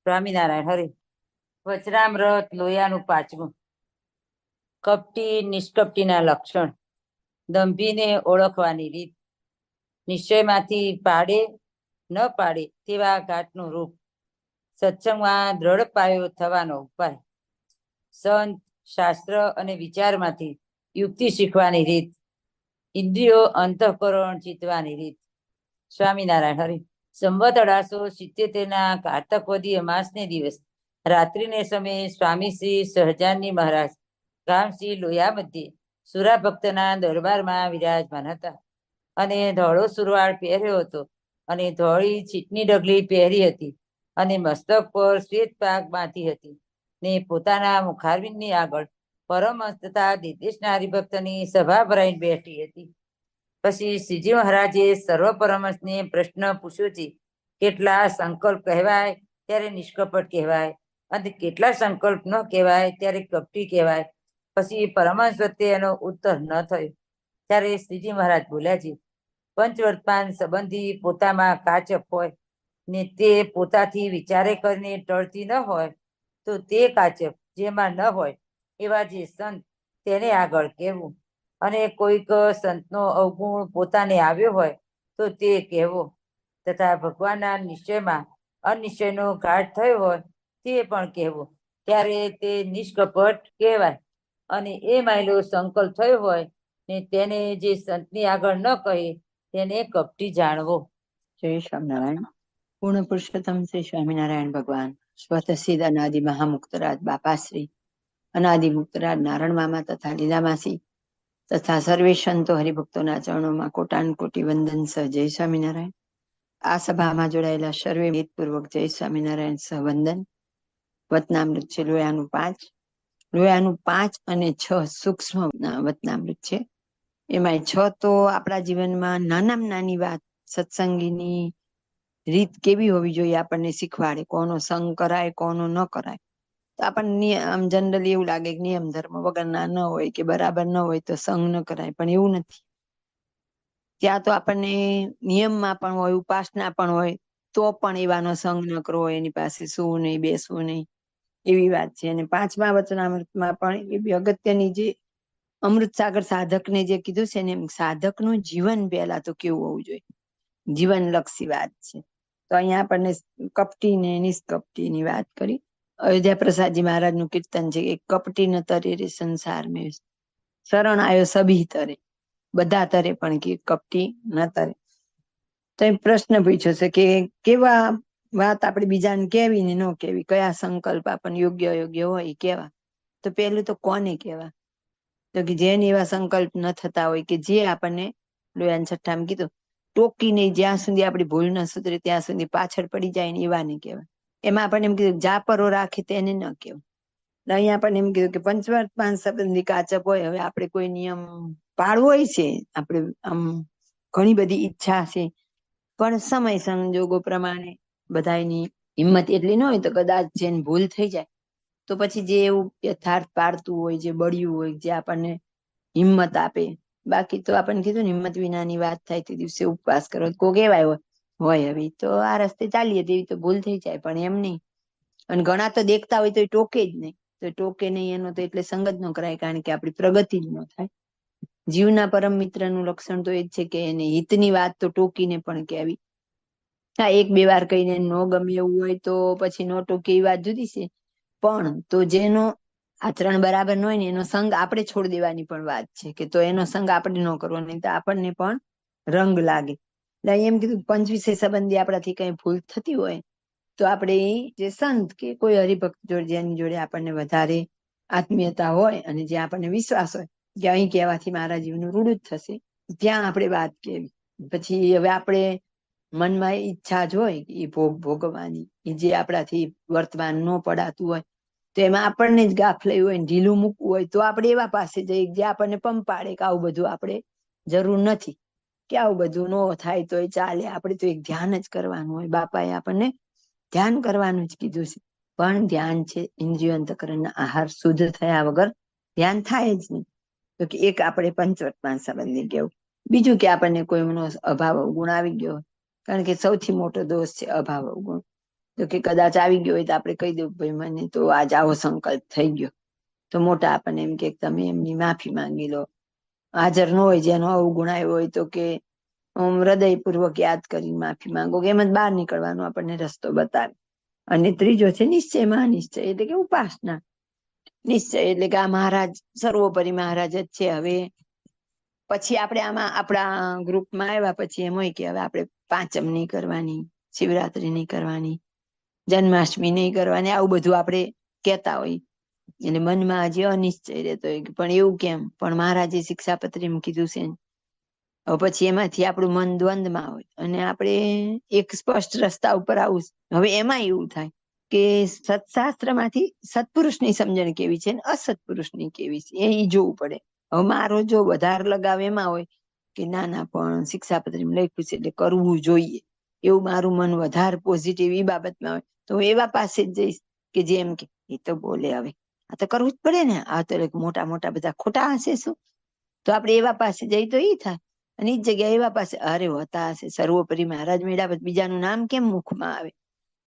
સ્વામિનારાયણ હરે. વચનામૃત લોયાનું પાંચમું. કપટી નિષ્કપટીના લક્ષણ. દંભીને ઓળખવાની રીત. નિશ્ચયમાંથી પાડે ન પાડે તેવા ઘાટનું રૂપ. સત્સંગમાં દ્રઢ પાયો થવાનો ઉપાય. સંત શાસ્ત્ર અને વિચારમાંથી યુક્તિ શીખવાની રીત. ઇન્દ્રિયો અંતઃકરણ જીતવાની રીત. સ્વામિનારાયણ હરિ. સંવત 1877 કારતક વદી અમાસને દિવસ રાત્રિને સમયે સ્વામી શ્રી સહજાનંદ મહારાજ ગામ શ્રી લોયા મધ્યે સુરા ભક્તના દરબારમાં વિરાજમાન હતા અને ધોળો સુરવાળ પહેર્યો હતો અને ધોળી છીટની ડગલી પહેરી હતી અને મસ્તક પર શ્વેત પાગ બાંધી હતી ને પોતાના મુખારવિંદની આગળ પરમહંસ તથા દિદેશના હરિભક્તની સભા ભરાઈને બેઠી હતી. પછી શ્રીજી મહારાજે સર્વ પરમહંસને પ્રશ્ન પૂછ્યો છે, કેટલા સંકલ્પ કહેવાય ત્યારે નિષ્કપટ કહેવાય અને કેટલા સંકલ્પ ન કહેવાય ત્યારે કપટી કહેવાય. પછી પરમહંસ વચ્ચે એનો ઉત્તર ન થયો ત્યારે શ્રીજી મહારાજ બોલ્યા છે, પંચવર્તમાન સંબંધી પોતામાં કાચપ હોય ને તે પોતાથી વિચારે કરીને ટળતી ન હોય તો તે કાચપ જેમાં ન હોય એવા જે સંત તેને આગળ કહેવું, અને કોઈક સંતનો અવગુણ પોતાને આવ્યો હોય તો તે કહેવો, તથા ભગવાનના નિશ્ચયમાં અનિશ્ચયનો ઘાટ થયો હોય તે પણ કહેવું, ત્યારે તે નિષ્કપટ કહેવાય. અને એ માયલો સંકલ્પ થયો હોય ને તેને જે સંતની આગળ ન કહે તેને કપટી જાણવો. જય સ્વામિનારાયણ. પૂર્ણ પુરુષોત્તમ શ્રી સ્વામિનારાયણ ભગવાન સ્વતઃ સિદ્ધ અનાદિ મહામુક્તરાજ બાપાશ્રી અનાદિ મુક્તરાજ નારણ મામા તથા લીલામાસી તથા સર્વે સંતો હરિભક્તોના ચરણોમાં કોટાન કોટી વંદન સહ જય સ્વામિનારાયણ. આ સભામાં જોડાયેલા સર્વે વિધિપૂર્વક જય સ્વામિનારાયણ સહ વંદન. વતનામૃત છે લોયાનું 5. લોયાનું 5 અને 6 સૂક્ષ્મ વતનામૃત છે. એમાં 6 તો આપણા જીવનમાં નાનામાં નાની વાત, સત્સંગીની રીત કેવી હોવી જોઈએ આપણને શીખવાડે, કોનો સંગ કરાય કોનો ન કરાય. તો આપણને આમ જનરલી એવું લાગે કે નિયમ ધર્મ વગરના ન હોય કે બરાબર ન હોય તો સંગ ન કરાય, પણ એવું નથી. ત્યાં તો આપણને નિયમમાં પણ હોય, ઉપાસના પણ હોય, તો પણ એવાનો સંગ ન કરવો, એની પાસે સૂવું નહીં, બેસવું નહીં, એવી વાત છે. અને 5મા વચનામૃતમાં પણ એવી અગત્યની જે અમૃત સાગર સાધકને જે કીધું છે ને, એમ સાધકનું જીવન પહેલા તો કેવું હોવું જોઈએ, જીવનલક્ષી વાત છે. તો અહીંયા આપણને કપટી ને નિષ્કપટીની વાત કરી. અયોધ્યા પ્રસાદજી મહારાજનું કીર્તન છે કે કપટી ન તરે રે સંસાર મેં, શરણ આયો સભી તરે, બધા તરે પણ કે કપટી ન તરે. તો એ પ્રશ્ન પૂછ્યો છે કે કેવા વાત આપણે બીજાને કેવી ને ન કેવી, કયા સંકલ્પ આપણને યોગ્ય અયોગ્ય હોય કેવા. તો પેલું તો કોને કેવા, તો કે જેને એવા સંકલ્પ ન થતા હોય, કે જે આપણને લોયાન છઠ્ઠામાં કીધું ટોકીને જ્યાં સુધી આપણી ભૂલ ન સુધરે ત્યાં સુધી પાછળ પડી જાય ને એવા નહીં કહેવાય. એમાં આપણને એમ કીધું જાપરો રાખે તેને ન કહેવું. અહીંયા આપણને એમ કીધું કે પંચવર્તમાન સંબંધી કાચપ હોય, હવે આપણે કોઈ નિયમ પાળવો હોય છે, આપણે આમ ઘણી બધી ઈચ્છા છે, પણ સમય સંજોગો પ્રમાણે બધાની હિંમત એટલી ન હોય તો કદાચ જેને ભૂલ થઈ જાય તો પછી જે એવું યથાર્થ પાડતું હોય, જે બળ્યું હોય, જે આપણને હિંમત આપે. બાકી તો આપણને કીધું ને હિંમત વિનાની વાત થાય તે દિવસે ઉપવાસ કરો, કોઈ કહેવાય હોય હવે તો આ રસ્તે ચાલીએ તેવી તો ભૂલ થઈ જાય, પણ એમ નહીં. અને ઘણા તો દેખતા હોય તો એ ટોકે જ નહીં, તો ટોકે નહીં એનો તો એટલે સંગત ન કરાય, કારણ કે આપણી પ્રગતિ જ ન થાય. જીવના પરમ મિત્રનું લક્ષણ તો એ જ છે કે એને હિતની વાત તો ટોકીને પણ કહેવી. હા, 1-2 વાર કહીને ન ગમે એવું હોય તો પછી નો ટોકે એ વાત જુદી છે, પણ તો જેનો આચરણ બરાબર ન હોય ને એનો સંગ આપણે છોડી દેવાની પણ વાત છે, કે તો એનો સંગ આપણે ન કરવો, નહીં તો આપણને પણ રંગ લાગે. એટલે એમ કીધું પંચ વિષય સંબંધી આપણાથી કઈ ભૂલ થતી હોય તો આપણે જે સંત કે કોઈ હરિભક્ત જોડે, જેની જોડે આપણને વધારે આત્મીયતા હોય અને જે આપણને વિશ્વાસ હોય કે અહીં કહેવાથી મારા જીવનું રૂડું જ થશે, ત્યાં આપણે વાત કેવી. પછી હવે આપણે મનમાં ઈચ્છા જ હોય એ ભોગવવાની, જે આપણાથી વર્તમાન ન પડાતું હોય તો એમાં આપણને જ ગાફલાઈ હોય, ઢીલું મૂકવું હોય તો આપણે એવા પાસે જઈએ જે આપણને પંપાડે કે આવું બધું આપણે જરૂર નથી, કે આવું બધું ન થાય તો એ ચાલે, આપણે તો એક ધ્યાન જ કરવાનું હોય. બાપાએ આપણને ધ્યાન કરવાનું જ કીધું છે, પણ ધ્યાન છે ઇન્દ્રિયો અંતઃકરણના આહાર શુદ્ધ થયા વગર ધ્યાન થાય જ નહીં. તો કે એક આપણે પંચવર્તમાન સંબંધી કેવું, બીજું કે આપણને કોઈનો અભાવ અવગુણ આવી ગયો, કારણ કે સૌથી મોટો દોષ છે અભાવ અવગુણ. તો કે કદાચ આવી ગયો હોય તો આપણે કહી દઉં ભાઈ મને તો આજ આવો સંકલ્પ થઈ ગયો, તો મોટા આપણને એમ કે તમે એમની માફી માંગી લો. હાજર ન હોય જેનો અવગુણ આવ્યો હોય તો કે હૃદયપૂર્વક યાદ કરીને માફી માંગો, કે એમ જ બહાર નીકળવાનો આપણને રસ્તો બતાવે. અને ત્રીજો છે નિશ્ચય, મહાનિશ્ચય એટલે કે ઉપાસના. નિશ્ચય એટલે કે આ મહારાજ સર્વોપરી મહારાજ જ છે. હવે પછી આપણે આમાં આપણા ગ્રુપમાં આવ્યા પછી એમ હોય કે હવે આપણે પાંચમ નહીં કરવાની, શિવરાત્રી નહીં કરવાની, જન્માષ્ટમી નહીં કરવાની, આવું બધું આપણે કહેતા હોય. એટલે મનમાં હજી અનિશ્ચય રહેતો હોય પણ એવું કેમ, પણ મહારાજે શિક્ષાપત્રીમાં કીધું છે. હવે પછી એમાંથી આપણું મન દ્વંદમાં હોય અને આપણે એક સ્પષ્ટ રસ્તા ઉપર આવું. હવે એમાં એવું થાય કે સત્શાસ્ત્રમાંથી સત્પુરુષની સમજણ કેવી છે ને અસત્પુરુષની કેવી છે એ જોવું પડે. હવે મારો જો વધારે લગાવ એમાં હોય કે ના પણ શિક્ષાપત્રીમાં લખ્યું છે એટલે કરવું જોઈએ, એવું મારું મન વધારે પોઝિટિવ એ બાબતમાં હોય તો હું એવા પાસે જ જઈશ કે જેમ કે એ તો બોલે હવે આ તો કરવું જ પડે ને, આ તો મોટા મોટા બધા ખોટા હશે શું, તો આપણે એવા પાસે જઈ તો એ થાય. અને એ જ જગ્યાએ એવા પાસે અરે હોતા હશે સર્વોપરી મહારાજ મેળા બીજાનું નામ કેમ મુખમાં આવે,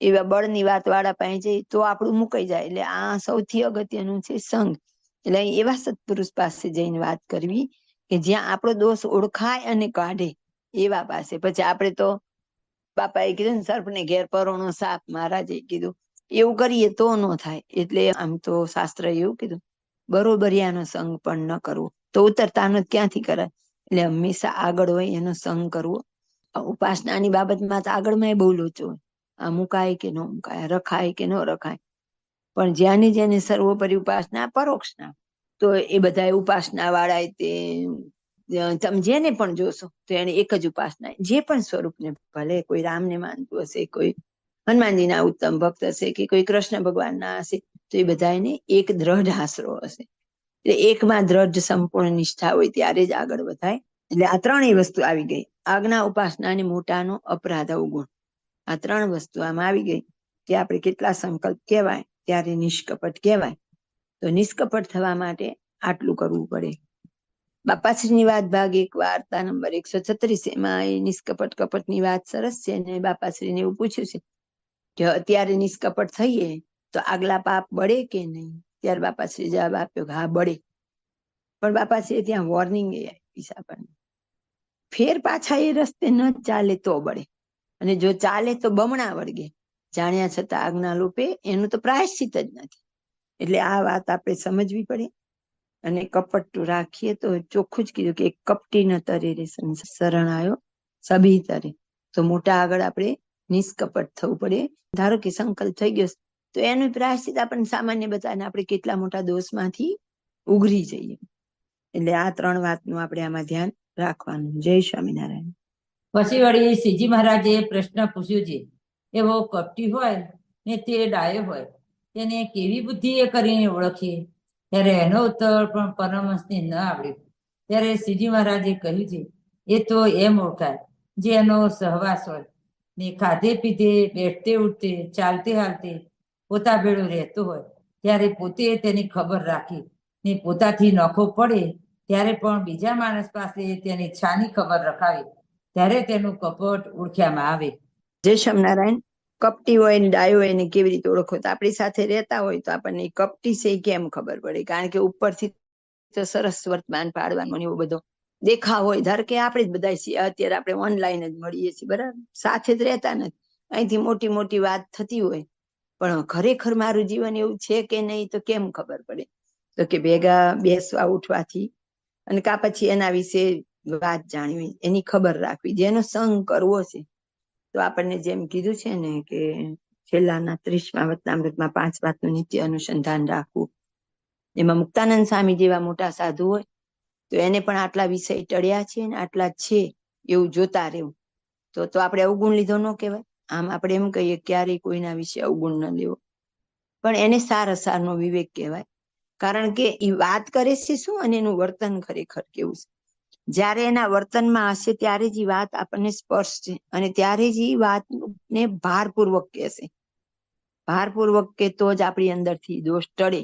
એવા બળની વાત વાળા પાસે જઈ તો આપણું મુકાઈ જાય. એટલે આ સૌથી અગત્યનું છે સંઘ. એટલે એવા સત્પુરુષ પાસે જઈને વાત કરવી કે જ્યાં આપણો દોષ ઓળખાય અને કાઢે એવા પાસે. પછી આપણે તો બાપાએ કીધું ને સર્પને ઘેર પરોણો સાપ, મહારાજે કીધું એવું કરીએ તો ન થાય. એટલે આમ તો શાસ્ત્ર એવું કીધું બરોબરિયાનો સંગ પણ ન કરવો, તો ઉતરતાનો ક્યાંથી કરાય. એટલે હંમેશા આગળ હોય એનો સંગ કરવો. ઉપાસનાની બાબતમાં તો આગળમાં બહુ લોચો હોય, આ મુકાય કે ન મુકાય, રખાય કે ન રખાય. પણ જ્યાંની જેને સર્વોપરી ઉપાસના પરોક્ષના, તો એ બધા ઉપાસના વાળા તે તમે જેને પણ જોશો તો એને એક જ ઉપાસના, જે પણ સ્વરૂપને, ભલે કોઈ રામને માનતું હશે, કોઈ હનુમાનજીના ઉત્તમ ભક્ત હશે કે કોઈ કૃષ્ણ ભગવાનના હશે, તો એ બધા એને એક દ્રઢ આશરો હશે. એટલે એકમાં દ્રઢ સંપૂર્ણ નિષ્ઠા હોય ત્યારે જ આગળ વધાય. એટલે આ ત્રણેય વસ્તુ આવી ગઈ, આજ્ઞા, ઉપાસના અને મોટાનો અપરાધ અવગુણ. આ ત્રણ વસ્તુ આમાં આવી ગઈ કે આપણે કેટલા સંકલ્પ કહેવાય ત્યારે નિષ્કપટ કહેવાય. તો નિષ્કપટ થવા માટે આટલું કરવું પડે. બાપાશ્રીની વાત ભાગ 1 વાર્તા નંબર 136 એમાં એ નિષ્કપટ કપટની વાત સરસ છે. અને બાપાશ્રીને એવું પૂછ્યું છે કે અત્યારે નિષ્કપટ થઈએ તો આગલા પાપ બળે કે નહીં? ત્યારે બાપાશ્રી જવાબ આપ્યો કે હા બળે. પણ બાપાશ્રીએ ત્યાં વોર્નિંગ આપી આપણને, ફેર પાછા એ રસ્તે ન ચાલે તો બળે, અને જો ચાલે તો બમણા વળગે. જાણ્યા છતાં આજ્ઞા લોપે એનું તો પ્રાયશ્ચિત જ નથી. એટલે આ વાત આપણે સમજવી પડે. અને કપટ રાખીએ તો ચોખ્ખું જ કીધું કે એક કપટી ન તરે રે શરણ આવ્યો સભી તરે. તો મોટા આગળ આપણે નિષ્કપટ થવું પડે. ધારો કે સંકલ્પ થઈ ગયો તો એનું પ્રાયશ્ચિત આપણને સામાન્ય બતાવીને આપણે કેટલા મોટા દોષમાંથી ઉઘરી જઈએ. એટલે આ ત્રણ વાતનું આપણે આમાં ધ્યાન રાખવાનું. જય સ્વામિનારાયણ. પછી વળી શ્રીજી મહારાજે પ્રશ્ન પૂછ્યો છે, એવો કપટી હોય ને તે ડાયો હોય તેને કેવી બુદ્ધિ એ કરીને ઓળખીએ? ત્યારે એનો ઉત્તર પણ પરમહંસને ન આવડ્યો. ત્યારે શ્રીજી મહારાજે કહ્યું છે, એ તો એમ ઓળખાય જે એનો સહવાસ હોય ને ખાધે પીધે, બેઠતે ઉઠતે, ચાલતે હાલતે પોતા ભેળો રહેતો હોય, ત્યારે પોતે તેની ખબર રાખી ને પોતાથી નોખો પડે ત્યારે પણ બીજા માણસ પાસે તેની છાની ખબર રખાવી, ત્યારે તેનું કપટ ઓળખ્યામાં આવે. જય સ્વામિનારાયણ. કપટી હોય ને ડાયો હોય ને કેવી રીતે ઓળખો? તો આપણી સાથે રહેતા હોય તો આપણને કપટી છે કેમ ખબર પડે? કારણ કે ઉપરથી તો સરસ વર્તમાન પાડવાનું એવું બધો દેખાવ હોય. ધારો કે આપણે જ બધા છીએ, અત્યારે આપણે ઓનલાઈન જ મળીએ છીએ, બરાબર, સાથે જ રહેતા નથી. અહીંથી મોટી મોટી વાત થતી હોય પણ ખરેખર મારું જીવન એવું છે કે નહીં તો કેમ ખબર પડે? તો કે ભેગા બેસવા ઉઠવાથી અને કા પછી એના વિશે વાત જાણવી, એની ખબર રાખવી, જેનો સંગ કરવો છે. તો આપણને જેમ કીધું છે ને કે છેલ્લાના 30મા વચનામૃતમાં 5 વાતનું નિત્ય અનુસંધાન રાખવું. એમાં મુક્તાનંદ સ્વામી જેવા મોટા સાધુ હોય તો એને પણ આટલા વિષય ટળ્યા છે ને આટલા છે એવું જોતા રહેવું. તો આપણે અવગુણ લીધો ન કહેવાય. આમ આપણે એમ કહીએ ક્યારેય કોઈના વિશે અવગુણ ન લેવો, પણ એને સારસારનો વિવેક કહેવાય. કારણ કે એ વાત કરે છે શું અને એનું વર્તન ખરેખર કેવું છે. જ્યારે એના વર્તનમાં હશે ત્યારે જ એ વાત આપણને સ્પર્શશે અને ત્યારે જ એ વાતને ભારપૂર્વક કહેશે. ભારપૂર્વક કે તો જ આપણી અંદરથી દોષ ટળે.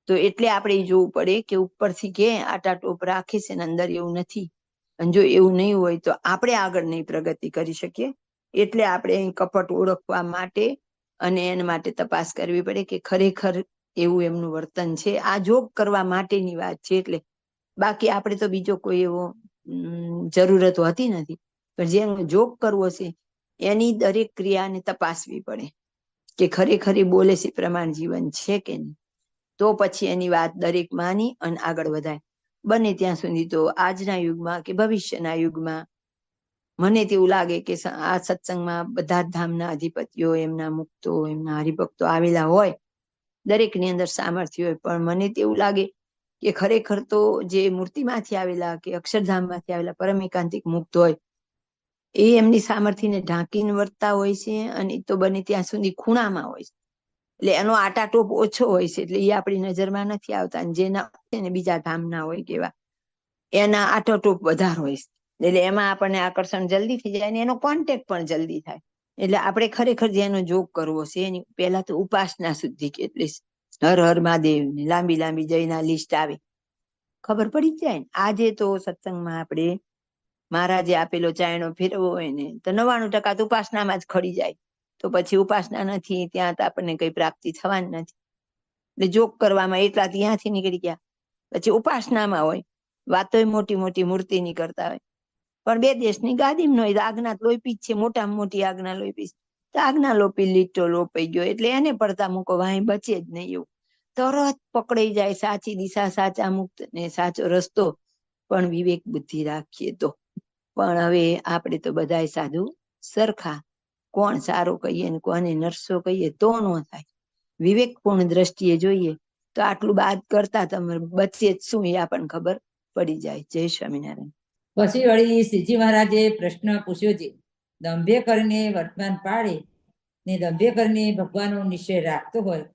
તો એટલે આપણે જોવું પડે કે ઉપરથી કે આટા ટોપ રાખે છે ને અંદર એવું નથી. અને જો એવું નહીં હોય તો આપણે આગળ નહીં પ્રગતિ કરી શકીએ. એટલે આપણે કપટ ઓળખવા માટે અને એના માટે તપાસ કરવી પડે કે ખરેખર એવું એમનું વર્તન છે. આ જોગ કરવા માટેની વાત છે. એટલે બાકી આપણે તો બીજો કોઈ એવો જરૂરત હોતી નથી, પણ જેનો જોગ કરવો છે એની દરેક ક્રિયાને તપાસવી પડે કે ખરેખર એ બોલે છે પ્રમાણ જીવન છે કે નહીં. તો પછી એની વાત દરેક માની અને આગળ વધાય. બને ત્યાં સુધી તો આજના યુગમાં કે ભવિષ્યના યુગમાં મને તેવું લાગે કે આ સત્સંગમાં બધા જ ધામના અધિપતિઓ, એમના મુક્તો, એમના હરિભક્તો આવેલા હોય, દરેકની અંદર સામર્થ્ય હોય, પણ મને તેવું લાગે કે ખરેખર તો જે મૂર્તિમાંથી આવેલા કે અક્ષરધામમાંથી આવેલા પરમ એકાંતિક મુક્ત હોય એ એમની સામર્થ્યને ઢાંકીને વર્તતા હોય છે, અને તો બને ત્યાં સુધી ખૂણામાં હોય છે. એટલે એનો આટાટોપ ઓછો હોય છે, એટલે એ આપણી નજરમાં નથી આવતા. અને જેના છે ને બીજા ધામના હોય કેવા, એના આટાટોપ વધારે હોય છે. એટલે એમાં આપણને આકર્ષણ જલ્દી થઈ જાય અને એનો કોન્ટેક્ટ પણ જલ્દી થાય. એટલે આપણે ખરેખર જેનો જોગ કરવો છે એની પહેલા તો ઉપાસના શુદ્ધિ કેટલી છે. હર હર મહાદેવ ને લાંબી લાંબી જયના લિસ્ટ આવે, ખબર પડી જાય ને. આજે તો સત્સંગમાં આપણે મહારાજે આપેલો ચાયણો ફેરવો હોય ને તો 99% તો ઉપાસનામાં જ ખડી જાય. તો પછી ઉપાસના નથી ત્યાં તો આપણને કઈ પ્રાપ્તિ થવાની નથી. એટલે જોગ કરવામાં એટલા ત્યાંથી નીકળી ગયા. પછી ઉપાસનામાં હોય, વાતોય મોટી મોટી મૂર્તિની કરતા હોય, પણ બે દેશની ગાદીમાં હોય. આજ્ઞા લોપી જ છે, મોટામાં મોટી આજ્ઞા લોપી. તો આજ્ઞા લોપી લીટો લોપાઈ ગયો એટલે એને પડતા મૂકો, વાહી બચે જ નહીં. એવું તરત પકડાઈ જાય સાચી દિશા, સાચા મુક્ત ને સાચો રસ્તો, પણ વિવેક બુદ્ધિ રાખીએ તો. પણ હવે આપણે તો બધાય સાધુ સરખા, કોણ સારો કહીએ ને કોને નરસો કહીએ તો ન થાય. વિવેકપૂર્ણ દ્રષ્ટિએ જોઈએ તો આટલું બાદ કરતા તમે બચે જ શું એ આપણને ખબર પડી જાય. જય સ્વામિનારાયણ. પછી વળી શ્રીજી મહારાજે પ્રશ્ન પૂછ્યો છે, દંભે કરીને વર્તમાન પાડે ને દંભે કરીને ભગવાનનો નિશ્ચય રાખતો હોય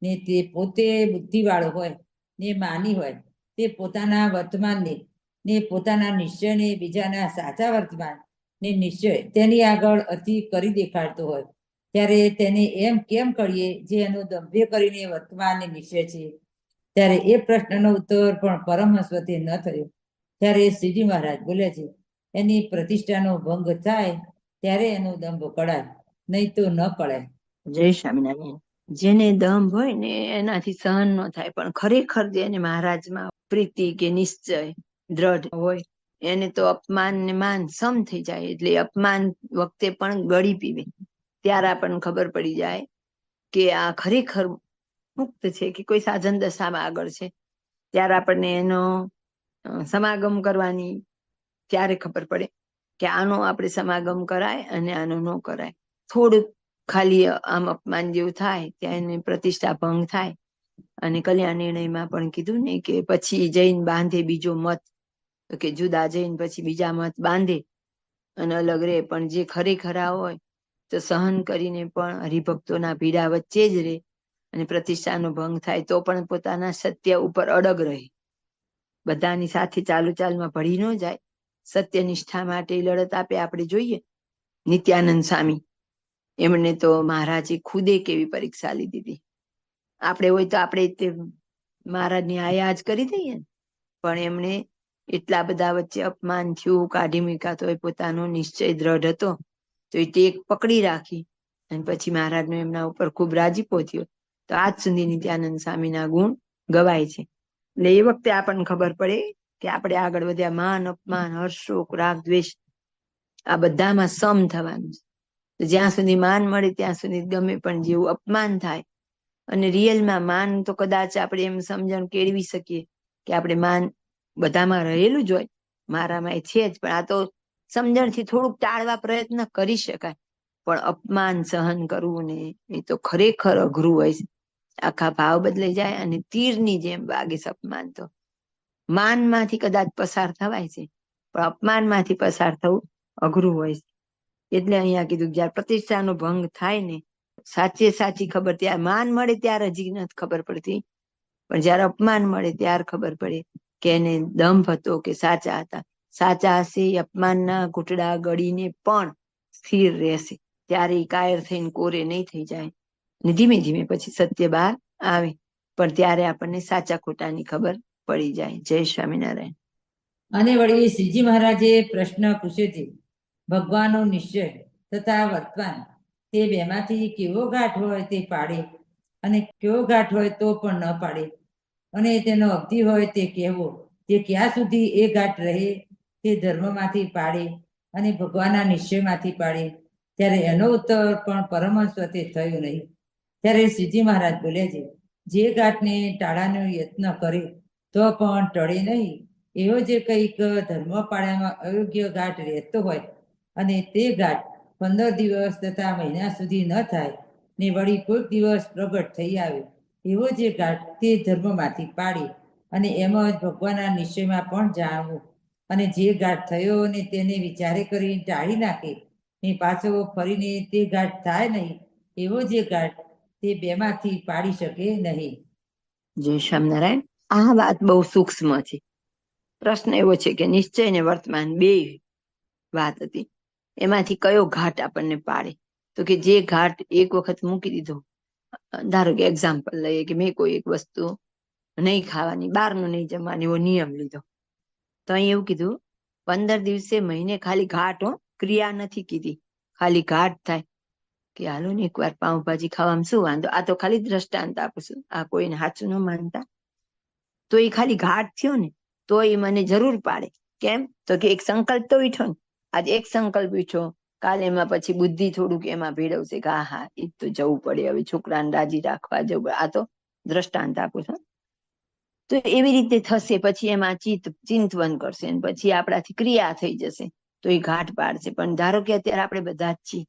ને તે પોતે બુદ્ધિવાળો હોય ને માની હોય, તે પોતાના વર્તમાનને ને પોતાના નિશ્ચયને બીજાના સાચા વર્તમાન ને નિશ્ચય તેની આગળ અતિ કરી દેખાડતો હોય, ત્યારે તેને એમ કેમ કરીએ જે એનો દંભે કરીને વર્તમાન ને નિશ્ચય છે? ત્યારે એ પ્રશ્નનો ઉત્તર પણ પરમહંસ વતી ન થયો. ત્યારે શ્રીજી મહારાજ બોલે છે, એની પ્રતિષ્ઠાનો ભંગ થાય ત્યારે એનો દંભ કળાય, નહીં તો ન કળાય. જય સ્વામિનારાયણ. જેને દંભ હોય ને એનાથી સહન ન થાય, પણ ખરેખર જેને મહારાજમાં પ્રીતિ કે નિશ્ચય દ્રઢ હોય એને તો અપમાન ને માન સમ થઈ જાય. એટલે અપમાન વખતે પણ ગળી પીવે, ત્યારે આપણને ખબર પડી જાય કે આ ખરેખર મુક્ત છે કે કોઈ સાધન દશામાં આગળ છે. ત્યારે આપણને એનો સમાગમ કરવાની ત્યારે ખબર પડે કે આનો આપણે સમાગમ કરાય અને આનો ન કરાય. થોડુંક ખાલી આમ અપમાન જેવું થાય ત્યાં એની પ્રતિષ્ઠા ભંગ થાય. અને કલ્યાણ નિર્ણયમાં પણ કીધું ને કે પછી જૈન બાંધે બીજો મત, તો કે જુદા જઈને પછી બીજા મત બાંધે અને અલગ રહે, પણ જે ખરેખરા હોય તો સહન કરીને પણ હરિભક્તોના પીડા વચ્ચે જ રહે અને પ્રતિષ્ઠાનો ભંગ થાય તો પણ પોતાના સત્ય ઉપર અડગ રહે. બધાની સાથે ચાલુ ચાલમાં ભળી ન જાય. સત્યનિષ્ઠા માટે લડત આપે. આપણે જોઈએ નિત્યાનંદ સ્વામી, એમણે તો મહારાજે ખુદે કેવી પરીક્ષા લીધી હતી. આપણે હોય તો આપણે મહારાજની આયા જ કરી દઈએ ને, પણ એમણે એટલા બધા વચ્ચે અપમાન થયું, કાઢી મૂક્યા, તો પોતાનો નિશ્ચય દ્રઢ હતો તો એ ટેક પકડી રાખી અને પછી મહારાજનો એમના ઉપર ખૂબ રાજીપો થયો. તો આજ સુધી નિત્યાનંદ સ્વામીના ગુણ ગવાય છે. એટલે એ વખતે આપણને ખબર પડે કે આપણે આગળ વધ્યા. માન અપમાન, હર્ષોક, રાગ દ્વેષ આ બધામાં સમ થવાનું છે. જ્યાં સુધી માન મળે ત્યાં સુધી ગમે, પણ જેવું અપમાન થાય, અને રિયલમાં માન તો કદાચ આપણે એમ સમજણ કેળવી શકીએ કે આપણે માન બધામાં રહેલું જ હોય, મારામાં એ છે જ, પણ આ તો સમજણથી થોડુંક ટાળવા પ્રયત્ન કરી શકાય. પણ અપમાન સહન કરવું ને એ તો ખરેખર અઘરું હોય છે. આખા ભાવ બદલાઈ જાય અને તીરની જેમ વાગે છે અપમાન. તો માનમાંથી કદાચ પસાર થવાય છે, પણ અપમાનમાંથી પસાર થવું અઘરું હોય છે. એટલે અહીંયા કીધું જયારે પ્રતિષ્ઠાનો ભંગ થાય ને, સાચે સાચી ખબર ત્યારે માન મળે ત્યારે હજી નથી ખબર પડતી, પણ જયારે અપમાન મળે ત્યારે ખબર પડે કે એને દંભ હતો કે સાચા હતા. સાચા હશે અપમાનના ઘૂંટડા ગળીને પણ સ્થિર રહેશે, ત્યારે એ કાયર થઈને કોરે નહીં થઈ જાય. ને ધીમે ધીમે પછી સત્ય બહાર આવે, પણ ત્યારે આપણને સાચા ખોટાની ખબર પડી જાય. જય સ્વામિનારાયણ. અને વળી શ્રીજી મહારાજે પ્રશ્ન પૂછ્યો છે, ભગવાનનો નિશ્ચય તથા વર્તમાન તે બેમાંથી કેવો ગાંઠ હોય તે પાડે, અને કેવો ગાંઠ હોય તો પણ ન પાડે, અને તેનો અવધિ હોય તે કહેવો. તે ક્યાં સુધી એ ગાંઠ રહે તે ધર્મમાંથી પાડે અને ભગવાનના નિશ્ચયમાંથી પાડે. ત્યારે એનો ઉત્તર પણ પરમહંસ વતે થયો નહીં. ત્યારે શ્રીજી મહારાજ બોલ્યા છે, જે ગાંઠને ટાળવાનો યત્ન કરે તો પણ ટળે નહીં, એવો જે કંઈક ધર્મ પાળામાં અયોગ્ય ગાંઠ રહેતો હોય, અને તે ગાંઠ 15 દિવસ તથા મહિના સુધી ન થાય ને વળી કોઈક દિવસ પ્રગટ થઈ આવે, એવો જે ગાંઠ તે ધર્મમાંથી પાડી અને એમ જ ભગવાનના નિશ્ચયમાં પણ જાણવું. અને જે ગાંઠ થયો ને તેને વિચારે કરી ટાળી નાખે ને પાછો ફરીને તે ગાંઠ થાય નહીં, એવો જે ગાંઠ તે બેમાંથી પાડી શકે નહીં. જય સ્વામિનારાયણ. આ વાત બહુ સૂક્ષ્મ છે. પ્રશ્ન એવો છે કે નિશ્ચય ને વર્તમાન બે વાત હતી, એમાંથી કયો ઘાટ આપણને પાડે? તો કે જે ઘાટ એક વખત મૂકી દીધો, ધારો કે એક્ઝામ્પલ લઈએ કે મેં કોઈ એક વસ્તુ નહીં ખાવાની, બહારનું નહીં જમવાની એવો નિયમ લીધો, તો અહીં એવું કીધું 15 દિવસે મહિને ખાલી ઘાટ હો, ક્રિયા નથી કીધી, ખાલી ઘાટ થાય કે હાલો ને એકવાર પાઉંભાજી ખાવામાં શું વાંધો, આ તો ખાલી દ્રષ્ટાંત આપું છું, આ કોઈને સાચું ન માનતા. તો એ ખાલી ઘાટ થયો ને તો એ મને જરૂર પાડે. કેમ? તો કે એક સંકલ્પ તો ઉઠ્યો ને, આજે એક સંકલ્પ ઉઠ્યો, કાલે એમાં પછી બુદ્ધિ થોડુંક એમાં ભેળવશે કે હા એ તો જવું પડે, હવે છોકરાને રાજી રાખવા જવું. આ તો દ્રષ્ટાંત આપું છું. તો એવી રીતે થશે, પછી એમાં ચિંતવન કરશે, પછી આપણાથી ક્રિયા થઈ જશે, તો એ ઘાટ પાડશે. પણ ધારો કે અત્યારે આપણે બધા જ છીએ,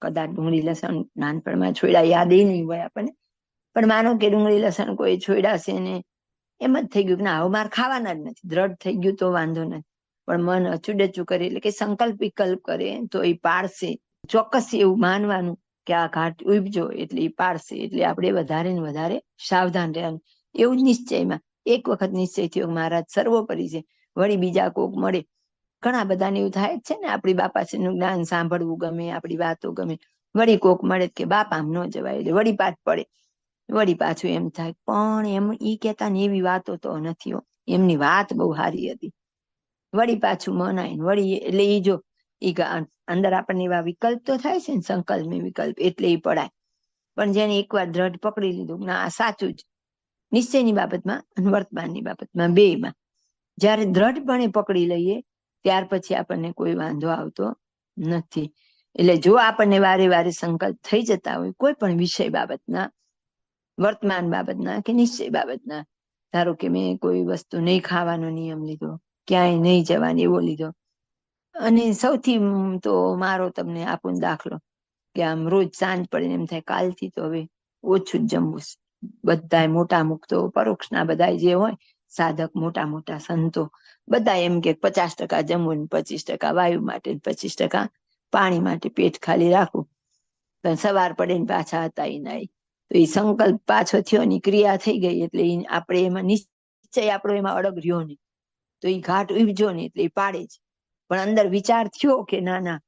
કદાચ ડુંગળી લસણ નાનપણમાં છોડ્યા યાદ એ નહીં હોય આપણને, પણ માનો કે ડુંગળી લસણ કોઈ છોડ્યા છે ને એમ જ થઈ ગયું કે ના હવે મારે ખાવાના જ નથી, દ્રઢ થઈ ગયું તો વાંધો નથી, પણ મન અચુડચું કરે એટલે કે સંકલ્પ વિકલ્પ કરે તો એ પાડશે. ચોક્કસ એવું માનવાનું કે આ ઘાટ ઉભજો એટલે એ પાડશે. એટલે આપણે વધારે ને વધારે સાવધાન રહેવાનું. એવું જ નિશ્ચયમાં એક વખત નિશ્ચય થયો મહારાજ સર્વોપરી છે, વળી બીજા કોક મળે, ઘણા બધાને એવું થાય જ છે ને, આપણી બાપાશ્રીનું જ્ઞાન સાંભળવું ગમે, આપણી વાતો ગમે, વળી કોક મળે કે બાપા આમ ન જવાય, એટલે વળી પાઠ પડે, વળી પાછું એમ થાય પણ એમ ઈ કહેતા ને એવી વાતો તો નથી, એમની વાત બહુ સારી હતી, વળી પાછું મનાય વળી, એટલે ઈ જો ઈ અંદર આપણને એવા વિકલ્પ તો થાય છે ને, સંકલ્પ વિકલ્પ, એટલે એ પડાય. પણ જેને એકવાર દ્રઢ પકડી લીધું ના આ સાચું જ, નિશ્ચયની બાબતમાં અને વર્તમાનની બાબતમાં બેમાં જયારે દ્રઢપણે પકડી લઈએ ત્યાર પછી આપણને કોઈ વાંધો આવતો નથી. એટલે જો આપણને વારે વારે સંકલ્પ થઈ જતા હોય કોઈ પણ વિષય બાબતના, વર્તમાન બાબતના કે નિશ્ચય બાબતના, ધારો કે મેં કોઈ વસ્તુ નહીં ખાવાનો નિયમ લીધો, ક્યાંય નહીં જવાની એવો લીધો, અને સૌથી તો મારો તમને આપું દાખલો કે આમ રોજ સાંજ પડે એમ થાય કાલથી તો હવે ઓછું જ જમવું. બધા મોટા મુક્તો પરોક્ષના બધા જે હોય સાધક, મોટા મોટા સંતો, બધા એમ કે 50% જમવું, 25% વાયુ માટે, 25% પાણી માટે પેટ ખાલી રાખવું. સવાર પડે ને પાછા હતા નાય, તો એ સંકલ્પ પાછો થયો ને ક્રિયા થઈ ગઈ, એટલે આપણે એમાં નિશ્ચય આપણો એમાં અડગ રહ્યો નહીં, તો એ ઘાટ ઉભજો ને એટલે એ પાડે જ. પણ અંદર વિચાર થયો કે ના ના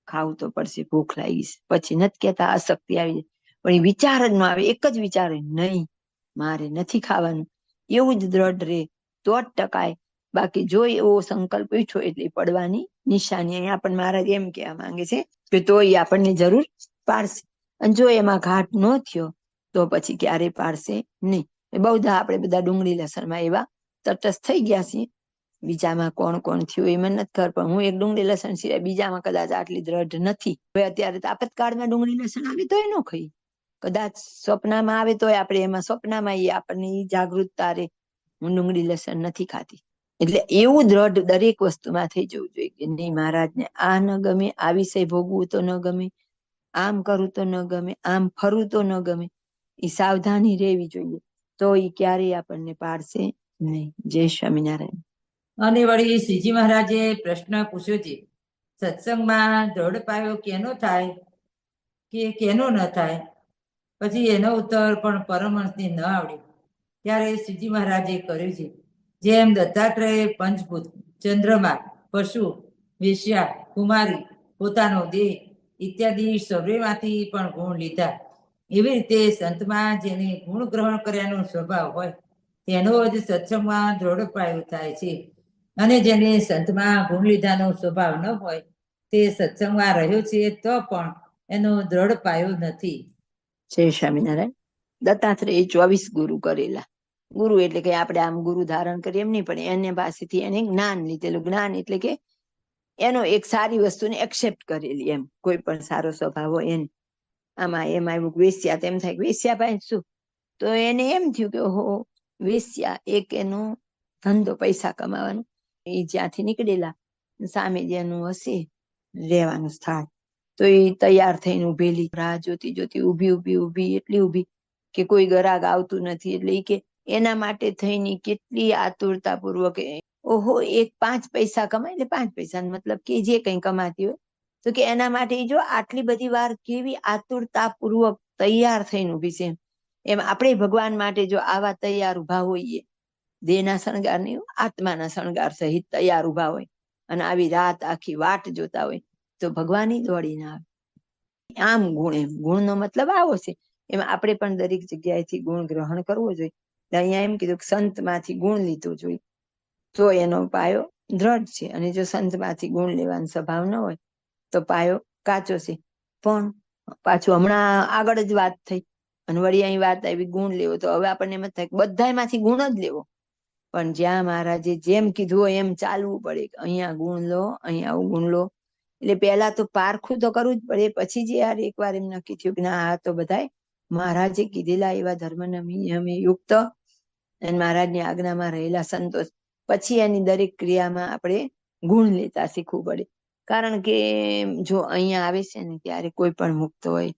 ખાવું તો પડશે, ભૂખ લાગી છે, પછી નથી કેતા આસક્તિ આવી જાય, પણ એ વિચાર જ ન આવે, એક જ વિચારે નહીં મારે નથી ખાવાનું, એવું જ દ્રઢ રે તો જ ટકાય. બાકી જો એવો સંકલ્પ ઉઠ્યો એટલે પડવાની નિશાની. અહીંયા પણ મહારાજ એમ કહેવા માંગે છે કે તો એ આપણને જરૂર પાડશે, અને જો એમાં ઘાટ ન થયો તો પછી ક્યારે પાડશે નહીં. બહુધા આપણે બધા ડુંગળી લસણમાં એવા તટસ્થ થઈ ગયા છીએ, બીજામાં કોણ કોણ થયું એ મને નથી ખબર, પણ હું એક ડુંગળી લસણ સિવાય બીજામાં કદાચ આટલી દ્રઢ નથી. હવે અત્યારે આપતકાળમાં ડુંગળી લસણ આવે તોય ન ખાઈ, કદાચ સ્વપ્નમાં આવે તોય આપણે એમાં સ્વપ્નમાં આપણને જાગૃતતા રે હું ડુંગળી લસણ નથી ખાતી. એટલે એવું દ્રઢ દરેક વસ્તુમાં થઈ જવું જોઈએ કે નહીં મહારાજને આ ન ગમે, આ વિષય ભોગવું તો ન ગમે, આમ કરું તો ન ગમે, આમ ફરવું તો ન ગમે. એ સાવધાની રહેવી જોઈએ, તો એ ક્યારેય આપણને પાડશે નહીં. જય સ્વામિનારાયણ. અને વળી શ્રીજી મહારાજે પ્રશ્ન પૂછ્યો છે, સત્સંગમાં દ્રઢ પાયો કેનો થાય કે કેનો ન થાય? પછી એનો ઉત્તર પણ પરમહંસને ન આવડ્યો. ત્યારે શ્રીજી મહારાજે કર્યું છે, જેમ દત્તાત્રેય પંચભૂત, ચંદ્રમા, પશુ, વેશ્યા, કુમારી, પોતાનો દેહ ઇત્યાદિ સર્વેમાંથી પણ ગુણ લીધા, એવી રીતે સંતમાં જેને ગુણ ગ્રહણ કર્યાનો સ્વભાવ હોય તેનો જ સત્સંગમાં દ્રઢ પાયો થાય છે. અને જેને સંતમાં ગુણ લીધાનો સ્વભાવ ન હોય તે સત્સંગમાં રહ્યો છે તો પણ એનો દ્રઢ પાયો નથી. જય સ્વામિનારાયણ. દત્તાત્રેય 24 ગુરુ કરેલા. ગુરુ એટલે કે આપણે આમ ગુરુ ધારણ કરીએ એમ નહીં, પણ એને પાસેથી એને જ્ઞાન લીધેલું. જ્ઞાન એટલે કે એનો એક સારી વસ્તુને એક્સેપ્ટ કરેલી, એમ કોઈ પણ સારો સ્વભાવ હોય એને. આમાં એમ આવ્યું વેશ્યા, તેમ થાય વેશ્યા પાસે શું, તો એને એમ થયું કે ઓહો વેશ્યા એક એનો ધંધો, પૈસા કમાવાનો. એ જ્યાંથી નીકળેલા સામે જેનું હશે રહેવાનું સ્થળ, તો એ તૈયાર થઈને ઉભેલી, રાહ જોતી જોતી ઊભી એટલી ઊભી કે કોઈ ગરાગ આવતું નથી. એટલે એ કે એના માટે થઈને કેટલી આતુરતા પૂર્વક, ઓહો એક 5 પૈસા કમાય, એટલે 5 પૈસા મતલબ કે જે કંઈ કમાતી હોય, તો કે એના માટે જો આટલી બધી વાર કેવી આતુરતા પૂર્વક તૈયાર થઈને ઊભી છે. એમ આપણે ભગવાન માટે જો આવા તૈયાર ઉભા હોઈએ, દેહના શણગાર નહીં, આત્માના શણગાર સહિત તૈયાર ઉભા હોય અને આવી રાત આખી વાટ જોતા હોય, તો ભગવાન દોડીને આવે. આમ ગુણ, એમ ગુણનો મતલબ આવો છે. એમ આપણે પણ દરેક જગ્યાએથી ગુણ ગ્રહણ કરવો જોઈએ. અહીંયા એમ કીધું કે સંતમાંથી ગુણ લીધો જોઈએ તો એનો પાયો દ્રઢ છે, અને જો સંતમાંથી ગુણ લેવાનો સ્વભાવ ન હોય તો પાયો કાચો છે. પણ પાછું હમણાં આગળ જ વાત થઈ અને વળી અહીં વાત આવી ગુણ લેવો, તો હવે આપણને એમ જ થાય બધામાંથી ગુણ જ લેવો. પણ જ્યાં મહારાજે જેમ કીધું હોય એમ ચાલવું પડે. અહીંયા ગુણ લો, અહીંયા આવું ગુણ લો. એટલે પહેલા તો પારખું તો કરવું જ પડે. પછી જે યાર એકવાર એમ નક્કી થયું કે ના, આ તો બધાય મહારાજે કીધેલા એવા ધર્મના નિયમે યુક્ત અને મહારાજની આજ્ઞામાં રહેલા સંતોષ, પછી એની દરેક ક્રિયામાં આપણે ગુણ લેતા શીખવું પડે. કારણ કે જો અહીંયા આવે છે ને ત્યારે કોઈ પણ મુક્ત હોય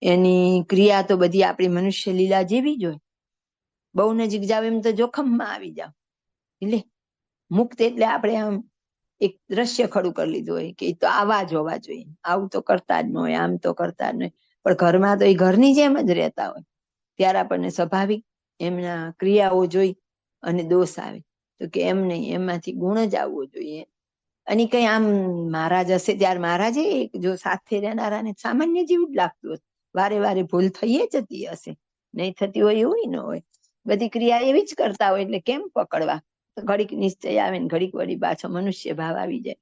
એની ક્રિયા તો બધી આપણી મનુષ્ય લીલા જેવી જ હોય. બહુ નજીક જાવ એમ તો જોખમમાં આવી જાવ. એટલે મુક્ત એટલે આપણે આમ એક દ્રશ્ય ખડું કરી લીધું હોય કે તો આવા જ હોવા જોઈએ, આવું તો કરતા જ ન હોય, આમ તો કરતા જ ન હોય. પણ ઘરમાં તો એ ઘરની જેમ જ રહેતા હોય, ત્યારે આપણને સ્વાભાવિક એમના ક્રિયાઓ જોઈ અને દોષ આવે. તો કે એમ નહીં, એમાંથી ગુણ જ આવવો જોઈએ. અને કઈ આમ મહારાજ હશે ત્યારે મહારાજે જો સાથે રહેનારાને સામાન્ય જેવું જ લાગતું હશે. વારે વારે ભૂલ થઈ જતી હશે, નહીં થતી હોય એવું ન હોય. બધી ક્રિયા એવી જ કરતા હોય, એટલે કેમ પકડવા? ઘડીક નિશ્ચય આવે ને ઘડીક વળી પાછો મનુષ્ય ભાવ આવી જાય.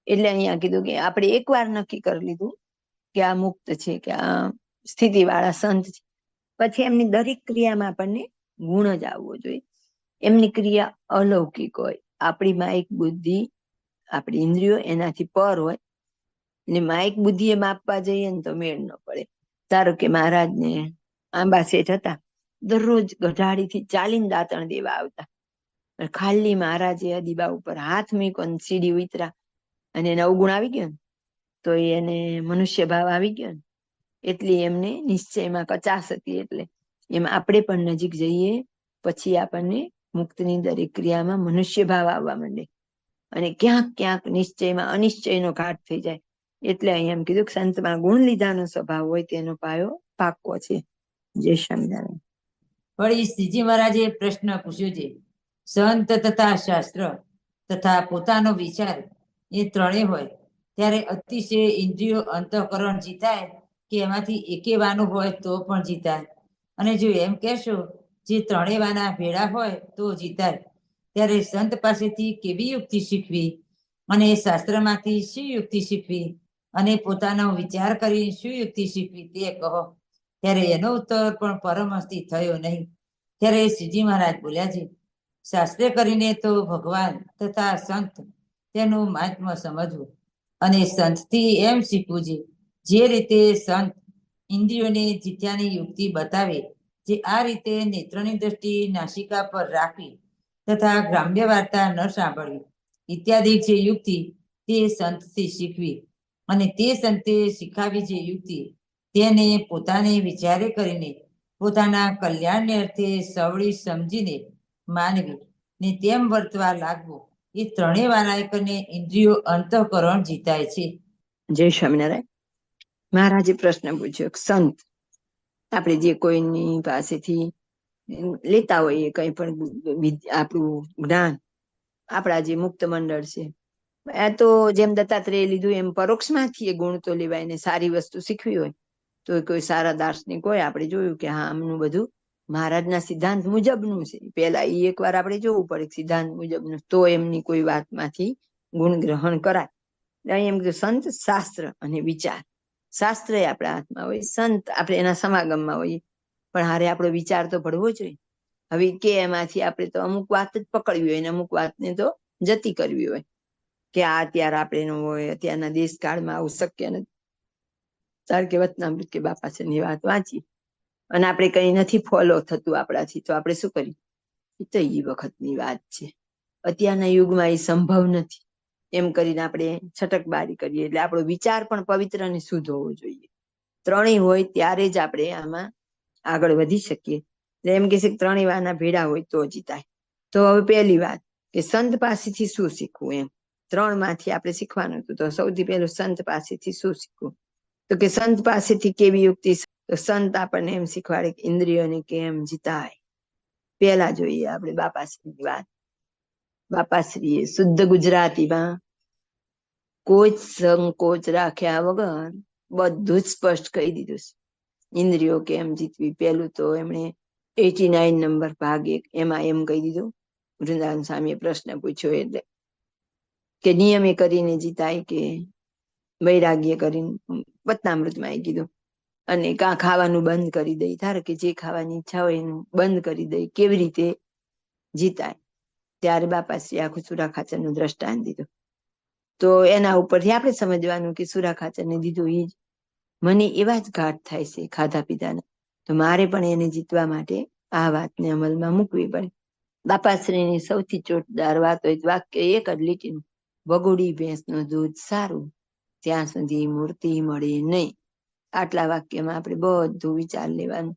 એટલે અહીંયા કીધું કે આપણે એકવાર નક્કી કરી લીધું કે આ મુક્ત છે, કે આ સ્થિતિ વાળા સંત છે, પછી એમની દરેક ક્રિયામાં આપણને ગુણ જ આવવો જોઈએ. એમની ક્રિયા અલૌકિક હોય, આપણી માઇક બુદ્ધિ, આપણી ઇન્દ્રિયો એનાથી પર હોય ને માઇક બુદ્ધિ એ માપવા જઈએ ને તો મેળ ન પડે. ધારો કે મહારાજને આંબા શેઠ હતા, દરરોજ ગઢાડીથી ચાલીને દાંતણ દેવા આવતા. ખાલી મહારાજે અદીબા ઉપર હાથ મૂક્યો ને સીડી ઉતરા અને એને અવગુણ આવી ગયો ને તો એને મનુષ્ય ભાવ આવી ગયો ને, એટલી એમને નિશ્ચયમાં કચાશ હતી. એટલે એમ આપણે પણ નજીક જઈએ પછી આપણને મુક્તની દરેક ક્રિયામાં મનુષ્ય ભાવ આવવા માંડે અને ક્યાંક ક્યાંક નિશ્ચયમાં અનિશ્ચયનો ઘાટ થઈ જાય. એટલે અહીં એમ કીધું કે સંતમાં ગુણ લીધાનો સ્વભાવ હોય તેનો પાયો પાક્કો છે. જય સ્વામિનારાયણ. વળી શ્રીજી મહારાજે પ્રશ્ન પૂછ્યો છે, સંત તથા શાસ્ત્ર તથા પોતાનો વિચાર એ ત્રણેય હોય ત્યારે અતિશય ઇન્દ્રિયો અંતઃકરણ જીતાય કે એમાંથી એકે વાનું હોય તો પણ જીતાય? અને જો એમ કહેશો જે ત્રણેય વાના ભેળા હોય તો જીતાય, ત્યારે સંત પાસેથી કેવી યુક્તિ શીખવી અને શાસ્ત્રમાંથી શું યુક્તિ શીખવી અને પોતાનો વિચાર કરી શું યુક્તિ શીખવી તે કહો. ત્યારે એનો ઉત્તર પણ પરમહંસથી થયો નહીં. ત્યારે શ્રીજી મહારાજ બોલ્યા છે, શાસ્ત્રે કરીને તો ભગવાન તથા સંત તેનું મહાત્મ્ય સમજવું અને સંતથી એમ શીખવું છે જે રીતે સંત ઇન્દ્રિયોને જીત્યાની યુક્તિ બતાવે, જે આ રીતે નેત્રની દ્રષ્ટિ નાસિકા પર રાખવી તથા ગ્રામ્ય વાર્તા ન સાંભળવી ઇત્યાદિ જે યુક્તિ તે સંતથી શીખવી અને તે સંતે શીખાવી જે યુક્તિ તેને પોતાને વિચારે કરીને પોતાના કલ્યાણને અર્થે સવળી સમજીને માનવી ને તેમ વર્તવા લાગવું, એ ત્રણેય વાનાયકોને ઇન્દ્રિયો અંતઃકરણ જીતાય છે. જય સ્વામિનારાયણ. મહારાજે પ્રશ્ન પૂછ્યો, સંત આપણે જે કોઈની પાસેથી લેતા હોઈએ કંઈ પણ આપણું જ્ઞાન, આપણા જે મુક્ત મંડળ છે, આ તો જેમ દત્તાત્રેય લીધું એમ પરોક્ષમાંથી એ ગુણ તો લેવાય ને સારી વસ્તુ શીખવી હોય તો કોઈ સારા દાર્શનિક હોય, આપણે જોયું કે હા આમનું બધું મહારાજના સિદ્ધાંત મુજબનું છે. પેલા એ એકવાર આપણે જોવું પડે સિદ્ધાંત મુજબનું, તો એમની કોઈ વાતમાંથી ગુણ ગ્રહણ કરાય. એમ કે સંત શાસ્ત્ર અને વિચાર શાસ્ત્ર આપણા હાથમાં હોય, સંત આપણે એના સમાગમમાં હોઈએ, પણ હારે આપણો વિચાર તો ભળવો જોઈએ. હવે કે એમાંથી આપણે તો અમુક વાત જ પકડવી હોય ને અમુક વાતને તો જતી કરવી હોય કે આ અત્યારે આપણે ન હોય, અત્યારના દેશકાળમાં આવું શક્ય નથી. તાર કે વતનામૃત કે બાપાશ્રીની વાત વાંચી અને આપણે કઈ નથી ફોલો થતું આપણાથી, તો આપણે શું કરીએ? એ તો એ વખતની વાત છે, અત્યારના યુગમાં એ સંભવ નથી. એમ કરીને આપણે છટકબારી કરીએ. એટલે આપણો વિચાર પણ પવિત્ર અને શુદ્ધ હોવો જોઈએ. ત્રણેય હોય ત્યારે જ આપણે આમાં આગળ વધી શકીએ. એટલે એમ કે છે ત્રણેય વાના ભેડા હોય તો જીતાય. તો હવે પહેલી વાત કે સંત પાસેથી શું શીખવું, એમ 3 માંથી આપણે શીખવાનું હતું. તો સૌથી પહેલું સંત પાસેથી શું શીખવું, તો કે સંત પાસેથી કેવી યુક્તિ. તો સંત આપણને એમ શીખવાડે કે ઇન્દ્રિયોને કેમ જીતાય. પહેલા જોઈએ આપણે બાપાશ્રીની વાત. બાપાશ્રીએ શુદ્ધ ગુજરાતીમાં કોઈ સંકોચ રાખ્યા વગર બધું જ સ્પષ્ટ કહી દીધું છે. ઇન્દ્રિયો કેમ જીતવી, પહેલું તો એમણે 89 નંબર ભાગ 1 એમાં એમ કહી દીધું. વૃંદાવન સ્વામીએ પ્રશ્ન પૂછ્યો એટલે કે નિયમે કરીને જીતાય કે વૈરાગ્ય કરીને, વતનામૃતમાં એ કીધું. અને કાં ખાવાનું બંધ કરી દઈ, ધારો કે જે ખાવાની ઈચ્છા હોય એનું બંધ કરી દઈ, કેવી રીતે જીતાય. ત્યારે બાપાશ્રી આખું સુરા ખાચરનું દ્રષ્ટાંત દીધું. તો એના ઉપરથી આપણે સમજવાનું કે સુરા ખાચરને દીધું એ જ મને એવા જ ઘાટ થાય છે ખાધા પીધાના, તો મારે પણ એને જીતવા માટે આ વાતને અમલમાં મૂકવી પડે. બાપાશ્રીની સૌથી ચોટદાર વાત હોય વાક્ય એક જ લીટીનું, વગોડી ભેંસનું દૂધ સારું, ત્યાં સુધી મૂર્તિ મળે નહીં. આટલા વાક્યમાં આપણે બધું વિચાર લેવાનું.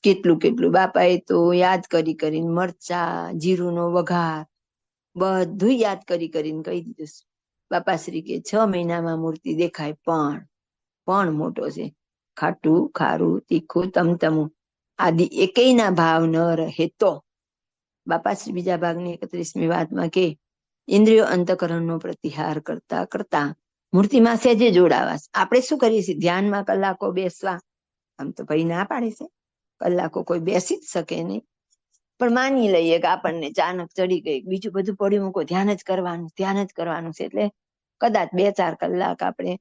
કેટલું કેટલું બાપાએ તો યાદ કરીને મરચા, જીરુંનો વઘાર બધું યાદ કરીને કહી દીધું. બાપાશ્રી કે 6 મહિનામાં મૂર્તિ દેખાય, પણ મોટો છે. ખાટું, ખારું, તીખું, તમતમું આદિ એકેયના ભાવ ન રહે તો. બાપાશ્રી બીજા ભાગની 31મી વાતમાં કે ઇન્દ્રિયો અંતકરણનો પ્રતિહાર કરતા કરતા મૂર્તિમાં સહેજે જોડાવા. આપણે શું કરીએ છીએ? ધ્યાનમાં કલાકો બેસવા, આમ તો ભાઈ ના પાડે છે, કલાકો કોઈ બેસી જ શકે નહીં. પણ માની લઈએ કે આપણને ચાનક ચડી ગઈ, બીજું બધું પડ્યું મૂકો, ધ્યાન જ કરવાનું છે. એટલે કદાચ 2-4 કલાક આપણે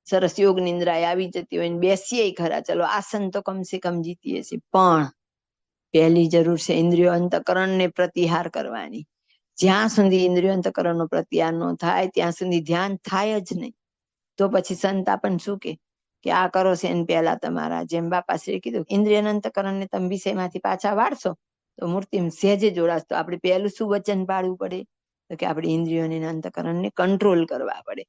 સરસ યોગ નિંદ્રાએ આવી જતી હોય ને બેસીએ ખરા, ચલો આસન તો કમસે કમ જીતીએ છીએ, પણ પહેલી જરૂર છે ઇન્દ્રિયો અંતકરણને પ્રતિહાર કરવાની. જ્યાં સુધી ઇન્દ્રિયો અંતકરણનો પ્રતિહાર ન થાય ત્યાં સુધી ધ્યાન થાય જ નહીં. તો પછી સંત આપણને શું કે આ કરો છે એને પહેલા તમારા, જેમ બાપાશ્રીએ કીધું, ઇન્દ્રિય અંતકરણને તમે વિષયમાંથી પાછા વાળશો તો મૂર્તિ સહેજે જોડાશો. તો આપણે પહેલું શું વચન પાડવું પડે, તો કે આપણે ઇન્દ્રિયોને અંતકરણને કંટ્રોલ કરવા પડે.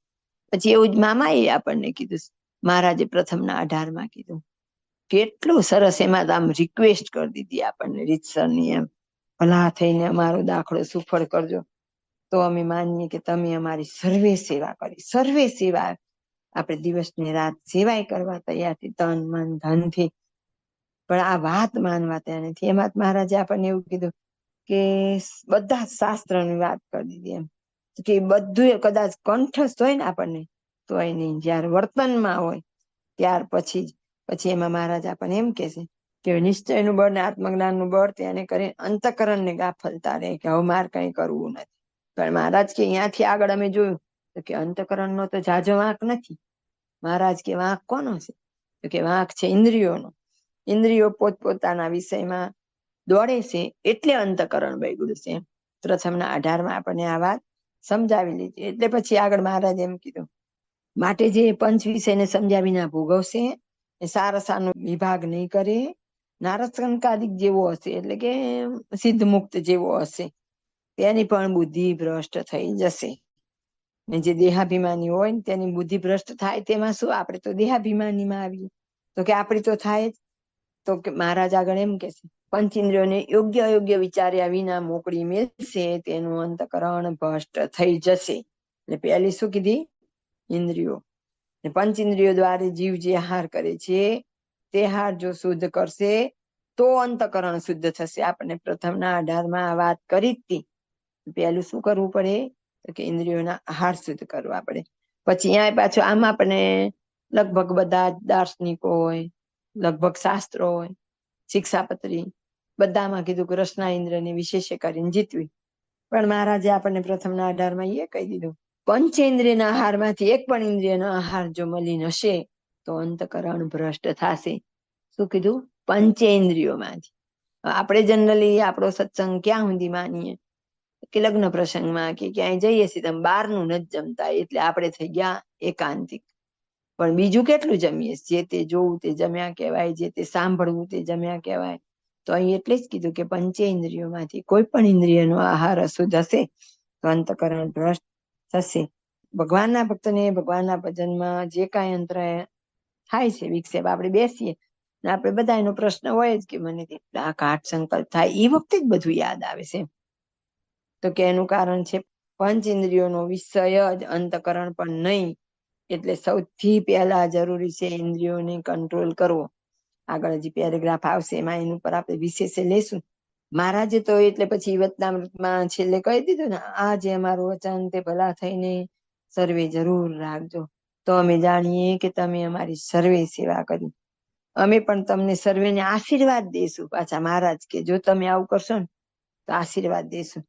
પછી એવું જ મામાએ આપણને કીધું, મહારાજે પ્રથમના 18માં કીધું. કેટલું સરસ એમાં આમ રિક્વેસ્ટ કરી દીધી આપણને રીતસરની, એમ ભલા થઈને અમારો દાખલો સુફળ કરજો, તો અમે માનીએ કે તમે અમારી સર્વે સેવા કરી. સર્વે સેવા આપણે દિવસ ને રાત સેવાય કરવા તૈયાર, તન મન ધનથી. પણ આ વાત માનવા ત્યાં નથી. એમાં મહારાજે આપણને એવું કીધું કે બધા શાસ્ત્રની વાત કરી દીધી, એમ કે બધું કદાચ કંઠસ્થ હોય ને આપણને તો એ નહીં, જયારે વર્તનમાં હોય ત્યાર પછી એમાં મહારાજ આપણને એમ કે છે કે નિશ્ચયનું બળ ને આત્મજ્ઞાનનું બળ તેને કરી અંતકરણને ગાફલતા રહે કે હવે મારે કઈ કરવું નથી. પણ મહારાજ કે અહીંયાથી આગળ અમે જોયું તો કે અંતકરણનો તો જાજો વાંક નથી. મહારાજ કે વાંક કોનો છે? તો કે વાંક છે ઇન્દ્રિયોનો. ઇન્દ્રિયો પોતપોતાના વિષયમાં દોડે છે એટલે અંતકરણ બગડ્યું છે. પ્રથમના 18માં આપણને આ વાત સમજાવી લીધી. એટલે પછી આગળ મહારાજ એમ કીધું, માટે જે પંચ વિષયને સમજ્યા વિના ભોગવશે, સારસાનો વિભાગ નહીં કરે, નારદસંકાદિક જેવો હશે, એટલે કે સિદ્ધ મુક્ત જેવો હશે, તેની પણ બુદ્ધિ ભ્રષ્ટ થઈ જશે. ને જે દેહાભિમાની હોય ને તેની બુદ્ધિ ભ્રષ્ટ થાય, તેમાં શું? આપણે તો દેહાભિમાનીમાં આવીએ, તો કે આપણી તો થાય જ. તો કે મહારાજ આગળ એમ કે છે, પંચેન્દ્રિયોને યોગ્ય અયોગ્ય વિચાર્યા વિના મોકળી મેલશે, તેનું અંતકરણ ભ્રષ્ટ થઈ જશે. એટલે પહેલી શું કીધી? ઇન્દ્રિયો. પંચેન્દ્રિયો દ્વારા જીવ જે આહાર કરે છે તે આહાર જો શુદ્ધ કરશે તો અંતકરણ શુદ્ધ થશે. આપણને પ્રથમના 18માં આ વાત કરી હતી. પહેલું શું કરવું પડે? તો કે ઇન્દ્રિયોના આહાર શુદ્ધ કરવા પડે. પછી અહીંયા પાછું આમાં આપણને લગભગ બધા દાર્શનિકો હોય, લગભગ શાસ્ત્રો હોય, શિક્ષાપત્રી બધામાં કીધું કે રસના ઇન્દ્રિયને વિશેષ કરીને જીતવી. પણ મહારાજે આપણને પ્રથમના 18માં એ કહી દીધું, પંચેન્દ્રિયના આહારમાંથી એક પણ ઇન્દ્રિયનો આહાર જો મલિન હશે તો અંતકરણ ભ્રષ્ટ થશે. શું કીધું? પંચેન્દ્રિયોમાંથી. આપણે જનરલી આપણો સત્સંગ ક્યાં સુધી માનીએ કે લગ્ન પ્રસંગમાં કે ક્યાંય જઈએ છીએ તમે બહારનું નથી જમતા એટલે આપણે થઈ ગયા એકાંતિક. પણ બીજું કેટલું જમીએ? જે તે જોવું તે જમ્યા કહેવાય, જે તે સાંભળવું તે જમ્યા કહેવાય. તો અહીં એટલે જ કીધું કે પંચેન્દ્રિયોમાંથી કોઈ પણ ઇન્દ્રિયનો આહાર અશુદ્ધ હશે તો અંતકરણ ભ્રષ્ટ થશે. ભગવાનના ભક્તને ભગવાનના ભજનમાં જે કાંઈ અંતર થાય છે વિક્ષેપ, આપણે બેસીએ ને આપણે બધા એનો પ્રશ્ન હોય જ કે મને કેટલા ઘાટ સંકલ્પ થાય, એ વખતે જ બધું યાદ આવે છે. તો કે એનું કારણ છે પંચ ઇન્દ્રિયોનો વિષય જ અંતકરણ પણ નહીં. એટલે સૌથી પહેલા જરૂરી છે ઇન્દ્રિયોને કંટ્રોલ કરવો. આગળ હજી પેરેગ્રાફ આવશે એમાં એનું પર આપણે વિશેષ લેશું. મહારાજે તો એટલે પછી વચનામૃતમાં છેલ્લે કહી દીધું ને, આ જે અમારું વચન તે ભલા થઈને સર્વે જરૂર રાખજો, તો અમે જાણીએ કે તમે અમારી સર્વે સેવા કરી. અમે પણ તમને સર્વેને આશીર્વાદ દેશું. પાછા મહારાજ કે જો તમે આવું કરશો ને તો આશીર્વાદ દેશું.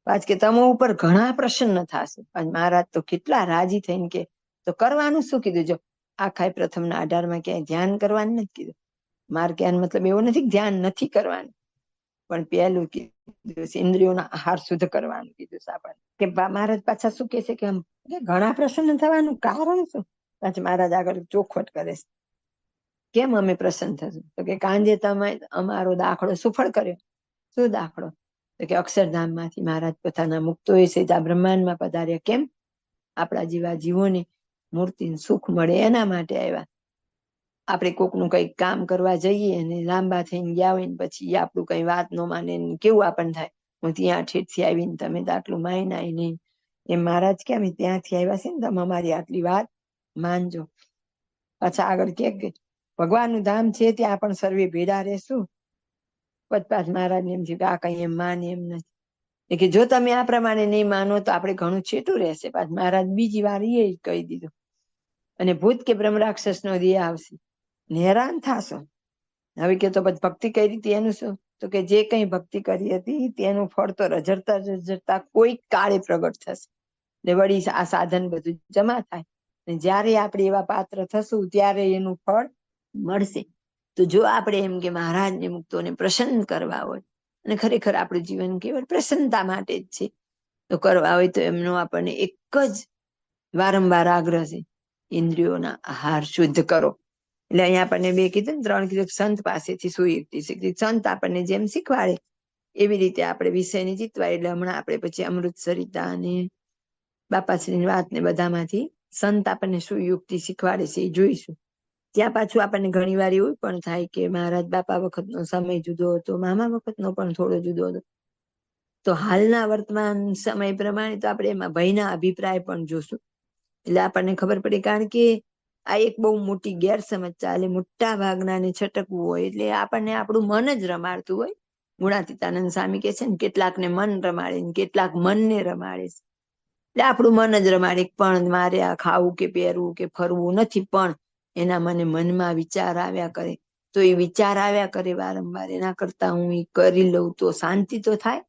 પાછ કે તમે ઉપર ઘણા પ્રસન્ન થશે. મહારાજ તો કેટલા રાજી થઈને કે તો કરવાનું શું કીધું? જો આખા પ્રથમના 18માં ક્યાંય ધ્યાન કરવાનું નથી કીધું. માર કહેવાનો મતલબ એવો નથી કે ધ્યાન નથી કરવાનું, પણ પહેલું કીધું ઇન્દ્રિયોના આહાર શુદ્ધ કરવાનું કીધું આપણને. કે મહારાજ પાછા શું કે છે કે ઘણા પ્રસન્ન થવાનું કારણ શું? પાછા મહારાજ આગળ ચોખવટ કરે છે. કેમ અમે પ્રસન્ન થશું? તો કે કાંજે તમે અમારો દાખલો સુફળ કર્યો. શું દાખલો? તો કે અક્ષરધામ માંથી મહારાજ પોતાના મુક્તો એ સીધા બ્રહ્માંડમાં પધાર્યા. કેમ? આપણા જેવા જીવોને મૂર્તિ સુખ મળે એના માટે આવ્યા. આપણે કોકનું કઈક કામ કરવા જઈએ અને લાંબા થઈને ગયા હોય ને પછી આપણું કઈ વાત ન માને, કેવું આપણને થાય, હું ત્યાં ઠેઠથી આવીને તમે તો આટલું માયના નહીં. એમ મહારાજ કે અમે ત્યાંથી આવ્યા છે ને તમે અમારી આટલી વાત માનજો. પાછા આગળ કે ભગવાનનું ધામ છે ત્યાં પણ સર્વે ભેડા રહેશું. પછી મહારાજ ને એમ થયું કે આ કઈ એમ માને એમ નથી, કે જો તમે આ પ્રમાણે નહીં માનો તો આપણે ઘણું છેટું રહેશે. પાછું મહારાજ બીજી વાર એ કહી દીધું, અને ભૂત કે બ્રહ્મ રાક્ષસ નો દેહ આવશે, હેરાન થાશો. હવે કે તો પછી ભક્તિ કરી હતી એનું શું? તો કે જે કઈ ભક્તિ કરી હતી તેનું ફળ તો રજરતા રજરતા કોઈ કાળે પ્રગટ થશે. એટલે વળી આ સાધન બધું જમા થાય, જયારે આપણે એવા પાત્ર થશું ત્યારે એનું ફળ મળશે. તો જો આપણે એમ કે મહારાજને મુક્તોને પ્રસન્ન કરવા હોય, અને ખરેખર આપણું જીવન કેવળ પ્રસન્નતા માટે જ છે, તો કરવા હોય તો એમનો આપણને એક જ વારંવાર આગ્રહ છે, ઇન્દ્રિયોના આહાર શુદ્ધ કરો. એટલે અહીંયા આપણને 2 કીધું ને 3 કીધું, સંત પાસેથી સુયુક્તિ શીખી. સંત આપણને જેમ શીખવાડે એવી રીતે આપણે વિષયને જીતવાય. એટલે હમણાં આપણે પછી અમૃત સરિતા અને બાપાશ્રીની વાત ને બધામાંથી સંત આપણને શું યુક્તિ શીખવાડે છે એ જોઈશું. ત્યાં પાછું આપણને ઘણી વાર એવું પણ થાય કે મહારાજ બાપા વખતનો સમય જુદો હતો, મામા વખતનો પણ થોડો જુદો હતો. તો હાલના વર્તમાન સમય પ્રમાણે તો આપણે એમાં ભયના અભિપ્રાય પણ જોશું. એટલે આપણને ખબર પડે. કારણ કે આ એક બહુ મોટી ગેરસમજ ચાલે. મોટા ભાગનાને છટકવું હોય એટલે આપણને આપણું મન જ રમાડતું હોય. ગુણાતીતાનંદ સ્વામી કે છે ને, કેટલાકને મન રમાડે ને કેટલાક મનને રમાડે છે. એટલે આપણું મન જ રમાડે. પણ મારે આ ખાવું કે પહેરવું કે ફરવું નથી, પણ એના મને મનમાં વિચાર આવ્યા કરે. તો એ વિચાર આવ્યા કરે વારંવાર, એના કરતા હું એ કરી લઉં તો શાંતિ તો થાય.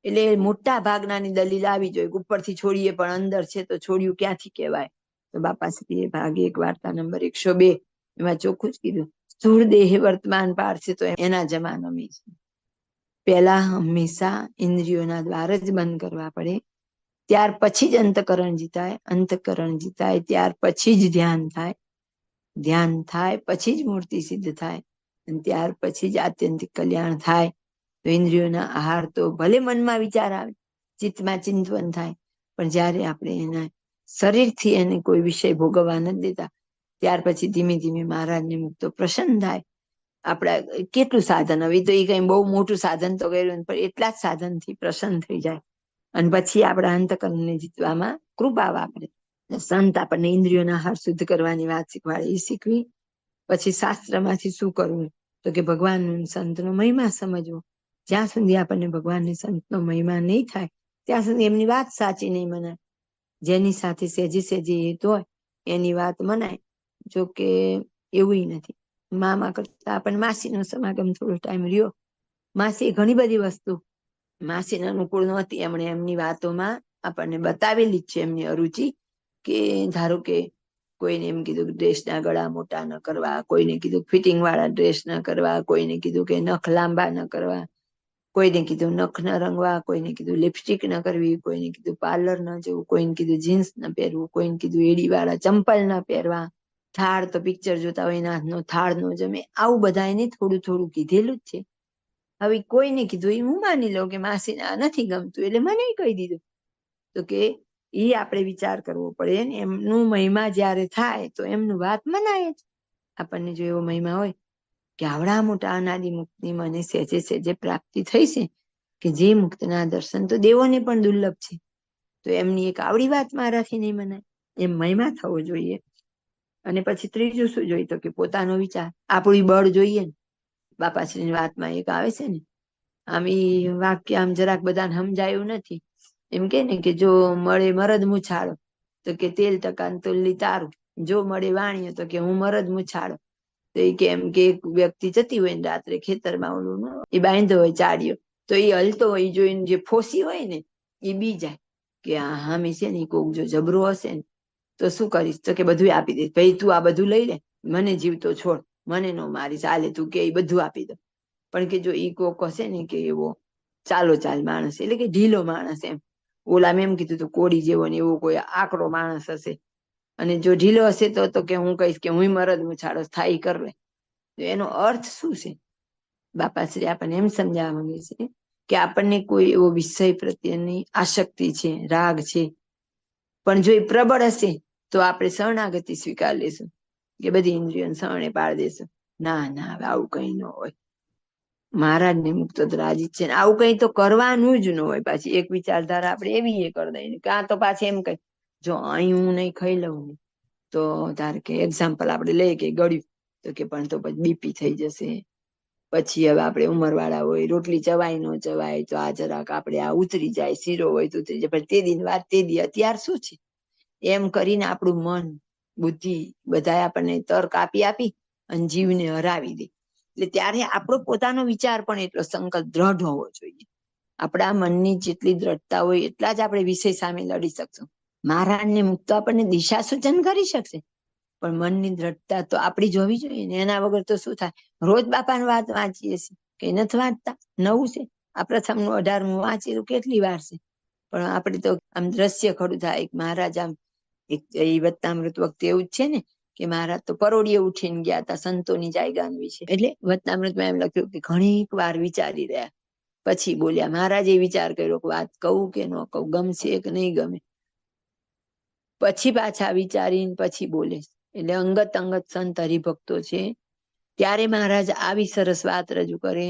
એટલે મોટા ભાગનાની દલીલ આવી જોઈએ. ઉપરથી છોડીએ પણ અંદર છે તો છોડ્યું ક્યાંથી કહેવાય. તો બાપાશ્રીએ ભાગે 1 વાર્તા નંબર 102 એમાં ચોખ્ખું જ કીધું, સ્થૂળ દેહ વર્તમાન પાર છે તો એના જમાનામાં છે. પહેલા હંમેશા ઇન્દ્રિયોના દ્વાર જ બંધ કરવા પડે, ત્યાર પછી જ અંતકરણ જીતાય. અંતકરણ જીતાય ત્યાર પછી જ ધ્યાન થાય. ધ્યાન થાય પછી જ મૂર્તિ સિદ્ધ થાય, અને ત્યાર પછી જ આત્યંતિક કલ્યાણ થાય. તો ઇન્દ્રિયોના આહાર તો ભલે મનમાં વિચાર આવે, ચિત્તમાં ચિંતવન થાય, પણ જયારે આપણે એના શરીરથી એને કોઈ વિષય ભોગવવા નથી દેતા, ત્યાર પછી ધીમે ધીમે મહારાજને મુક્તો પ્રસન્ન થાય. આપણા કેટલું સાધન, હવે તો એ કઈ બહુ મોટું સાધન તો કર્યું, પણ એટલા જ સાધનથી પ્રસન્ન થઈ જાય. અને પછી આપણા અંતકરણને જીતવામાં કૃપા વાપરે. સંત આપણને ઇન્દ્રિયોના આહાર શુદ્ધ કરવાની વાત શીખવાડે, એ શીખવી. પછી શાસ્ત્રમાંથી શું કરવું? તો કે ભગવાન સંતનો મહિમા સમજવો. જ્યાં સુધી આપણને ભગવાનની સંતનો મહિમા નહીં થાય ત્યાં સુધી એમની વાત સાચી નહીં મનાય. જેની સાથે સહેજી સહેજી હેત હોય એની વાત મનાય. જો કે એવું નથી. મામા કરતા આપણને માસીનો સમાગમ થોડો ટાઈમ રહ્યો, માસી ઘણી બધી વસ્તુ માસીને અનુકૂળ નહોતી, એમણે એમની વાતોમાં આપણને બતાવેલી જ છે એમની અરુચિ. કે ધારો કે કોઈને એમ કીધું કે ડ્રેસના ગળા મોટા ન કરવા, કોઈને કીધું ફિટિંગ વાળા ડ્રેસ ન કરવા, કોઈને કીધું કે નખ લાંબા ન કરવા, કોઈને કીધું નખ ન રંગવા, કોઈને કીધું લિપસ્ટિક ન કરવી, કોઈને કીધું પાર્લર ન જવું, કોઈને કીધું જીન્સ ન પહેરવું, કોઈને કીધું એડી વાળા ચંપલ ન પહેરવા, થાળ તો પિક્ચર જોતા હોય એના હાથનો થાળ ન જમે. આવું બધા એને થોડું થોડું કીધેલું જ છે. હવે કોઈને કીધું એ હું માની લઉં કે માસીને આ નથી ગમતું એટલે મને કહી દીધું. તો કે એ આપણે વિચાર કરવો પડે ને, એમનું મહિમા જયારે થાય તો એમનું વાત મનાય જ. આપણને જો એવો મહિમા હોય કે આવડા મોટા અનાદિ મુક્તની મને સહેજે સહેજે પ્રાપ્તિ થઈ છે, કે જે મુક્તના દર્શન તો દેવોને પણ દુર્લભ છે, તો એમની એક આવડી વાત મારાથી નહીં મનાય, એમ મહિમા થવો જોઈએ. અને પછી ત્રીજું શું જોઈએ તો કે પોતાનો વિચાર, આપણું બળ જોઈએ ને. બાપાશ્રીની વાતમાં એક આવે છે ને, આમ ઈ વાક્ય આમ જરાક બધાને સમજાયું નથી. એમ કે ને કે જો મળે મરદ મુછાળો તો કે તેલ ટકા તુલ્લી તારું, જો મળે વાણિયો તો કે હું મરદ મુછાળો. તો એ કેમ કે એક વ્યક્તિ જતી હોય ને રાત્રે ખેતરમાં ઓલું એ બાંધો હોય ચાડિયો, તો એ હલતો હોય એ જોઈને જે ફોસી હોય ને એ બી જાય કે આ હામી છે ને કોક જો જબરો હશે ને તો શું કરીશ, તો કે બધું આપી દઈશ, ભાઈ તું આ બધું લઈ લે, મને જીવતો છોડ, મને નો મારીશ, હાલે તું કે એ બધું આપી દો. પણ કે જો ઈ કોક હશે ને કે એવો ચાલો ચાલ માણસ, એટલે કે ઢીલો માણસ, એમ ઓલા મેં એમ કીધું તો કોડી જેવો ને એવો કોઈ આકડો માણસ હશે, અને જો ઢીલો હશે તો કે હું કહીશ કે હું મરદ મુછાળો સ્થાયી કર લે. તો એનો અર્થ શું છે? બાપાશ્રી આપણને એમ સમજાવવા માંગે છે કે આપણને કોઈ એવો વિષય પ્રત્યેની આસક્તિ છે, રાગ છે, પણ જો એ પ્રબળ હશે તો આપણે શરણાગતિ સ્વીકાર લેશું, કે બધી ઇન્દ્રિયોને શરણે પાડી દેશું. ના ના, આવું કઈ ન હોય. મહારાજ ને મુક્ત તો રાજી છે ને, આવું કઈ તો કરવાનું જ ન હોય. પાછી એક વિચારધારા આપણે એવી એ કરી દઈએ, કાં તો પાછી એમ કઈ જો અહીં હું નહીં ખાઈ લઉં ને તો ધારે કે એક્ઝામ્પલ આપણે લઈએ કે ગળ્યું, તો કે પણ તો પછી બીપી થઈ જશે. પછી હવે આપણે ઉંમર વાળા હોય, રોટલી ચવાય ન ચવાય તો આ જરાક આપણે આ ઉતરી જાય, શીરો હોય તો ઉતરી જાય, પણ તે દિન વાત તે દી, અત્યાર શું છે? એમ કરીને આપણું મન બુદ્ધિ બધા આપણને તર્ક આપી આપી અને જીવને હરાવી દે. એટલે ત્યારે આપણો પોતાનો વિચાર પણ એટલો સંકલ્પ દ્રઢ હોવો જોઈએ. આપણા મનની જેટલી દ્રઢતા હોય એટલા જ આપણે વિષય સામે લડી શકશું. મહારાજને મુક્ત આપણને દિશા સૂચન કરી શકશે, પણ મનની દ્રઢતા તો આપણી જોવી જોઈએ ને. એના વગર તો શું થાય? રોજ બાપાની વાત વાંચીએ છીએ, કઈ નથી વાંચતા, નવું છે આ પ્રથમનું 18મું વાંચેલું, કેટલી વાર છે, પણ આપણે તો આમ દ્રશ્ય ખડું થાય. મહારાજ આમ એક એ વત્તામૃત વખતે એવું જ છે ને કે મહારાજ તો પરોડીએ ઉઠીને ગયા હતા સંતોની જાયગાન વિશે, એટલે વત્તામૃતમાં એમ લખ્યું કે ઘણી વાર વિચારી રહ્યા, પછી બોલ્યા. મહારાજે વિચાર કર્યો કે વાત કહું કે ન કહું, ગમશે કે નહીં ગમે, પછી પાછા વિચારીને પછી બોલે. એટલે અંગત અંગત સંત હરિભક્તો છે ત્યારે મહારાજ આવી સરસ વાત રજૂ કરે.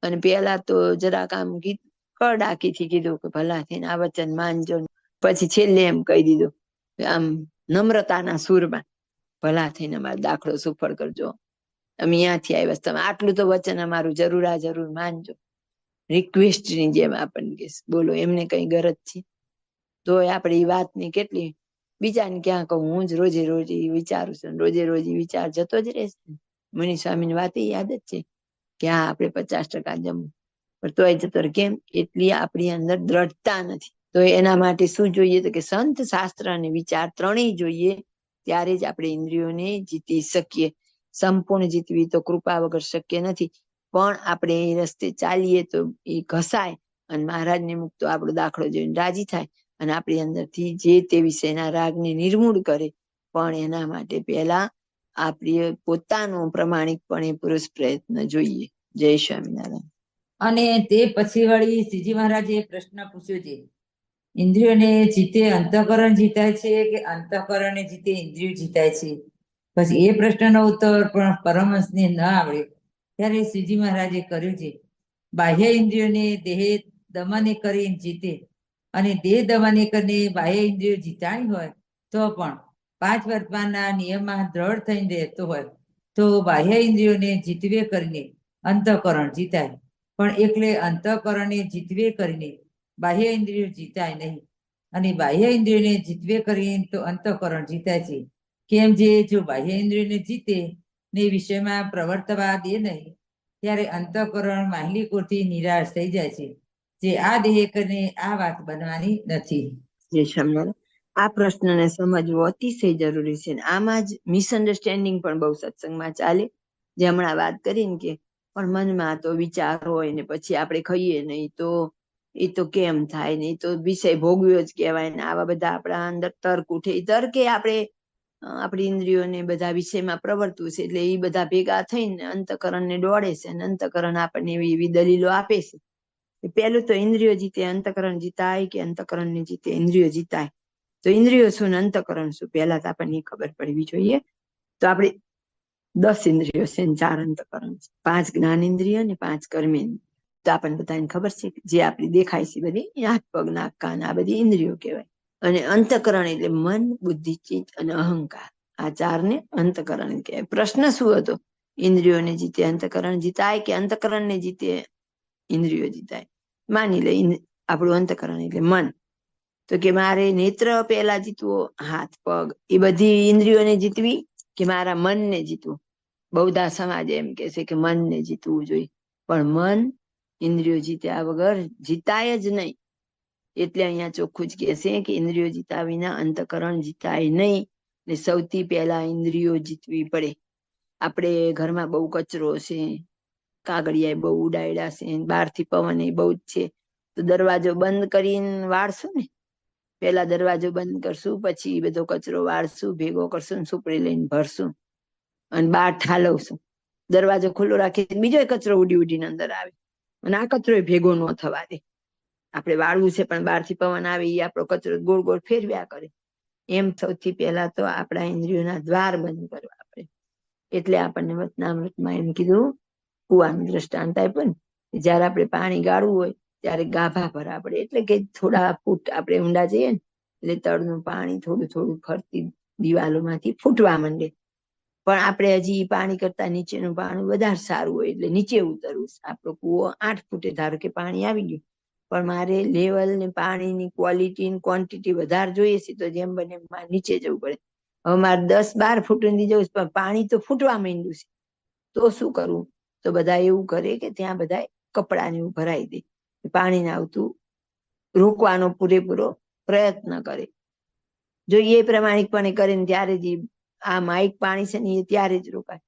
અને પેલા તો જરાક આમ ગીત કડાકીથી કીધું કે ભલા થઈને આ વચન માનજો, પછી છેલ્લે એમ કહી દીધું આમ નમ્રતાના સુરમાં, ભલા થઈને અમારો દાખલો સુફળ કરજો, અમે અહીંયાથી આવ્યા, તમે આટલું તો વચન અમારું જરૂર આ જરૂર માનજો. રિક્વેસ્ટની જેમ આપણને કે બોલો, એમને કઈ ગરજ છે? તો આપણે એ વાતની કેટલી બીજાને ક્યાં કહું, હું જ રોજે રોજ વિચારું છું, રોજે રોજ વિચાર જતો જ રહેશે. મુનિ સ્વામીની વાત એ યાદ જ છે કે હા આપણે 50% જમવું, પણ તોય જતો રહે. કેમ? એટલી આપણી અંદર દ્રઢતા નથી. તો એના માટે શું જોઈએ? તો કે સંત, શાસ્ત્ર અને વિચાર ત્રણેય જોઈએ, ત્યારે જ આપણે ઇન્દ્રિયોને જીતી શકીએ. સંપૂર્ણ જીતવી તો કૃપા વગર શક્ય નથી, પણ આપણે એ રસ્તે ચાલીએ તો એ ઘસાય અને મહારાજને મુક્તો આપણો દાખલો જોઈને રાજી થાય અને આપણી અંદરથી જે તે વિષયના રાગને નિર્મૂળ કરે. પણ એના માટે પહેલા આપણે પોતાનો પ્રમાણિકપણે પુરુષ પ્રયત્ન જોઈએ. જય સ્વામિનારાયણ. અને તે પછી વળી શ્રીજી મહારાજે પ્રશ્ન પૂછ્યો છે, ઇન્દ્રિયોને જીતે અંતઃકરણ જીતાય છે કે અંતઃકરણને જીતે ઇન્દ્રિયો જીતાય છે? પછી એ પ્રશ્નનો ઉત્તર પણ પરમહંસને ન આવડે ત્યારે શ્રીજી મહારાજે કર્યું છે, બાહ્ય ઇન્દ્રિયોને દેહ દમને કરીને જીતે અને દેહ દમને કરીને બાહ્ય ઇન્દ્રિયો જીતાણી હોય તો પણ 5 વર્તમાનના નિયમમાં દ્રઢ થઈને રહેતો હોય તો બાહ્ય ઇન્દ્રિયોને જીતવે કરીને અંતઃકરણ જીતાય, પણ એટલે અંતઃકરણને જીતવે કરીને બાહ્ય ઇન્દ્રિયો જીતાય નહીં. અને બાહ્ય ઇન્દ્રિયોને જીતવે કરીને તો અંતઃકરણ જીતાય છે. કેમ? જે જો બાહ્ય ઇન્દ્રિયોને જીતે ને વિષયમાં પ્રવર્તવા દે નહીં, ત્યારે અંતઃકરણ માહિલીકોથી નિરાશ થઈ જાય છે, જે આ દેહ કરીને આ વાત બનવાની નથી. જય સ્વામિનારાયણ. આ પ્રશ્નને સમજવો અતિશય જરૂરી છે. આમાં જ મિસઅન્ડરસ્ટેન્ડિંગ પણ બહુ સત્સંગમાં ચાલે. જે હમણાં વાત કરી ને કે પણ મનમાં તો વિચાર હોય ને પછી આપણે ખાઈએ નહીં તો એ તો કેમ થાય ને, એ તો વિષય ભોગવ્યો જ કહેવાય ને, આવા બધા આપણા અંદર તર્ક ઉઠે. એ તર્કે આપણે આપણી ઇન્દ્રિયોને બધા વિષયમાં પ્રવર્તવું છે, એટલે એ બધા ભેગા થઈને અંતઃકરણને દોડે છે, અને અંતઃકરણ આપણને એવી એવી દલીલો આપે છે. પેલું તો ઇન્દ્રિયો જીતે અંતઃકરણ જીતાય કે અંતઃકરણને જીતે ઇન્દ્રિયો જીતાય? તો ઇન્દ્રિયો શું ને અંતઃકરણ શું, પહેલા તો આપણને ખબર પડવી જોઈએ. તો આપણે 10 ઇન્દ્રિયો છે ને 4 અંતઃકરણ છે, 5 જ્ઞાનેન્દ્રિય ને 5 કર્મેન્દ્રિય. તો આપણને બધાને ખબર છે કે જે આપણી દેખાય છે બધી હાથ પગ નાક કાન આ બધી ઇન્દ્રિયો કહેવાય. અને અંતઃકરણ એટલે મન, બુદ્ધિ, ચિત્ત અને અહંકાર. આ 4 ને અંતઃકરણ કહેવાય. પ્રશ્ન શું હતો? ઇન્દ્રિયોને જીતે અંતઃકરણ જીતાય કે અંતઃકરણને જીતે ઇન્દ્રિયો જીતાય? માની લે આપણું અંતઃકરણ એટલે મન, તો કે મારે નેત્ર પહેલા જીતવો, હાથ પગ એ બધી ઇન્દ્રિયોને જીતવી કે મારા મનને જીતવું? બૌદ્ધ સમાજ એમ કે છે કે મનને જીતવું જોઈએ, પણ મન ઇન્દ્રિયો જીત્યા વગર જીતાય જ નહીં. એટલે અહીંયા ચોખ્ખું જ કહે છે કે ઇન્દ્રિયો જીતા વિના અંતઃકરણ જીતાય નહીં, ને સૌથી પહેલા ઇન્દ્રિયો જીતવી પડે. આપણે ઘરમાં બહુ કચરો છે, કાગળિયા બહુ ઉડાડ્યા છે, બહારથી પવન એ બહુ જ છે, તો દરવાજો બંધ કરીને વાળશું ને? પેલા દરવાજો બંધ કરશું, પછી બધો કચરો વાળશું, ભેગો કરશું, સુપડી લઈને ભરશું અને બહાર ઠાલવશું. દરવાજો ખુલ્લો રાખી બીજો કચરો ઉડી ઉડીને અંદર આવે, અને આ કચરો ભેગો ન થવા દે. આપણે વાળવું છે પણ બહારથી પવન આવે એ આપણો કચરો ગોળ ગોળ ફેરવ્યા કરે. એમ સૌથી પહેલા તો આપણા ઇન્દ્રિયોના દ્વાર બંધ કરવા આપણે. એટલે આપણને વચનામૃતમાં એમ કીધું, કુવાનું દ્રષ્ટાંત આપ્યું ને, જયારે આપણે પાણી ગાળવું હોય ત્યારે ગાભા ભરવા પડે. એટલે કે થોડા ફૂટ આપણે ઊંડા જઈએ ને એટલે તળનું પાણી થોડું થોડું ફરતી દિવાલોમાંથી ફૂટવા માંડે. પણ આપણે હજી પાણી કરતા નીચેનું પાણી વધારે સારું હોય એટલે નીચે ઉતરવું. આપણો કુવો 8 ફૂટે ધારો કે પાણી આવી ગયું, પણ મારે લેવલ ને પાણીની ક્વોલિટી ને ક્વોન્ટિટી વધારે જોઈએ છે, તો જેમ બને મારે નીચે જવું પડે. હવે મારે 10-12 ફૂટ સુધી જવું, પણ પાણી તો ફૂટવા માંડ્યું છે, તો શું કરવું? તો બધા એવું કરે કે ત્યાં બધા કપડાને એવું ભરાઈ દે, પાણીને આવતું રોકવાનો પૂરેપૂરો પ્રયત્ન કરે. જો એ પ્રમાણિકપણે કરે ને ત્યારે જ આ માઇક પાણી છે ને એ ત્યારે જ રોકાય.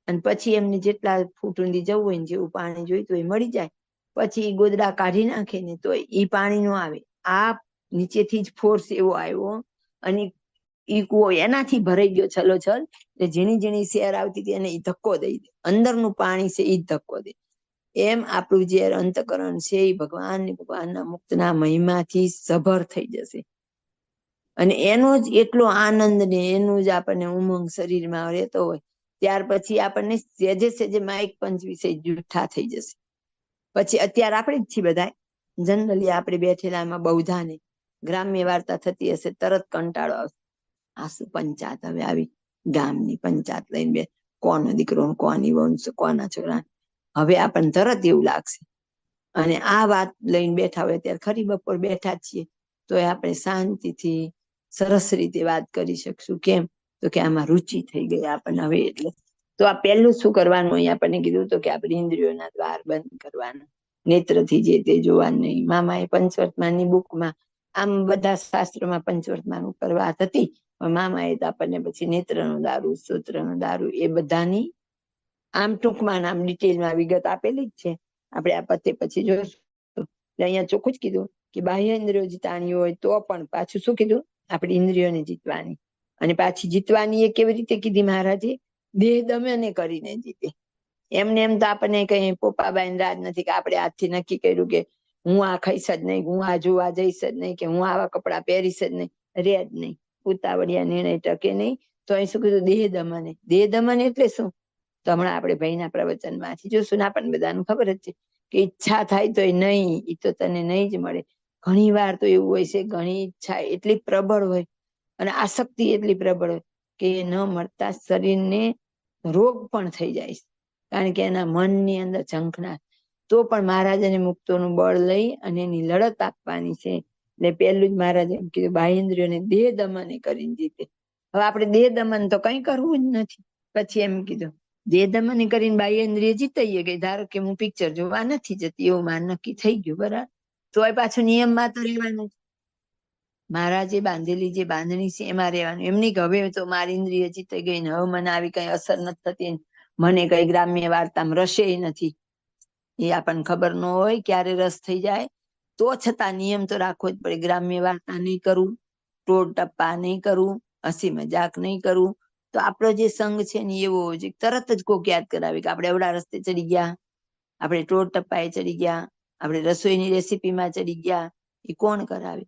અને પછી એમને જેટલા ફૂટ ઊંડી જવું હોય ને જેવું પાણી જોઈતું હોય મળી જાય, પછી ગોદડા કાઢી નાખે ને તો એ પાણી નો આવે. આ નીચેથી જ ફોર્સ એવો આવ્યો અને ઈ કુવો એનાથી ભરાઈ ગયો છલોછલ, એટલે ઝીણી ઝીણી શેર આવતી હતી એને ઈ ધક્કો દઈ દે. અંદરનું પાણી છે ઈ ધક્કો દે. એમ આપણું જે અંતઃકરણ છે એ ભગવાનના મુક્તના મહિમાથી સભર થઈ જશે. અને એનો જ એટલો આનંદ ને એનું જ આપણને ઉમંગ શરીરમાં રહેતો હોય, ત્યાર પછી આપણને સેજે સેજે માઇક પંચ વિશે જૂઠા થઈ જશે. પછી અત્યારે આપણે જ છીએ બધા જનરલી આપણે બેઠેલા એમાં બહુધાને ગ્રામ્ય વાર્તા થતી હશે, તરત કંટાળો આવશે. આ શું પંચાયત હવે આવી? ગામની પંચાયત લઈને બે, કોનો દીકરો, કોની વંશ, કોના છોકરા, હવે આપણને તરત એવું લાગશે. અને આ વાત લઈને બેઠા હોય ત્યારે ખરી બપોર બેઠા છીએ તો આપણે શાંતિથી સરસ રીતે વાત કરી શકશું. કેમ? તો કે આમાં રુચિ થઈ ગઈ આપણને હવે. એટલે તો આ પહેલું શું કરવાનું અહીં આપણને કીધું તો કે આપણી ઇન્દ્રિયોના દ્વાર બંધ કરવાના, નેત્રથી જે તે જોવાનું નહીં. મામાએ પંચવર્તમાનની બુકમાં આમ બધા શાસ્ત્રોમાં પંચવર્તમાન ઉપર વાત હતી, પણ મામાએ તો આપણને પછી નેત્રનો દારૂ, શ્રોત્રનો દારૂ એ બધાની આમ ટૂંકમાં આમ ડિટેલમાં વિગત આપેલી જ છે. આપણે આ પતે પછી જોઈશું. અહીંયા ચોખ્ખું જ કીધું કે બાહ્ય ઇન્દ્રિયો જીતાણી હોય તો પણ પાછું શું કીધું? આપણી ઇન્દ્રિયોને જીતવાની. અને પાછી જીતવાની એ કેવી રીતે કીધી મહારાજે? દેહ દમને કરીને જીતે. એમને એમ તો આપણને કઈ પોપાબાઈ રાજ નથી કે આપણે આજથી નક્કી કર્યું કે હું આ ખાઈશ જ નહીં, હું આ જોવા જઈશ જ નહીં, કે હું આવા કપડા પહેરીશ જ નહીં. રે જ નહીં. ઉતાવળિયા નિર્ણય ટકે નહીં. તો અહીં શું કીધું? દેહ દમને. દેહ દમન એટલે શું? તો હમણાં આપણે ભાઈના પ્રવચનમાંથી જોશું ને આપણને બધાને ખબર જ છે કે ઈચ્છા થાય તો એ નહીં, એ તો તને નહીં જ મળે. ઘણી વાર તો એવું હોય છે, ઘણી ઈચ્છા એટલી પ્રબળ હોય અને આસક્તિ એટલી પ્રબળ હોય કે ન મળતા શરીરને રોગ પણ થઈ જાય છે, કારણ કે એના મનની અંદર ઝંખના. તો પણ મહારાજને મુક્તોનું બળ લઈ અને એની લડત આપવાની છે. એટલે પેલું જ મહારાજે એમ કીધું બાહ્યેન્દ્રિયોને દેહ દમને કરીને જીતે. હવે આપણે દેહ દમન તો કઈ કરવું જ નથી. પછી એમ કીધું દેહ દમન કરીને બાહ્યેન્દ્રિય જીતાઈએ ગઈ. ધારો કે હું પિક્ચર જોવા નથી જતી, એવું માર નક્કી થઈ ગયું, બરાબર, તોય પાછું નિયમમાં તો રહેવાનું. મહારાજે બાંધેલી જે બાંધણી છે એમાં રહેવાનું. એમ નહીં કે હવે તો મારી ઇન્દ્રિય જીતી ગઈ ને હવે મને આવી કઈ અસર નથી થતી, મને કઈ ગ્રામ્ય વાર્તામાં રસે નથી, એ આપણને ખબર ન હોય ક્યારે રસ થઈ જાય. તો છતાં નિયમ તો રાખવો જ પડે. ગ્રામ્ય વાર્તા નહીં કરવું, ટોળ ટપ્પા નહીં કરવું, હસી મજાક નહીં કરવું. તો આપણો જે સંગ છે ને એવો હોય છે, તરત જ કોક યાદ કરાવે કે આપણે એવડા રસ્તે ચડી ગયા, આપણે ટોળ ટપ્પાએ ચડી ગયા, આપણે રસોઈની રેસીપીમાં ચડી ગયા. એ કોણ કરાવે?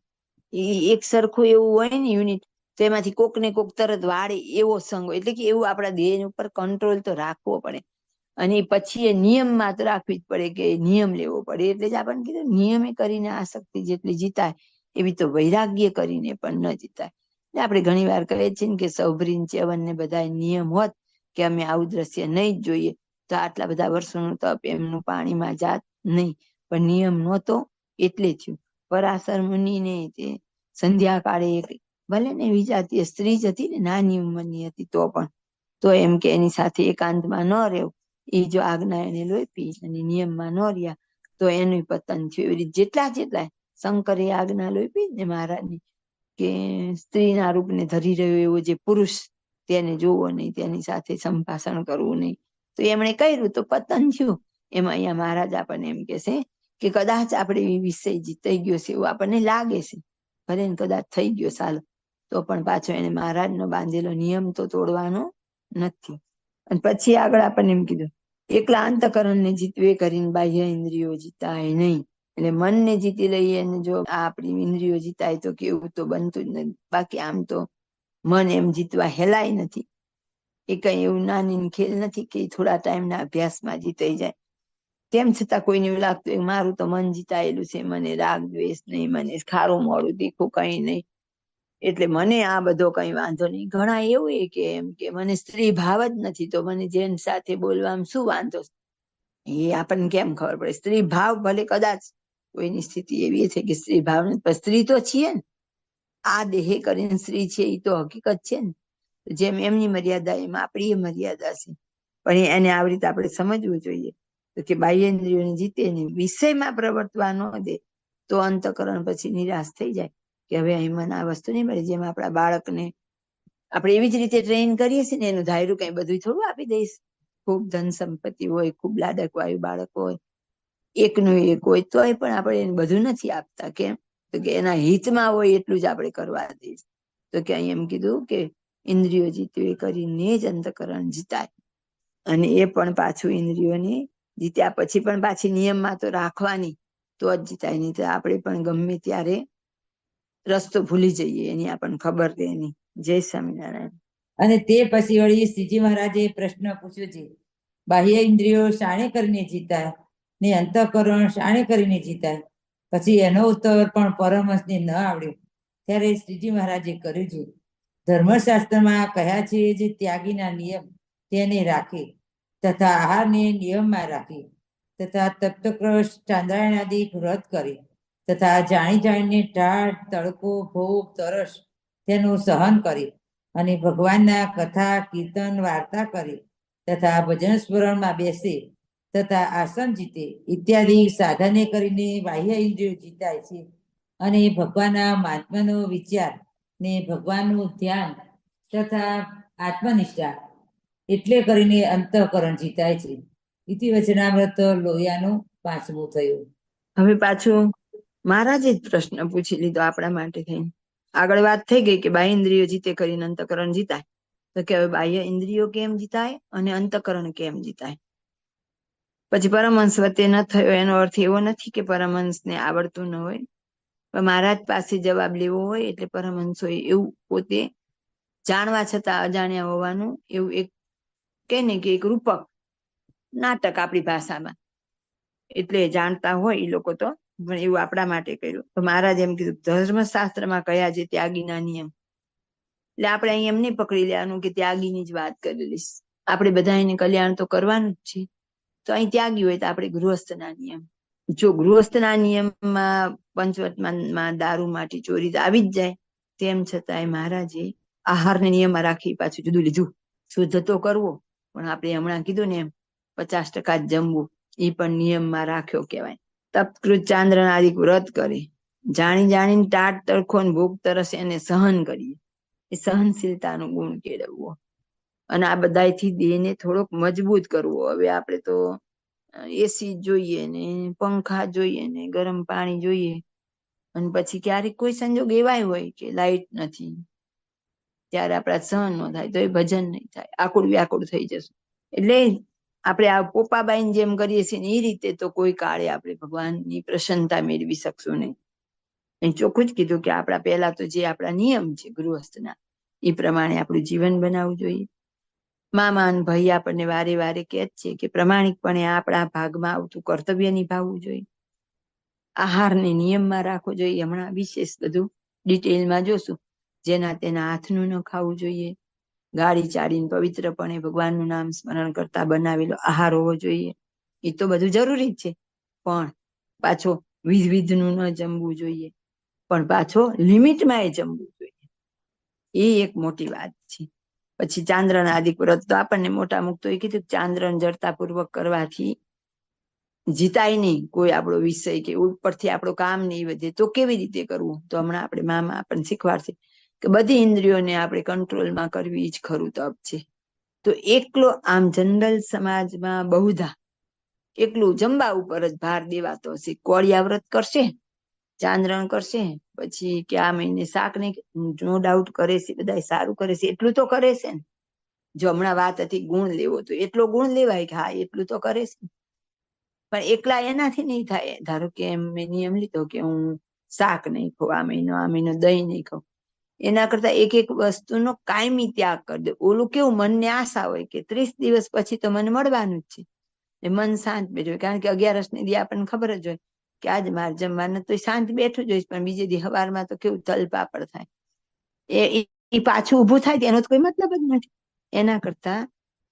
એ એક સરખું એવું હોય ને યુનિટ, તો એમાંથી કોક ને કોક તરત વાળે એવો સંગ હોય. એટલે કે એવું આપણા દેહ ઉપર કંટ્રોલ તો રાખવો પડે. અને પછી એ નિયમમાં તો રાખવી જ પડે કે નિયમ લેવો પડે. એટલે જ આપણને કીધું નિયમે કરીને આસક્તિ જેટલી જીતાય એવી તો વૈરાગ્ય કરીને પણ ન જીતાય. એટલે આપણે ઘણી વાર કહીએ છીએ ને કે સૌભરીન ચ્યવન ને બધા નિયમ હોત કે અમે આવું દ્રશ્ય નહીં જ જોઈએ તો આટલા બધા વર્ષોનું તપ એમનું પાણીમાં જાત નહીં. પણ નિયમ નહોતો એટલે થયું. પરાશર મુનિને તે સંધ્યા કાળે એક ભલે ને વિજાતીય સ્ત્રી જ હતી ને, નાની ઉંમરની હતી, તો એમ કે એની સાથે એકાંતમાં ન રહેવું. એ જો આજ્ઞા એને લોપી અને નિયમમાં ન રહ્યા તો એનું પતન થયું. એવી રીતે જેટલા શંકરે આજ્ઞા લોપી ને મહારાજની કે સ્ત્રીના રૂપને ધરી રહ્યો એવો જે પુરુષ તેને જોવો નહીં, તેની સાથે સંભાષણ કરવું નહીં, તો એમણે કર્યું તો પતન થયું. એમાં અહીંયા મહારાજ આપણને એમ કે છે કે કદાચ આપણે એ વિષય જીતાઈ ગયો છે એવું આપણને લાગે છે, ભલે ને કદાચ થઈ ગયો સાલો, તો પણ પાછો એને મહારાજનો બાંધેલો નિયમ તો તોડવાનો નથી. અને પછી આગળ આપણને એમ કીધું એકલા અંતકરણને જીતવે કરીને બાહ્ય ઇન્દ્રિયો જીતાય નહીં. એટલે મનને જીતી લઈએ અને જો આપણી ઇન્દ્રિયો જીતાય તો કેવું તો બનતું જ નથી. બાકી આમ તો મન એમ જીતવા હેલાય નથી. એ કઈ એવું નાની ખેલ નથી કે થોડા ટાઈમના અભ્યાસમાં જીતાઈ જાય. તેમ છતાં કોઈને એવું લાગતું હોય મારું તો મન જીતાયેલું છે, મને રાગ દ્વેષ નહીં, મને ખારું મોડું તીખું કઈ નહીં, એટલે મને આ બધો કઈ વાંધો નહીં. ઘણા એવું કે એમ કે મને સ્ત્રી ભાવ જ નથી તો મને જેન સાથે બોલવામાં શું વાંધો? એ આપણને કેમ ખબર પડે? સ્ત્રી ભાવ ભલે કદાચ કોઈની સ્થિતિ એવી છે કે સ્ત્રી ભાવ નથી, પણ સ્ત્રી તો છીએ ને, આ દેહે કરીને સ્ત્રી છે એ તો હકીકત છે ને. જેમ એમની મર્યાદા એમ આપણી મર્યાદા છે, પણ એને આવી રીતે આપણે સમજવું જોઈએ. તો કે બાહ્ય ઇન્દ્રિયોને જીતે ને વિષયમાં પ્રવર્તવા ન દે તો અંતકરણ પછી નિરાશ થઈ જાય કે હવે અહીં મને આ વસ્તુ નહીં મળે. જેમ આપણા બાળકને આપણે એવી જ રીતે ટ્રેન કરીએ છીએ ને, એનું ધાર્યું કઈ બધું થોડું આપી દઈશ. ખૂબ ધન સંપત્તિ હોય, ખૂબ લાડક વાયુ બાળક હોય, એકનું એક હોય, તોય પણ આપણે એને બધું નથી આપતા. કેમ? તો કે એના હિતમાં હોય એટલું જ આપણે કરવા દઈશ. તો કે અહીં એમ કીધું કે ઇન્દ્રિયો જીતવે કરીને જ અંતકરણ જીતાય. અને એ પણ પાછું ઇન્દ્રિયોને જીત્યા પછી પણ પાછી નિયમમાં તો રાખવાની, તો જ જીતાય. નહીં તો આપણે પણ ગમે ત્યારે રસ્તો ભૂલી જઈએ, એની આપણને ખબર રહે નહીં. જય સ્વામિનારાયણ. અને તે પછી વળી શ્રીજી મહારાજે પ્રશ્ન પૂછ્યો છે, બાહ્ય ઇન્દ્રિયો શાણે કરીને જીતાય ને અંતઃકરણ શાણે કરીને જીતાય? પછી એનો ઉત્તર પણ પરમહંસને ન આવડ્યો. ત્યારે શ્રીજી મહારાજે કર્યું છે, ધર્મશાસ્ત્રમાં કહ્યા છે જે ત્યાગીના નિયમ તેને રાખે તથા આહારને નિયમમાં રાખે તથા તપ્તક્રશ ચાંદ્રાયણાદિક વ્રત કરે તથા જાણી જાણીને ટાઢ તડકો ભોગ તરસ તેનું સહન કરે અને ભગવાનના કથા કીર્તન વાર્તા કરે તથા ભજન સ્મરણમાં બેસે તથા આસન જીતે ઇત્યાદિ સાધને કરીને બાહ્ય ઇન્દ્રિયો જીતાય છે. અને ભગવાનના મહાત્માનો વિચાર ને ભગવાનનું ધ્યાન તથા આત્મનિષ્ઠા એટલે કરીને અંતઃકરણ જીતાય છે. ઇતિ વચનામૃત લોહિયાનું 5મું થયું. હવે પાછું મહારાજે જ પ્રશ્ન પૂછી લીધો આપણા માટે થઈને. આગળ વાત થઈ ગઈ કે બાહ્ય ઇન્દ્રિયો જીતે કરીને અંતઃકરણ જીતાય. તો કે હવે બાહ્ય ઇન્દ્રિયો કેમ જીતાય અને અંતઃકરણ કેમ જીતાય? પછી પરમહંસ વતે ન થયો એનો અર્થ એવો નથી કે પરમહંસને આવડતું ન હોય, પણ મહારાજ પાસે જવાબ લેવો હોય એટલે પરમહંસોએ એવું પોતે જાણવા છતાં અજાણ્યા હોવાનું એવું એક કે ને કે એક રૂપક નાટક આપણી ભાષામાં, એટલે જાણતા હોય એ લોકો તો, પણ એવું આપણા માટે કર્યું. તો મહારાજ એમ કીધું ધર્મશાસ્ત્રમાં કયા છે ત્યાગીના નિયમ, એટલે આપણે અહીં એમ નહીં પકડી લેવાનું કે ત્યાગીની જ વાત કરેલી. આપણે બધા એને કલ્યાણ તો કરવાનું જ છે. તો અહીં ત્યાગી હોય તો આપણે ગૃહસ્થના નિયમ, જો ગૃહસ્થના નિયમમાં પંચવર્તમાનમાં દારૂ માટી ચોરી તો આવી જ જાય, તેમ છતાંય મહારાજે આહારને નિયમમાં રાખી પાછું જુદું લીધું. શુદ્ધ તો કરવો, પણ આપણે હમણાં કીધું ને એમ 50% જ જમવું, એ પણ નિયમમાં રાખ્યો કહેવાય. તપકૃત ચાંદ્રનાદિક વ્રત કરે, જાણી જાણીને ટાટ તડખો ને ભૂખ તરસે એને સહન કરીએ, એ સહનશીલતાનો ગુણ કેળવવો. અને આ બધાથી દેહને થોડોક મજબૂત કરવો. હવે આપણે તો એસી જોઈએ ને પંખા જોઈએ ને ગરમ પાણી જોઈએ, અને પછી ક્યારેક કોઈ સંજોગ એવાય હોય કે લાઈટ નથી, ત્યારે આપણા સહન ન થાય તો એ ભજન નહીં થાય, આકુળ વ્યાકુળ થઈ જશું. એટલે આપણે આ પોપાબાઈન જેમ કરીએ છીએ ને એ રીતે તો કોઈ કાળે આપણે ભગવાનની પ્રસન્નતા મેળવી શકશું નહીં. એ ચોખ્ખું જ કીધું કે આપણા પહેલા તો જે આપણા નિયમ છે ગૃહસ્થના, એ પ્રમાણે આપણું જીવન બનાવવું જોઈએ. મામા અને ભાઈ આપણને વારે વારે કહે જ છે કે પ્રમાણિકપણે આપણા ભાગમાં આવતું કર્તવ્ય નિભાવવું જોઈએ, આહારને નિયમમાં રાખવો જોઈએ. હમણાં વિશેષ બધું ડિટેલમાં જોશું. જેના તેના હાથનું ન ખાવું જોઈએ, ગાળી ચાળીને પવિત્રપણે ભગવાનનું નામ સ્મરણ કરતા બનાવેલો આહાર હોવો જોઈએ. એ તો બધું જરૂરી જ છે, પણ પાછો વિધનું ન જમવું જોઈએ, પણ પાછો લિમિટમાં એ જમવું જોઈએ. એ એક મોટી વાત છે. પછી ચાંદ્રણ આદિક વ્રત તો આપણને મોટા મુક્તો એ કીધું ચાંદ્રણ જડતા પૂર્વક કરવાથી જીતાય નહીં કોઈ આપણો વિષય, કે ઉપરથી આપણું કામ નહીં વધે તો કેવી રીતે કરવું. તો હમણાં આપણે મામા આપણને શીખવાડશે કે બધી ઇન્દ્રિયોને આપણે કંટ્રોલમાં કરવી જ ખરું તપ છે. તો એકલો આમ જનરલ સમાજમાં બહુધા એકલું જમવા ઉપર જ ભાર દેવાતો હશે. કોળિયા વ્રત કરશે, ચાંદ્રણ કરશે, પછી કે આ મહિને શાક નહીં, નો ડાઉટ કરે છે, બધા સારું કરે છે, એટલું તો કરે છે ને. જો હમણાં વાત હતી ગુણ લેવો, તો એટલો ગુણ લેવાય કે હા એટલું તો કરે છે, પણ એકલા એનાથી નહીં થાય. ધારો કે એમ મેં નિયમ લીધો કે હું શાક નહીં ખાઉં આ મહિનો દહીં નહીં ખાઉં, એના કરતા એક એક વસ્તુનો કાયમી ત્યાગ કરી દે. ઓલું કેવું મનને આશા હોય કે 30 દિવસ પછી તો મને મળવાનું જ છે, એ મન શાંત બેઠું હોય. કારણ કે 11 દી આપણને ખબર જ હોય કે આજ મારે જમવાનું, તો શાંત બેઠું જ હોય, પણ બીજે દી સવારમાં તો કેવું તલ પાપડ થાય, એ પાછું ઊભું થાય એનો તો કોઈ મતલબ જ નથી. એના કરતા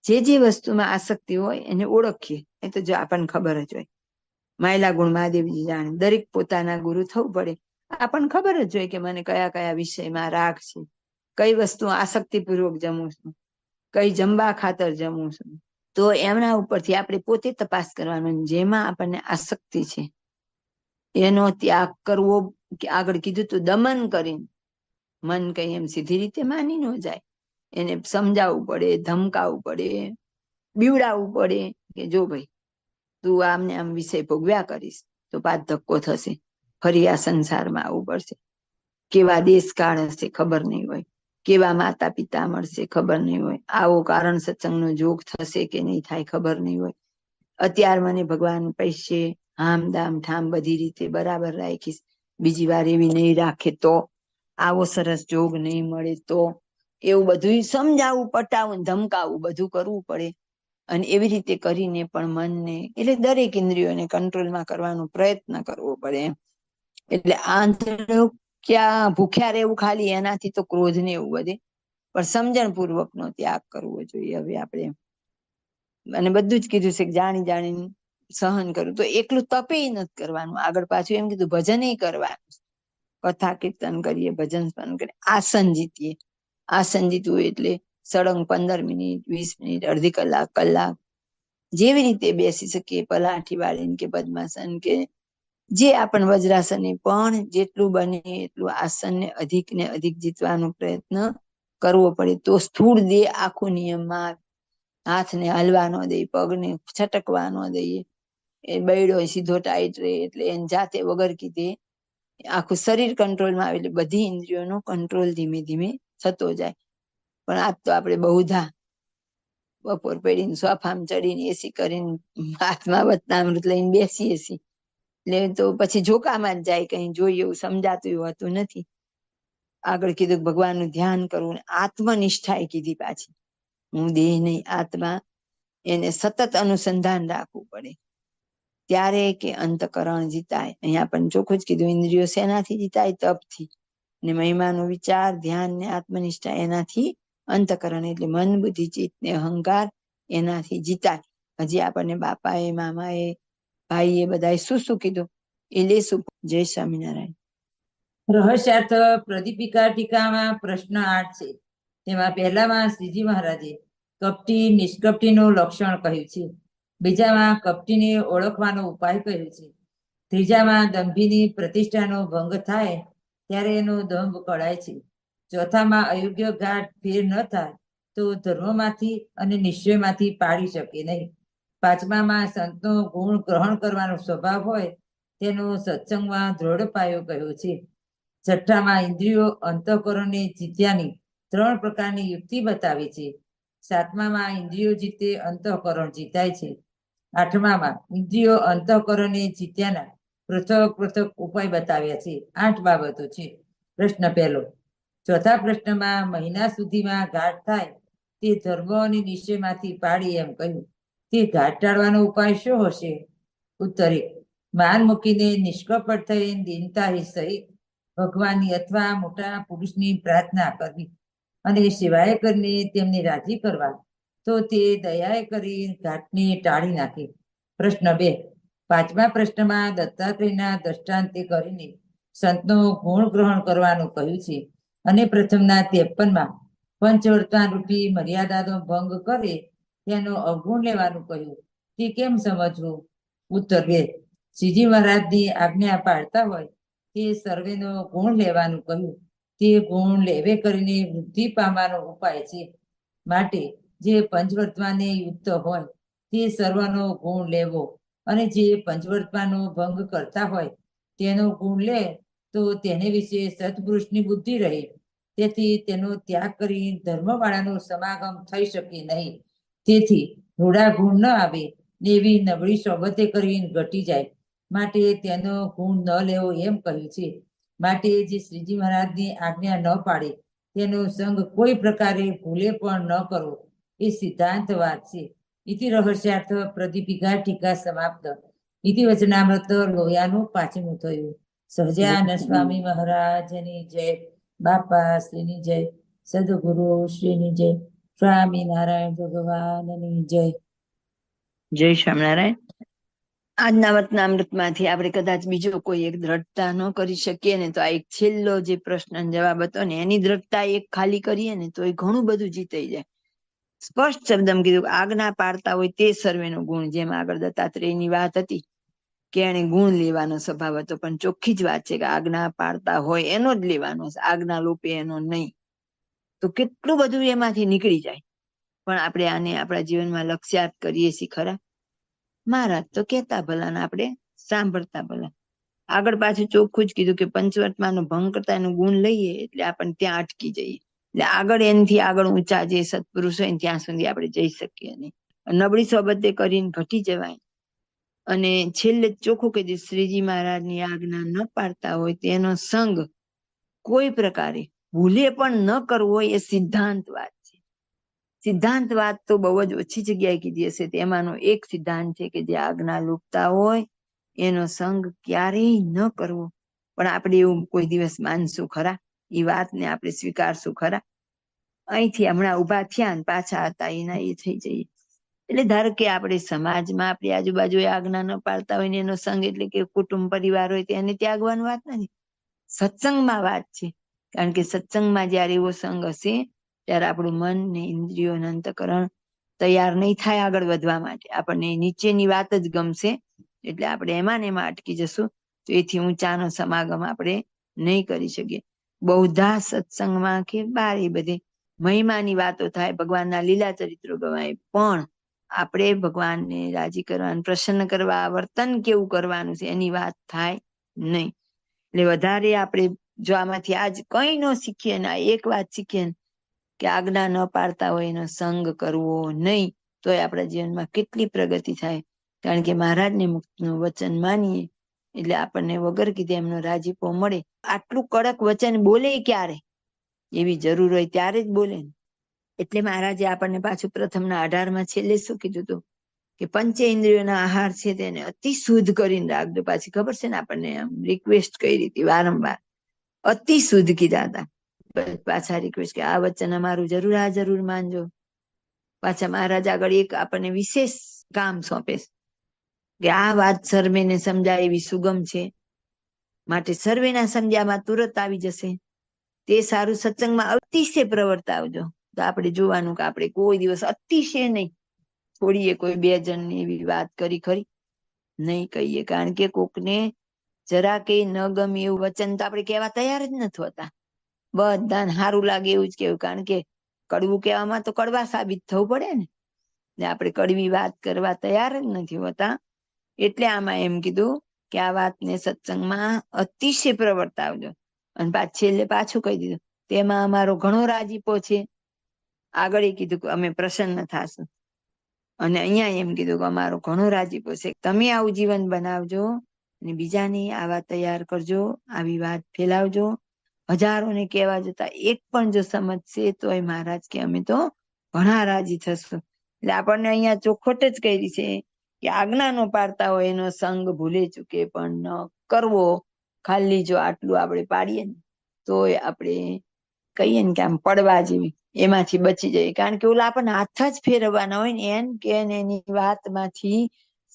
જે વસ્તુમાં આસક્તિ હોય એને ઓળખીએ, એ તો જો આપણને ખબર જ હોય. માયલા ગુણ મહાદેવજી જાણે, દરેક પોતાના ગુરુ થવું પડે. આપણને ખબર જ હોય કે મને કયા કયા વિષયમાં રાગ છે, કઈ વસ્તુ આસક્તિપૂર્વક જમું છું, કઈ જમવા ખાતર જમું છું. તો એમના ઉપરથી આપણે પોતે તપાસ કરવાનો, જેમાં આપણને આસક્તિ છે એનો ત્યાગ કરવો. કે આગળ કીધું તું દમન કરીને, મન કઈ એમ સીધી રીતે માની ન જાય, એને સમજાવવું પડે, ધમકાવવું પડે, બીવડાવવું પડે કે જો ભાઈ તું આમને આમ વિષય ભોગવ્યા કરીશ તો પાછ ધક્કો થશે, ફરી આ સંસારમાં આવવું પડશે. કેવા દેશકાળ હશે ખબર નહીં હોય, કેવા માતા પિતા મળશે ખબર નહીં હોય, આવો કારણ સત્સંગનો જોગ થશે કે નહીં થાય ખબર નહીં હોય. અત્યાર મને ભગવાન પૈસે હામ દામ ઠામ બધી રીતે બરાબર રાખીશ, બીજી વાર એવી નહીં રાખે તો, આવો સરસ જોગ નહીં મળે તો, એવું બધું સમજાવવું, પટાવવું, ધમકાવવું બધું કરવું પડે. અને એવી રીતે કરીને પણ મનને, એટલે દરેક ઇન્દ્રિયોને કંટ્રોલમાં કરવાનો પ્રયત્ન કરવો પડે. એટલે આંતર ક્યાં ભૂખ્યા રહેવું ખાલી, એનાથી તો ક્રોધ ને એવું વધે, પણ સમજણપૂર્વક નો ત્યાગ કરવો જોઈએ. હવે આપણે અને બધું જ કીધું છે કે જાણી જાણીને સહન કરવું. તો એકલું તપે નથી કરવાનું, આગળ પાછું એમ કીધું ભજન કરવાનું, કથા કીર્તન કરીએ, ભજન સ્મરણ કરીએ, આસન જીતીએ. આસન જીતવું એટલે સળંગ 15 મિનિટ, 20 મિનિટ, અડધી કલાક, કલાક, જેવી રીતે બેસી શકીએ, પલાઠી વાળીને કે પદ્માસન કે જે આપણ વજ્રાસન, પણ જેટલું બને એટલું આસનને અધિક જીતવાનો પ્રયત્ન કરવો પડે. તો સ્થૂળ દેહ આખું નિયમમાં, હાથને હલવા ન દે, પગને છટકવા ન દઈએ, એ બૈડો સીધો ટાઈટ રહે, એટલે એને જાતે વગર કીધે આખું શરીર કંટ્રોલમાં આવે, એટલે બધી ઇન્દ્રિયોનો કંટ્રોલ ધીમે ધીમે થતો જાય. પણ આજ તો આપણે બહુધા બપોર પડીને સોફામાં ચડીને એસી કરીને હાથમાં વતનામૃત લઈને બેસીએ છીએ, એટલે તો પછી જોકામાં જ જાય, કઈ જોઈએ એવું સમજાતું હોતું નથી. આગળ કીધું ભગવાનનું ધ્યાન કરવું, આત્મનિષ્ઠા એ કીધી પાછી, હું દેહ નહીં આત્મા, એને સતત અનુસંધાન રાખવું પડે, ત્યારે કે અંતકરણ જીતાય. અહીંયા પણ ચોખ્ખું જ કીધું, ઇન્દ્રિયો શેનાથી જીતાય? તપથી. ને મહિમાનો વિચાર, ધ્યાન ને આત્મનિષ્ઠા એનાથી અંતકરણ, એટલે મન, બુદ્ધિ, ચિત્ત ને અહંકાર એનાથી જીતાય. હજી આપણને બાપાએ, મામાએ, ભાઈએ બધાએ શું શું કીધું એ લેશું. જય સ્વામિનારાયણ. રહસ્યાર્થ પ્રદીપિકા ટીકામાં પ્રશ્ન 8 છે. તેમાં પહેલામાં શ્રીજી મહારાજે કપટી નિષ્કપટીનું લક્ષણ કહ્યું છે, બીજામાં કપટીને ઓળખવાનો ઉપાય કહ્યો છે, ત્રીજામાં દંભીની પ્રતિષ્ઠાનો ભંગ થાય ત્યારે એનો દંભ કળાય છે. ચોથામાં અયોગ્ય ઘાટ ફેર ન થાય તો ધર્મમાંથી અને નિશ્ચયમાંથી પાડી શકે નહીં. પાંચમામાં સંતનો ગુણ ગ્રહણ કરવાનો સ્વભાવ હોય તેનો સત્સંગમાં દ્રઢ પાયો કહ્યો છે. છઠ્ઠામાં ઇન્દ્રિયો અંતઃકરણને જીત્યાની 3 પ્રકારની યુક્તિ બતાવી છે. સાતમામાં ઇન્દ્રિયો જીતે અંતઃકરણ જીતાય છે. આઠમામાં ઇન્દ્રિયો અંતઃકરણને જીત્યાના પૃથક પૃથક ઉપાય બતાવ્યા છે. 8 બાબતો છે. પ્રશ્ન પહેલો. ચોથા પ્રશ્નમાં મહિના સુધીમાં ઘાટ થાય તે ધર્મ અને નિશ્ચયમાંથી પાડી એમ કહ્યું. તે ઘાટ ટાળવાનો ઉપાય શું હશે? ઉત્તર 1. માન મૂકીને નિષ્કપટ થઈ દીનતા સહિત ભગવાનની અથવા મોટા પુરુષની પ્રાર્થના કરવી અને સેવાએ કરીને તેમને રાજી કરવા, તો તે દયાએ કરી ઘાટને ટાળી નાખે. પ્રશ્ન 2. પાંચમા પ્રશ્નમાં દત્તાત્રેયના દ્રષ્ટાંતે કરીને સંતનો ગુણ ગ્રહણ કરવાનું કહ્યું છે અને પ્રથમના 53માં પંચવર્તમાન રૂપી મર્યાદાનો ભંગ કરે તેનો અવગુણ લેવાનું કહ્યું. તે કેમ સમજવું? ઉત્તર 2. શ્રીજી મહારાજની આજ્ઞા પાળતા હોય તે સર્વેનો ગુણ લેવાનું કહ્યું. તે ગુણ લેવે કરીને વૃદ્ધિ પામવાનો ઉપાય છે. માટે જે પંચવર્તમાને યુક્ત હોય તે સર્વનો ગુણ લેવો અને જે પંચવર્તમાનનો ભંગ કરતા હોય તેનો ગુણ લે તો તેને વિશે સત્પુરુષની બુદ્ધિ રહે. તેથી તેનો ત્યાગ કરી ધર્મવાળાનો સમાગમ થઈ શકે નહીં. તેથી રૂડા ગુણ ન આવે ને એવી નબળી સોબતે કરીને ઘટી જાય. માટે તેનો ગુણ ન લેવો એમ કહ્યું છે. માટે જે શ્રીજી મહારાજની આજ્ઞા ન પાડે તેનો સંગ કોઈ પ્રકારે ભૂલે પણ ન કરવો એ સિદ્ધાંત વાત છે. ઇતિ રહસ્યાર્થ પ્રદીપિકા ટીકા સમાપ્ત. ઇતિ વચનામૃત લોયાનું 5મું થયું. સહજાનંદ સ્વામી મહારાજની જય. બાપા શ્રીની જય. સદગુરુ શ્રીની જય. સ્વામિનારાયણ ભગવાનની જય. જય સ્વામિનારાયણ. આજના વચનામૃતમાંથી આપણે કદાચ બીજો કોઈ એક દ્રઢતા ન કરી શકીએ ને તો આ એક છેલ્લો જે પ્રશ્ન જવાબ હતો ને એની દ્રઢતા એક ખાલી કરીએ ને તો એ ઘણું બધું જીતાઈ જાય. સ્પષ્ટ શબ્દમાં કીધું આજ્ઞા પાડતા હોય તે સર્વેનો ગુણ. જેમ આગળ દત્તાત્રેયની વાત હતી કે એને ગુણ લેવાનો સ્વભાવ હતો, પણ ચોખ્ખી જ વાત છે કે આજ્ઞા પાડતા હોય એનો જ લેવાનો, આજ્ઞા લોપે એનો નહીં. તો કેટલું બધું એમાંથી નીકળી જાય. પણ આપણે આને આપણા જીવનમાં લક્ષ્યાર્થ કરીએ છીએ ખરા? મહારાજ તો કહેતા ભલા ને આપણે સાંભળતા ભલા. આગળ પાછું ચોખ્ખું જ કીધું કે પંચવર્તમાનનો ભંગ કરતા એનું ગુણ લઈએ એટલે આપણને ત્યાં અટકી જઈએ. એટલે આગળ એનાથી આગળ ઊંચા જે સત્પુરુષ હોય ને ત્યાં સુધી આપણે જઈ શકીએ નહીં. નબળી સોબતે કરીને ઘટી જવાય. અને છેલ્લે ચોખ્ખું કીધું શ્રીજી મહારાજની આજ્ઞા ન પાડતા હોય તેનો સંગ કોઈ પ્રકારે ભૂલે પણ ન કરવો એ સિદ્ધાંત વાત છે. સિદ્ધાંત વાત તો બહુ જ ઓછી જગ્યાએ કીધી હશે. તેમાંનો એક સિદ્ધાંત છે કે જે આજ્ઞા લૂપતા હોય એનો સંગ ક્યારેય ન કરવો. પણ આપણે એવું કોઈ દિવસ માનશું ખરા? એ વાતને આપણે સ્વીકારશું ખરા? અહીંથી હમણાં ઉભા થયા ને પાછા હતા એના એ થઈ જઈએ. એટલે ધારો કે આપણે સમાજમાં આપણી આજુબાજુ આજ્ઞા ન પાડતા હોય ને એનો સંગ એટલે કે કુટુંબ પરિવાર હોય તેને ત્યાગવાની વાત નથી. સત્સંગમાં વાત છે. કારણ કે સત્સંગમાં જયારે એવો સંગ હશે ત્યારે આપણું મન ને ઇન્દ્રિયો ને અંતઃકરણ તૈયાર નહીં થાય આગળ વધવા માટે. આપણને નીચેની વાત જ ગમશે એટલે આપણે એમાં ને એમાં અટકી જશું. તો એથી ઊંચાનો સમાગમ આપણે નહીં કરી શકીએ. બહુધા સત્સંગમાં કે બારે બધે મહિમાની વાતો થાય, ભગવાનના લીલા ચરિત્રો ગવાય, પણ આપણે ભગવાનને રાજી કરવાનું, પ્રસન્ન કરવા, વર્તન કેવું કરવાનું છે એની વાત થાય નહીં. એટલે વધારે આપણે જો આમાંથી આજ કઈ ન શીખીએ ને એક વાત શીખીએ કે આજ્ઞા ન પાડતા હોય એનો સંગ કરવો નહીં, તો આપણા જીવનમાં કેટલી પ્રગતિ થાય. કારણ કે મહારાજને મુક્તનું વચન માનીએ એટલે આપણને વગર કીધે એમનો રાજીપો મળે. આટલું કડક વચન બોલે ક્યારે? એવી જરૂર હોય ત્યારે જ બોલે. એટલે મહારાજે આપણને પાછું પ્રથમના 18માં છેલ્લે શું કીધું હતું કે પંચેન્દ્રિયોના આહાર છે તેને અતિ શુદ્ધ કરીને રાખજો. પાછી ખબર છે ને આપણને રિક્વેસ્ટ કરી હતી વારંવાર, અતિ શુદ્ધ કીધા હતા. પાછા રિક્વેસ્ટ કે આ વચન અમારું જરૂર માનજો. પાછા મહારાજ આગળ એક આપણને વિશેષ કામ સોંપે કે આ વાત સર્વેને સમજાય એવી સુગમ છે, માટે સર્વેના સમજ્યામાં તુરત આવી જશે. તે સારું સત્સંગમાં અતિશય પ્રવર્તાવજો. તો આપણે જોવાનું કે આપણે કોઈ દિવસ અતિશય નહીં થોડીએ કોઈ 2 જણની એવી વાત કરી ખરી? નહીં કહીએ. કારણ કે કોકને જરા કે ન ગમે એવું વચન તો આપણે કહેવા તૈયાર જ નથી હોતા. બધાને સારું લાગે એવું જ કેવું, કારણ કે કડવું કહેવામાં તો કડવા સાબિત થવું પડે ને આપણે કડવી વાત કરવા તૈયાર જ નથી હોતા. એટલે આમાં એમ કીધું કે આ વાતને સત્સંગમાં અતિશય પ્રવર્તાવજો. અને છેલ્લે પાછું કહી દીધું તેમાં અમારો ઘણો રાજીપો છે. આગળ કીધું કે અમે પ્રસન્ન થાશું, અને અહીંયા એમ કીધું કે અમારો ઘણો રાજીપો છે. તમે આવું જીવન બનાવજો અને બીજાને આવા તૈયાર કરજો, આવી વાત ફેલાવજો. હજારોને કહેવા જતા એક પણ જો સમજશે તો એ મહારાજ કે અમે તો ઘણા રાજી થશું. એટલે આપણને અહીંયા ચોખવટ જ કરી છે કે આજ્ઞા નો પાડતા હોય એનો સંગ ભૂલે ચૂકે પણ ન કરવો. ખાલી જો આટલું આપણે પાડીએ ને તોય આપણે કહીએ ને કે આમ પડવા જેવી, એમાંથી બચી જાય. કારણ કે ઓલા આપણને હાથ જ ફેરવવાના હોય ને એન કે એની વાતમાંથી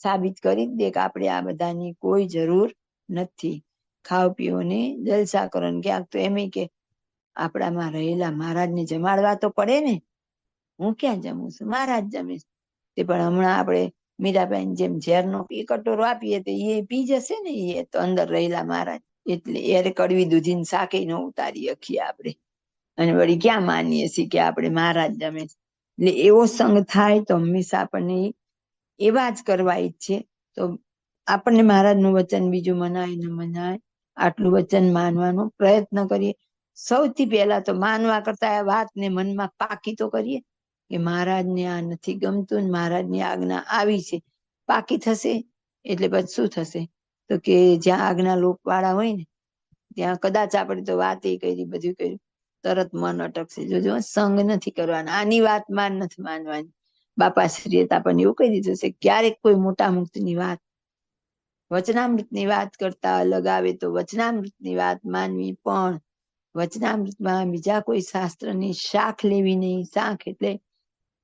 સાબિત કરી જ દે કે આપણે આ બધાની કોઈ જરૂર નથી. ખાવ પીવો ને જલસા કરો ને ક્યાંક તો એમ કે આપણામાં રહેલા મહારાજને જમાડવા તો પડે ને. હું ક્યાં જમું છું, મહારાજ જમે છે. તે પણ હમણાં આપણે મીરાબાઈ જેમ ઝેરનો કટોરો આપીએ તો એ પી જશે ને, એ તો અંદર રહેલા મહારાજ. એટલે એ કડવી દૂધીને શાકે ન ઉતારી શકીએ આપણે, અને વળી ક્યાં માનીએ છીએ કે આપણે મહારાજ જમે. એટલે એવો સંગ થાય તો હંમેશા આપણને એવા જ કરવા ઈચ્છે. તો આપણને મહારાજનું વચન બીજું મનાય ન મનાય, આટલું વચન માનવાનો પ્રયત્ન કરીએ. સૌથી પહેલા તો માનવા કરતા આ વાતને મનમાં પાકી તો કરીએ કે મહારાજને આ નથી ગમતું ને મહારાજની આજ્ઞા આવી છે. પાકી થશે એટલે પછી શું થશે તો કે જ્યાં આજ્ઞા લોપ વાળા હોય ને ત્યાં કદાચ આપણે તો વાત એ કરી, બધું કર્યું, તરત મન અટકશે. જોજો સંગ નથી કરવાના, આની વાત માન નથી માનવાની. બાપાશ્રીએ આપણને એવું કહી દીધું છે, ક્યારેક કોઈ મોટા મુક્તની વાત વચનામૃતની વાત કરતા અલગ આવે તો વચનામૃતની વાત માનવી, પણ વચનામૃતમાં બીજા કોઈ શાસ્ત્રની શાખ લેવી નહીં. શાખ એટલે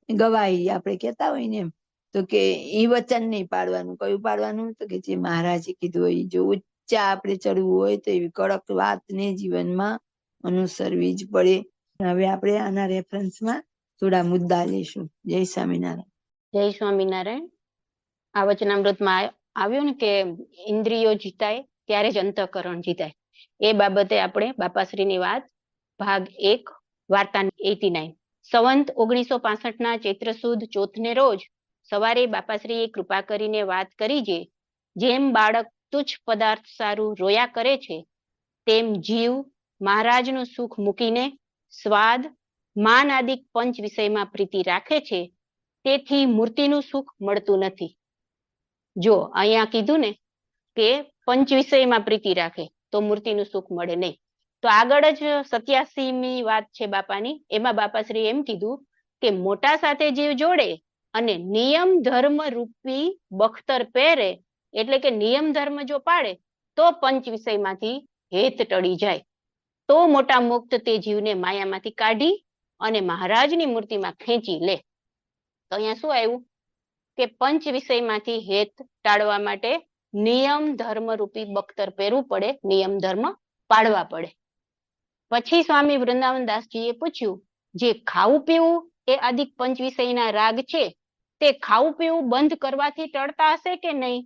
ગવાહી આપણે કહેતા હોય ને એમ, તો કે એ વચન નહીં પાડવાનું. કયું પાડવાનું તો કે જે મહારાજે કીધું હોય. જો ઊંચા આપણે ચડવું હોય તો એવી કડક વાતને જીવનમાં અનુસરવી જ પડે. હવે આપણે આના રેફરન્સમાં થોડા મુદ્દા લઈશું. જય સ્વામિનારાયણ. જય સ્વામિનારાયણ. આ વચનામૃતમાં આવ્યું ને કે ઇન્દ્રિયો જીતાય ત્યારે જ અંતઃકરણ જીતાય. એ બાબતે આપણે બાપાશ્રીની વાત ભાગ 1 વાર્તા 89 સંવંત 1965 ચૈત્ર સુદ ચોથને રોજ સવારે બાપાશ્રીએ કૃપા કરીને વાત કરી છે. જેમ બાળક તુચ્છ પદાર્થ સારું રોયા કરે છે, તેમ જીવ મહારાજનું સુખ મૂકીને સ્વાદ માન આદિક પંચ વિષયમાં પ્રીતિ રાખે છે. તેથી મૂર્તિનું સુખ મળતું નથી. જો અહીંયા કીધું ને કે પંચ વિષયમાં પ્રીતિ રાખે તો મૂર્તિનું સુખ મળે નહીં. તો આગળ જ 87મી વાત છે બાપાની. એમાં બાપાશ્રી એમ કીધું કે મોટા સાથે જીવ જોડે અને નિયમ ધર્મ રૂપી બખ્તર પહેરે, એટલે કે નિયમ ધર્મ જો પાડે તો પંચ વિષયમાંથી હેત ટળી જાય. તો મોટા મુક્ત તે જીવને માયામાંથી કાઢી અને મહારાજની મૂર્તિમાં ખેંચી લે. તો અહીંયા શું આવ્યું કે પંચ વિષયમાંથી હેત ટાળવા માટે નિયમ ધર્મ રૂપી બખ્તર પહેરવું પડે, નિયમ ધર્મ પાડવા પડે. પછી સ્વામી વૃંદાવન દાસજીએ પૂછ્યું, જે ખાવું પીવું એ આદિક પંચ વિષયના રાગ છે, તે ખાવું પીવું બંધ કરવાથી ટળતા હશે કે નહીં?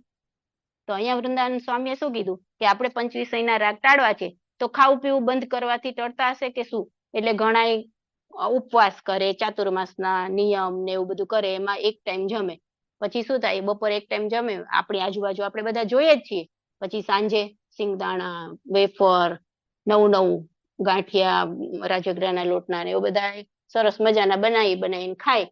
તો અહીંયા વૃંદાવન સ્વામીએ શું કીધું કે આપણે પંચ વિષયના રાગ ટાળવા છે તો ખાવું પીવું બંધ કરવાથી ટળતા હશે કે શું? એટલે ઘણા ઉપવાસ કરે, ચાતુર્માસના નિયમ ને એવું બધું કરે, એમાં એક ટાઈમ જમે. પછી શું થાય, બપોરે એક ટાઈમ જમે, આપણી આજુબાજુ આપણે બધા જોઈએ જ છીએ. પછી સાંજે સિંગદાણા, વેફર, નવું ગાંઠિયા, રાજગરાના લોટના ને એવું બધા સરસ મજાના બનાવીને ખાય.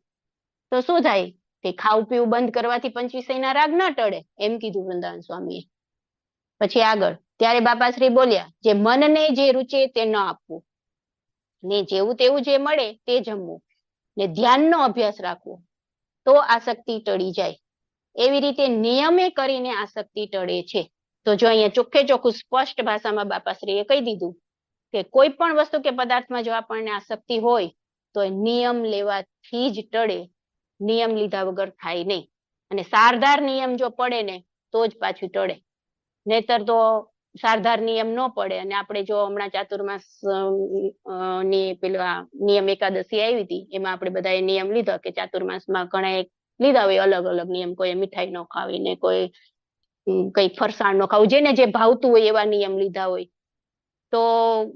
તો શું થાય કે ખાવું પીવું બંધ કરવાથી પંચ વિષયના રાગ ના ટળે, એમ કીધું વૃંદાવન સ્વામીએ. પછી આગળ ત્યારે બાપાશ્રી બોલ્યા, જે મનને જે રૂચે તે ન આપવું ને જેવું તેવું જે મળે તે જમવું ને ધ્યાનનો અભ્યાસ રાખવો, તો આસક્તિ ટળી જાય. એવી રીતે નિયમે કરીને આસક્તિ ટળે છે. તો જો અહીંયા ચોખ્ખે ચોખ્ખું સ્પષ્ટ ભાષામાં બાપાશ્રીએ કહી દીધું કે કોઈ પણ વસ્તુ કે પદાર્થમાં જો આપણને આસક્તિ હોય તો નિયમ લેવાથી જ ટળે, નિયમ લીધા વગર થાય નહીં. અને સારધાર નિયમ જો પડે ને તો જ પાછું ટળે, નહીતર તો સારધાર નિયમ ન પડે. અને આપણે જો હમણાં ચાતુર્માસ ની પેલા નિયમ એકાદશી આવી હતી, એમાં આપણે બધાએ નિયમ લીધા કે ચાતુર્માસમાં ઘણા લીધા હોય અલગ અલગ નિયમ. કોઈ મીઠાઈ ન ખાવી ને કોઈ કઈ ફરસાણ ન ખાવું, જેને જે ભાવતું હોય એવા નિયમ લીધા હોય. તો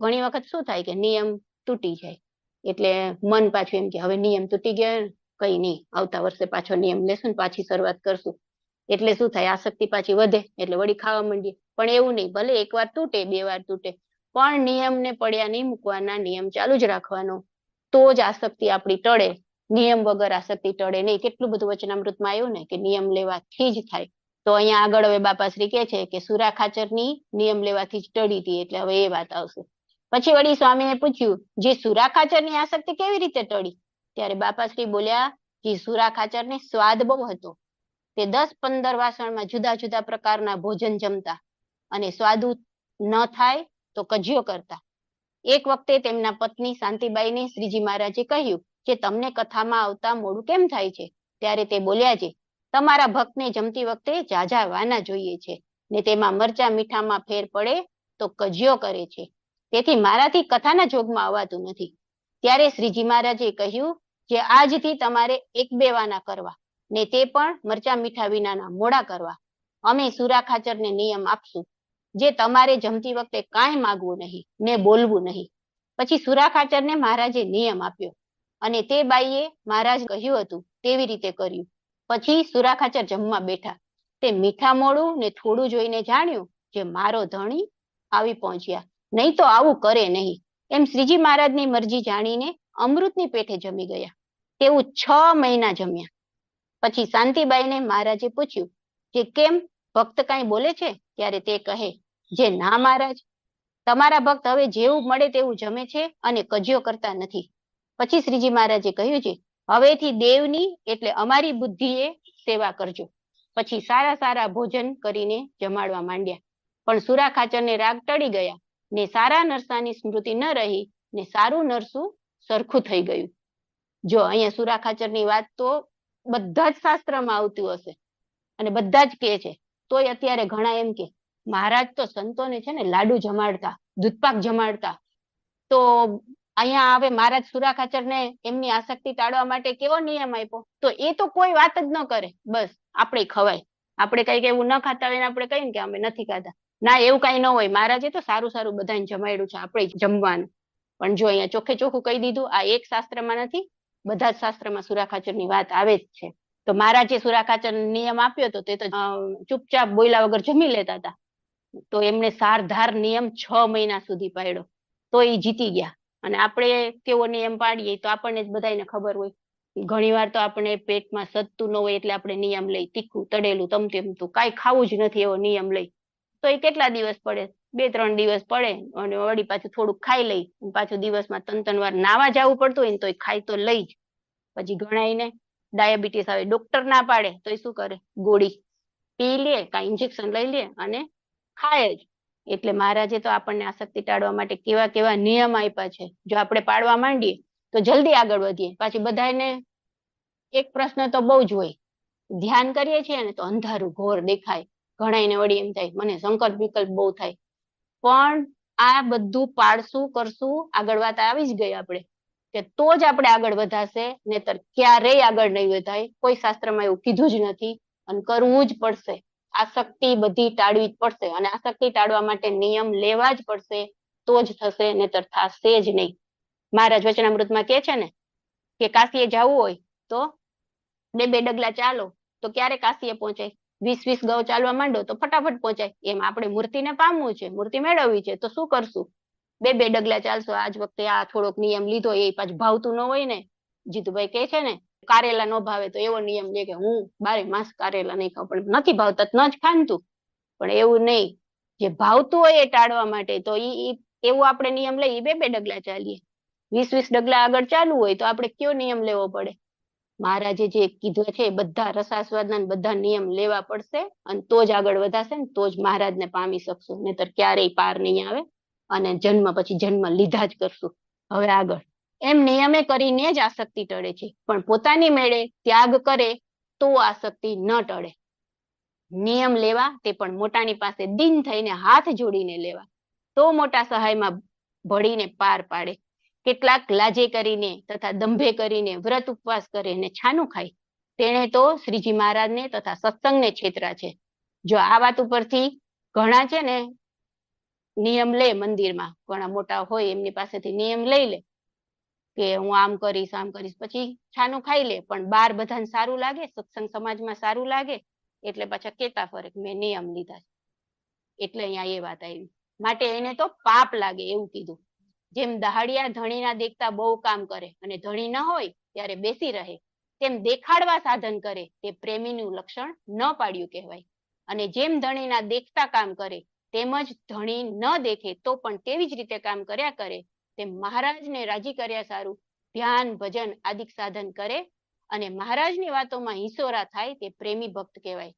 ઘણી વખત શું થાય કે નિયમ તૂટી જાય, એટલે મન પાછું એમ કે હવે નિયમ તૂટી ગયો ને, કઈ નહીં, આવતા વર્ષે પાછો નિયમ લેશું ને પાછી શરૂઆત કરશું. એટલે શું થાય, આસક્તિ પાછી વધે, એટલે વળી ખાવા માંડીએ. પણ એવું નહીં, ભલે એક વાર તૂટે, 2 વાર તૂટે, પણ નિયમને પડ્યા નહીં મૂકવાના, નિયમ ચાલુ જ રાખવાનો, તો જ આસક્તિ આપણી ટળે. નિયમ વગર આસક્તિ ટળે નહીં. કેટલું બધું વચનામૃતમાં આવ્યું ને કે નિયમ લેવાથી જ થાય. તો અહીંયા આગળ હવે બાપાશ્રી કહે છે કે સુરા ખાચરની નિયમ લેવાથી જ ટળી હતી, એટલે હવે એ વાત આવશે. પછી વળી સ્વામીએ પૂછ્યું, જે સુરા ખાચરની આસક્તિ કેવી રીતે ટળી? ત્યારે બાપાશ્રી બોલ્યા કે સુરા ખાચરને સ્વાદ બહુ હતો. તે 10-15 વાસણમાં જુદા જુદા પ્રકારના ભોજન જમતા અને સ્વાદુ ન થાય તો કજિયો કરતા. એક વખતે તેમના પત્ની શાંતિબાઈને શ્રીજી મહારાજે કહ્યું કે તમને કથામાં આવતા મોડું કેમ થાય છે? ત્યારે તે બોલ્યા છે, તમારા ભક્તને જમતી વખતે ઝાઝા વાના જોઈએ છે ને તેમાં મરચા મીઠામાં ફેર પડે તો કજિયો કરે છે, તેથી મારાથી કથાના જોગમાં આવવાતું નથી. ત્યારે શ્રીજી મહારાજે કહ્યું, જે આજથી તમારે 1-2 વાના કરવા, ને તે પણ મરચા મીઠા વિનાના મોડા કરવા. અમે સુરા ખાચરને નિયમ આપશું, જે તમારે જમતી વખતે કાંઈ માગવું નહીં ને બોલવું નહીં. પછી સુરા ખાચરને મહારાજે નિયમ આપ્યો અને તે બાઈએ મહારાજ કહ્યું હતું તેવી રીતે કર્યું. પછી સુરા ખાચર જમવા બેઠા. તે મીઠા મોડું ને થોડું જોઈને જાણ્યું જે મારો ધણી આવી પહોંચ્યા, નહીં તો આવું કરે નહીં. એમ શ્રીજી મહારાજની મરજી જાણીને અમૃતની પેઠે જમી ગયા. તેવું 6 મહિના જમ્યા. પછી શાંતિબાઈને મહારાજે પૂછ્યું કે કેમ, ભક્ત કાંઈ બોલે છે? ત્યારે તે કહે, જે ના મહારાજ, તમારા ભક્ત હવે જેવું મળે તેવું જમે છે અને કજિયો કરતા નથી. પછી શ્રીજી મહારાજે કહ્યું છે, હવેથી દેવની એટલે અમારી બુદ્ધિએ સેવા કરજો. પછી સારા સારા ભોજન કરીને જમાડવા માંડ્યા. પણ સુરા ખાચરને રાગ ટળી ગયા ને સારા નરસાની સ્મૃતિ ન રહી ને સારું નરસું સરખું થઈ ગયું. જો અહીંયા સુરા ખાચરની વાત તો બધા જ શાસ્ત્રમાં આવતું હશે અને બધા જ કહે છે. તોય અત્યારે ઘણા એમ કે મહારાજ તો સંતોને છે ને લાડુ જમાડતા, દૂધપાક જમાડતા. તો અહીંયા હવે મહારાજ સુરા ખાચરને એમની આસક્તિ ટાળવા માટે કેવો નિયમ આપ્યો? તો એ તો કોઈ વાત જ ન કરે, બસ આપણે ખવાય. આપણે કઈક એવું ન ખાતા હોય ને આપણે કહીએ કે અમે નથી ખાતા, ના એવું કઈ ન હોય. મહારાજે તો સારું સારું બધાને જમાડ્યું છે, આપણે જમવાનું. પણ જો અહીંયા ચોખ્ખે ચોખ્ખું કહી દીધું, આ એક શાસ્ત્રમાં નથી, બધા જ શાસ્ત્રમાં સુરા ખાચરની વાત આવે જ છે. તો મહારાજે સુરા ખાચર નિયમ આપ્યો હતો, તે તો ચૂપચાપ બોલ્યા વગર જમી લેતા હતા. તો એમને સારધાર નિયમ 6 મહિના સુધી પાડ્યો, તો એ જીતી ગયા. અને આપણે કેવો નિયમ પાડીએ તો આપણને જ બધાને ખબર હોય. ઘણી વાર તો આપણે પેટમાં સદતું ન હોય એટલે આપણે નિયમ લઈ, તીખું તળેલું તમતેમતું કાંઈ ખાવું જ નથી એવો નિયમ લઈ. તો એ કેટલા દિવસ પડે? 2-3 દિવસ પડે અને વળી પાછું થોડુંક ખાઈ લઈ. પાછું દિવસમાં 3-3 વાર નાવા જવું પડતું હોય ને તો એ ખાઈ તો લઈ જ. પછી ઘણા એને ડાયાબિટીસ આવે, ડોક્ટર ના પાડે તો એ શું કરે? ગોળી પી લે, કાંઈ ઇન્જેક્શન લઈ લે અને ખાય જ. એટલે મહારાજે તો આપણને આસક્તિ ટાળવા માટે કેવા કેવા નિયમ આપ્યા છે. જો આપણે પાડવા માંડીએ તો જલ્દી આગળ વધીએ. પાછી બધાને એક પ્રશ્ન તો બહુ જ હોય, ધ્યાન કરીએ છીએ ને તો અંધારું ઘોર દેખાય. ઘણાને વળી એમ થાય મને સંકલ્પ વિકલ્પ બહુ થાય. પણ આ બધું પાડશું કરશું, આગળ વાત આવી જ ગઈ આપણે કે તો જ આપણે આગળ વધાશે, નહીતર ક્યારેય આગળ નહીં વધાય. કોઈ શાસ્ત્રમાં એવું કીધું જ નથી અને કરવું જ પડશે. આસક્તિ બધી ટાળવી જ પડશે અને આસક્તિ ટાળવા માટે નિયમ લેવા જ પડશે, તો જ થશે, નહીતર થશે જ નહીં. મહારાજ વચનામૃતમાં કહે છે ને કે કાશીએ જવું હોય તો 2-2 ડગલા ચાલો તો ક્યારે કાશીએ પહોંચાય? 20-20 ગૌ ચાલવા માંડો તો ફટાફટ પહોંચાય. એમ આપણે મૂર્તિને પામવું છે, મૂર્તિ મેળવવી છે, તો શું કરશું? 2-2 ડગલા ચાલશો. આજ વખતે આ થોડોક નિયમ લીધો, એ પાછું ભાવતું ન હોય ને. જીતુભાઈ કહે છે ને કારેલા ન ભાવે તો એવો નિયમ લે કે હું 12 માસ કારેલા નહીં ખાવ, પણ નથી ભાવતા ન જ ખાનતું. પણ એવું નહીં, જે ભાવતું હોય એ ટાળવા માટે તો એવું આપણે નિયમ લઈ 2-2 ડગલા ચાલીએ. 20-20 ડગલા આગળ ચાલવું હોય તો આપણે કયો નિયમ લેવો પડે? મહારાજે જે કીધું છે બધા રસાસ્વાદના બધા નિયમ લેવા પડશે અને તો જ આગળ વધાશે ને તો જ મહારાજને પામી શકશું, નહીતર ક્યારેય પાર નહીં આવે અને જન્મ પછી જન્મ લીધા જ કરશું. હવે આગળ એમ નિયમે કરીને જ આસક્તિ ટળે છે, પણ પોતાની મેળે ત્યાગ કરે તો આસક્તિ ન ટળે. નિયમ લેવા તે પણ મોટાની પાસે દીન થઈને હાથ જોડીને લેવા, તો મોટા સહાયમાં ભળીને પાર પાડે. કેટલાક લાજે કરીને તથા દંભે કરીને વ્રત ઉપવાસ કરે ને છાનું ખાય, તેણે તો શ્રીજી મહારાજને તથા સત્સંગને છેતરા છે. જો આ વાત ઉપરથી ઘણા છે ને નિયમ લે, મંદિરમાં ઘણા મોટા હોય એમની પાસેથી નિયમ લઈ લે કે હું આમ કરીશ, પછી છાનું ખાઈ લે, પણ બાર બધાને સારું લાગે, સત્સંગ સમાજમાં સારું લાગે, એટલે પાછા કેતા ફરે કે મેં નિયમ લીધા છે. એટલે અહીંયા એ વાત આવી. માટે એને તો પાપ લાગે એવું કીધું. જેમ દહાડિયા ધણીના દેખતા બહુ કામ કરે અને ધણી ન હોય ત્યારે બેસી રહે, તેમ દેખાડવા સાધન કરે તે પ્રેમીનું લક્ષણ ન પાડ્યું કહેવાય. અને જેમ ધણીના દેખતા કામ કરે તેમજ ધણી ન દેખે તો પણ તેવી જ રીતે કામ કર્યા કરે, તેમ મહારાજને રાજી કર્યા સારું ધ્યાન ભજન આદિક સાધન કરે અને મહારાજની વાતોમાં હિંસોરા થાય તે પ્રેમી ભક્ત કહેવાય.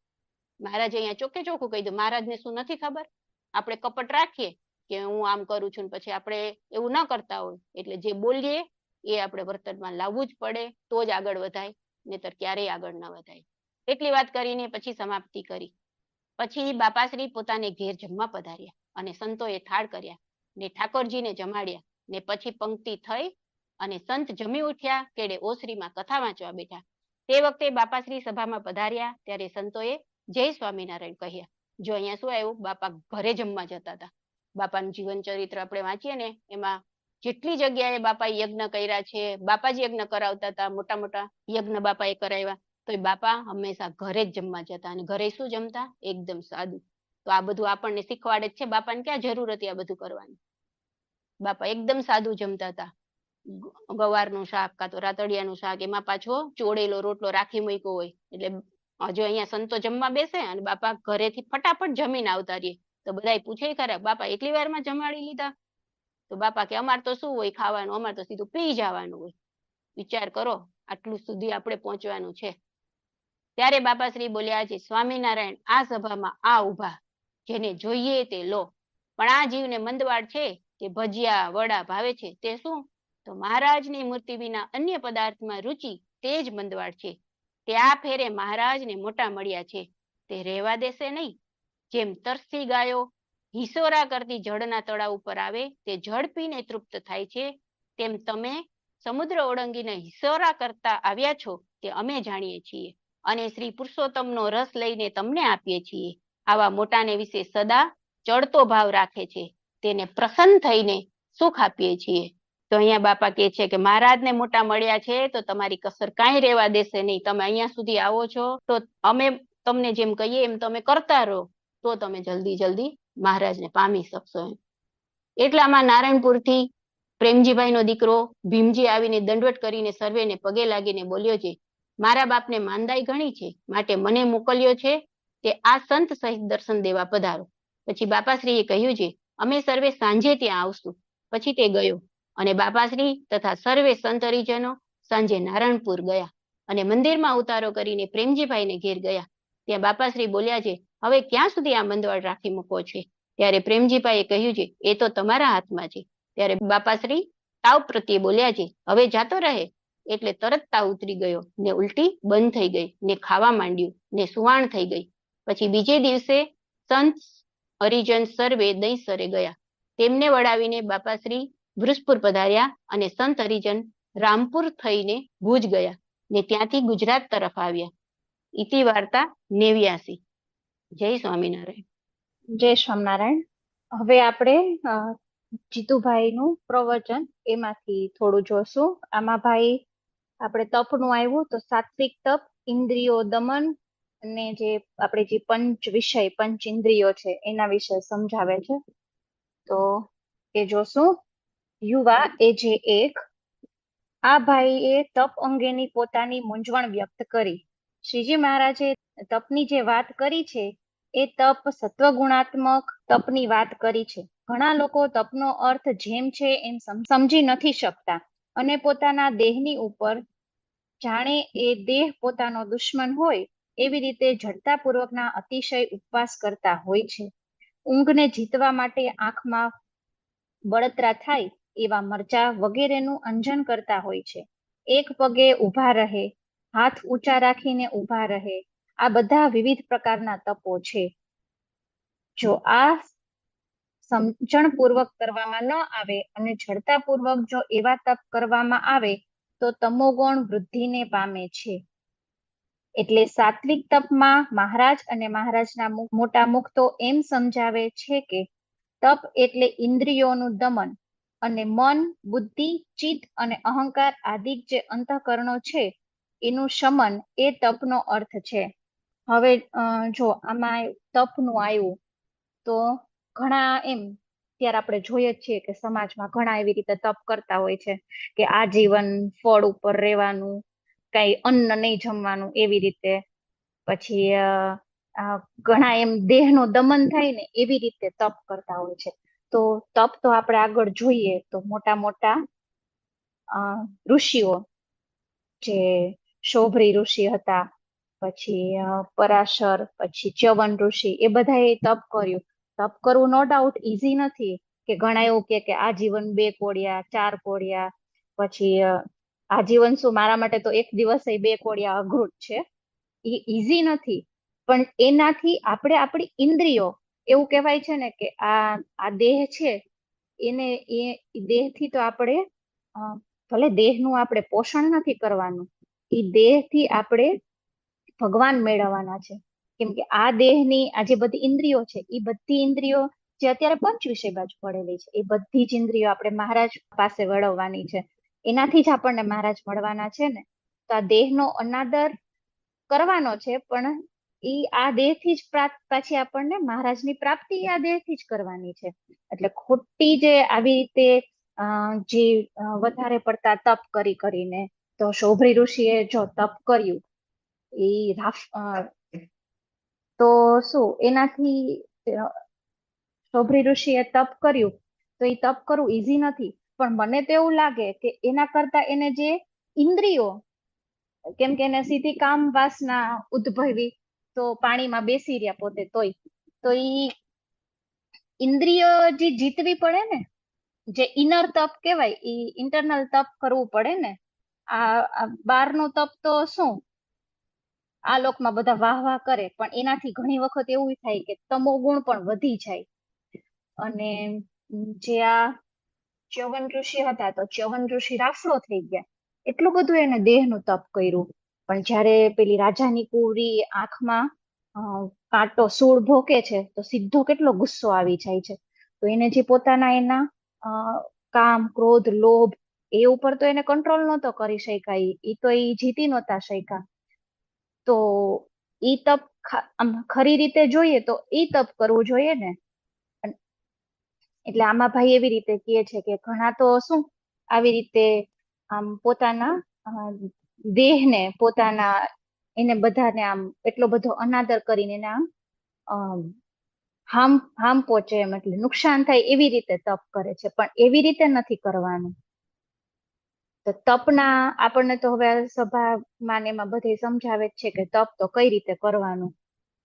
મહારાજે અહીંયા ચોખ્ખે ચોખ્ખું કહી દઉં, મહારાજને શું નથી ખબર? આપણે કપટ રાખીએ કે હું આમ કરું છું, પછી આપણે એવું ન કરતા હોય, એટલે જે બોલીએ એ આપણે વર્તનમાં લાવવું જ પડે, તો જ આગળ વધાય, નહીતર ક્યારેય આગળ ન વધાય. એટલી વાત કરીને પછી સમાપ્તિ કરી. પછી બાપાશ્રી પોતાને ઘેર જમવા પધાર્યા અને સંતોએ થાળ કર્યા ને ઠાકોરજીને જમાડ્યા ને પછી પંક્તિ થઈ અને સંત જમી ઉઠ્યા કેડે ઓસરીમાં કથા વાંચવા બેઠા. તે વખતે બાપાશ્રી સભામાં પધાર્યા ત્યારે સંતોએ જય સ્વામિનારાયણ કહ્યા. જો અહીંયા શું આવ્યું, બાપા ઘરે જમવા જતા હતા. બાપાનું જીવન ચરિત્ર આપણે વાંચીએ ને એમાં જેટલી જગ્યાએ બાપા યજ્ઞ કર્યા છે, બાપા જ યજ્ઞ કરાવતા હતા, મોટા મોટા યજ્ઞ બાપાએ કરાવ્યા, તો એ બાપા હંમેશા ઘરે જ જમવા જતા. અને ઘરે શું જમતા? એકદમ સાદું. તો આ બધું આપણને શીખવાડે જ છે. બાપાને ક્યાં જરૂર હતી આ બધું કરવાની? બાપા એકદમ સાદું જમતા હતા. ગવારનું શાક કાં તો રાતડિયાનું શાક, એમાં પાછો ચોળેલો રોટલો રાખી મૂક્યો હોય. એટલે જો અહીંયા સંતો જમવા બેસે અને બાપા ઘરેથી ફટાફટ જમીને આવતા રહીએ, તો બધા પૂછે ખરા, બાપા એટલી વારમાં જમાડી લીધા? તો બાપા કે અમાર તો શું હોય ખાવાનું, અમાર તો સીધું પી જવાનું હોય. વિચાર કરો, આટલું સુધી આપણે પહોંચવાનું છે. ત્યારે બાપાશ્રી બોલ્યા છે, સ્વામિનારાયણ આ સભામાં આ ઉભા, જેને જોઈએ તે લો, પણ આ જીવને મંદવાડ છે કે ભજીયા વડા ભાવે છે તે શું? તો મહારાજની મૂર્તિ વિના અન્ય પદાર્થમાં રુચિ તે જ મંદવાડ છે. તે આ ફેરે મહારાજને મોટા મળ્યા છે, તે રહેવા દેશે નહીં. જેમ તરસી ગાયો હિસોરા કરતી જળના તળાવ ઉપર આવે તે જળ પીને તૃપ્ત થાય છે, તેમ તમે સમુદ્ર ઓળંગીને હિસોરા કરતા આવ્યા છો તે અમે જાણીએ છીએ, અને શ્રી પુરુષોત્તમનો રસ લઈને તમને આપીએ છીએ. આવા મોટાને વિશે સદા ચડતો ભાવ રાખે છે, તેને પ્રસન્ન થઈને સુખ આપીએ છીએ. તો અહીંયા બાપા કહે છે કે મહારાજને મોટા મળ્યા છે તો તમારી કસર કાંઈ રહેવા દેશે નહીં. તમે અહીંયા સુધી આવો છો તો અમે તમને જેમ કહીએ એમ તમે કરતા રહો, તો તમે જલ્દી જલ્દી મહારાજને પામી શકશો. એટલામાં નારાયણપુરથી પ્રેમજીભાઈનો દીકરો ભીમજી આવીને દંડવટ કરીને સર્વેને પગે લાગીને બોલ્યો છે, મારા બાપને માંદાઈ ઘણી છે, માટે મને મોકલ્યો છે તે આ સંત સહિત દર્શન દેવા પધારો. પછી બાપાશ્રીએ કહ્યું છે, અમે સર્વે સાંજે ત્યાં આવશું. પછી તે ગયો અને બાપાશ્રી તથા સર્વે સંત હરિજનો સાંજે નારાયણપુર ગયા અને મંદિરમાં ઉતારો કરીને પ્રેમજીભાઈને ઘેર ગયા. ત્યાં બાપાશ્રી બોલ્યા છે, હવે ક્યાં સુધી આ મંદવાડ રાખી મૂકો છે? ત્યારે પ્રેમજીભાઈએ કહ્યું છે, એ તો તમારા હાથમાં છે. ત્યારે બાપાશ્રી તાવ પ્રત્યે બોલ્યા છે, હવે જાતો રહે. એટલે તરત તાવ ઉતરી ગયો ને ઉલટી બંધ થઈ ગઈ ને ખાવા માંડ્યું ને સુવાણ થઈ ગઈ. પછી બીજે દિવસે સંત હરિજન સર્વે દહીંસરે ગયા. તેમને વડાવીને બાપાશ્રી વૃષપુર પધાર્યા અને સંત હરિજન રામપુર થઈને ભુજ ગયા ને ત્યાંથી ગુજરાત તરફ આવ્યા. ઇતિ વાર્તા 89. જય સ્વામિનારાયણ. જય સ્વામિનારાયણ. હવે આપણે જીતુભાઈનું પ્રવચન એમાંથી થોડું જોશું. આમાં ભાઈ આપણે તપનું આવ્યું તો સાત્વિક તપ, ઇન્દ્રિયો દમન અને જે આપણે જે પંચ વિષય પંચ ઇન્દ્રિયો છે એના વિશે સમજાવે છે. તો એ જોશું. યુવા એ જે એક. આ ભાઈએ તપ અંગેની પોતાની મૂંઝવણ વ્યક્ત કરી. શ્રીજી મહારાજે તપની જે વાત કરી છે એ તપ સત્વગુણાત્મક તપની વાત કરી છે. ઘણા લોકો તપનો અર્થ જેમ છે એમ સમજી નથી શકતા અને પોતાના દેહની ઉપર જાણે એ દેહ પોતાનો દુશ્મન હોય એવી રીતે જડતાપૂર્વકના અતિશય ઉપવાસ કરતા હોય છે. ઊંઘને જીતવા માટે આંખમાં બળતરા થાય એવા મરચા વગેરેનું અંજન કરતા હોય છે. એક પગે ઊભા રહે, હાથ ઊંચા રાખીને ઊભા રહે, આ બધા વિવિધ પ્રકારના તપો છે. જો આ સમજણપૂર્વક કરવામાં ન આવે અને જડતાપૂર્વક જો એવા તપ કરવામાં આવે તો તમોગુણ વૃદ્ધિને પામે છે. એટલે સાત્વિક તપમાં મહારાજ અને મહારાજના મોટા મુખતો એમ સમજાવે છે કે તપ એટલે ઇન્દ્રિયોનું દમન અને મન, બુદ્ધિ, ચિત્ત અને અહંકાર આદિ જે અંતઃકરણો છે એનું શમન એ તપનો અર્થ છે. હવે જો આમાં તપનું આવ્યું તો ઘણા એમ ત્યારે આપણે જોઈએ જ છીએ કે સમાજમાં ઘણા એવી રીતે તપ કરતા હોય છે કે આજીવન ફળ ઉપર રહેવાનું, કઈ અન્ન નહીં જમવાનું એવી રીતે. પછી ઘણા એમ દેહનું દમન થાય ને એવી રીતે તપ કરતા હોય છે. તો તપ તો આપણે આગળ જોઈએ તો મોટા મોટા ઋષિઓ, જે શોભરી ઋષિ હતા, પછી પરાશર, પછી ચ્યવન ઋષિ, એ બધાએ તપ કર્યું. તપ કરવું નો ડાઉટ ઈઝી નથી, કે ઘણા એવું કે આજીવન 2 કોળિયા 4 કોળિયા, પછી આજીવન શું, મારા માટે તો એક દિવસે 2 કોળિયા અઘરું જ છે, એ ઈઝી નથી. પણ એનાથી આપણે આપણી ઇન્દ્રિયો, એવું કહેવાય છે ને કે આ દેહ છે એને એ દેહથી તો આપણે ભલે દેહનું આપણે પોષણ નથી કરવાનું, એ દેહથી આપણે ભગવાન મેળવવાના છે. કેમ કે આ દેહની આ જે બધી ઇન્દ્રિયો છે એ બધી ઇન્દ્રિયો જે અત્યારે પંચ વિષય બાજુ પડેલી છે, એ બધી જ ઇન્દ્રિયો આપણે મહારાજ પાસે વળવવાની છે. એનાથી જ આપણને મહારાજ મળવાના છે ને. તો આ દેહનો અનાદર કરવાનો છે, પણ એ આ દેહથી જ પાછી આપણને મહારાજની પ્રાપ્તિ આ દેહથી જ કરવાની છે. એટલે ખોટી જે આવી રીતે જે વધારે પડતા તપ કરીને, તો શોભરી ઋષિએ જો તપ કર્યું એ તો શું એનાથી શોભરી ઋષિએ તપ કર્યું, તો એ તપ કરવું ઈઝી નથી. પણ મને તો એવું લાગે કે એના કરતા એને જે ઇન્દ્રિયો, કેમ કે એને સીધી કામ વાસના ઉદ્ભવી, તો પાણીમાં બેસી રહ્યા પોતે તોય, તો ઈ ઇન્દ્રિયો જે જીતવી પડે ને, જે ઇનર તપ કહેવાય, એ ઇન્ટરનલ તપ કરવું પડે ને. આ બહારનું તપ તો શું, આ લોકમાં બધા વાહ વાહ કરે, પણ એનાથી ઘણી વખત એવું થાય કે તમો ગુણ પણ વધી જાય. અને જે આ ચ્યવન ઋષિ હતા, તો ચ્યવન ઋષિ રાફડો થઈ ગયા, એટલું બધું એને દેહનું તપ કર્યું. પણ જ્યારે પેલી રાજાની કુંવરી આંખમાં કાંટો સૂળ ભોકે છે, તો સીધો કેટલો ગુસ્સો આવી જાય છે. તો એને જે પોતાના એના કામ, ક્રોધ, લોભ એ ઉપર તો એને કંટ્રોલ નહોતો કરી શકાય, એ તો એ જીતી નહોતા શક્યા. તો ઈ તપ ખરી રીતે જોઈએ તો ઈ તપ કરવું જોઈએ ને. એટલે આમાં ભાઈ એવી રીતે કહે છે કે ઘણા તો શું આવી રીતે આમ પોતાના દેહને, પોતાના એને બધાને આમ એટલો બધો અનાદર કરીને એને આમ હાર્મ પહોંચે, એમ એટલે નુકસાન થાય એવી રીતે તપ કરે છે. પણ એવી રીતે નથી કરવાનું. તો તપના આપણને તો હવે સભામાં એમાં બધે સમજાવે જ છે કે તપ તો કઈ રીતે કરવાનું.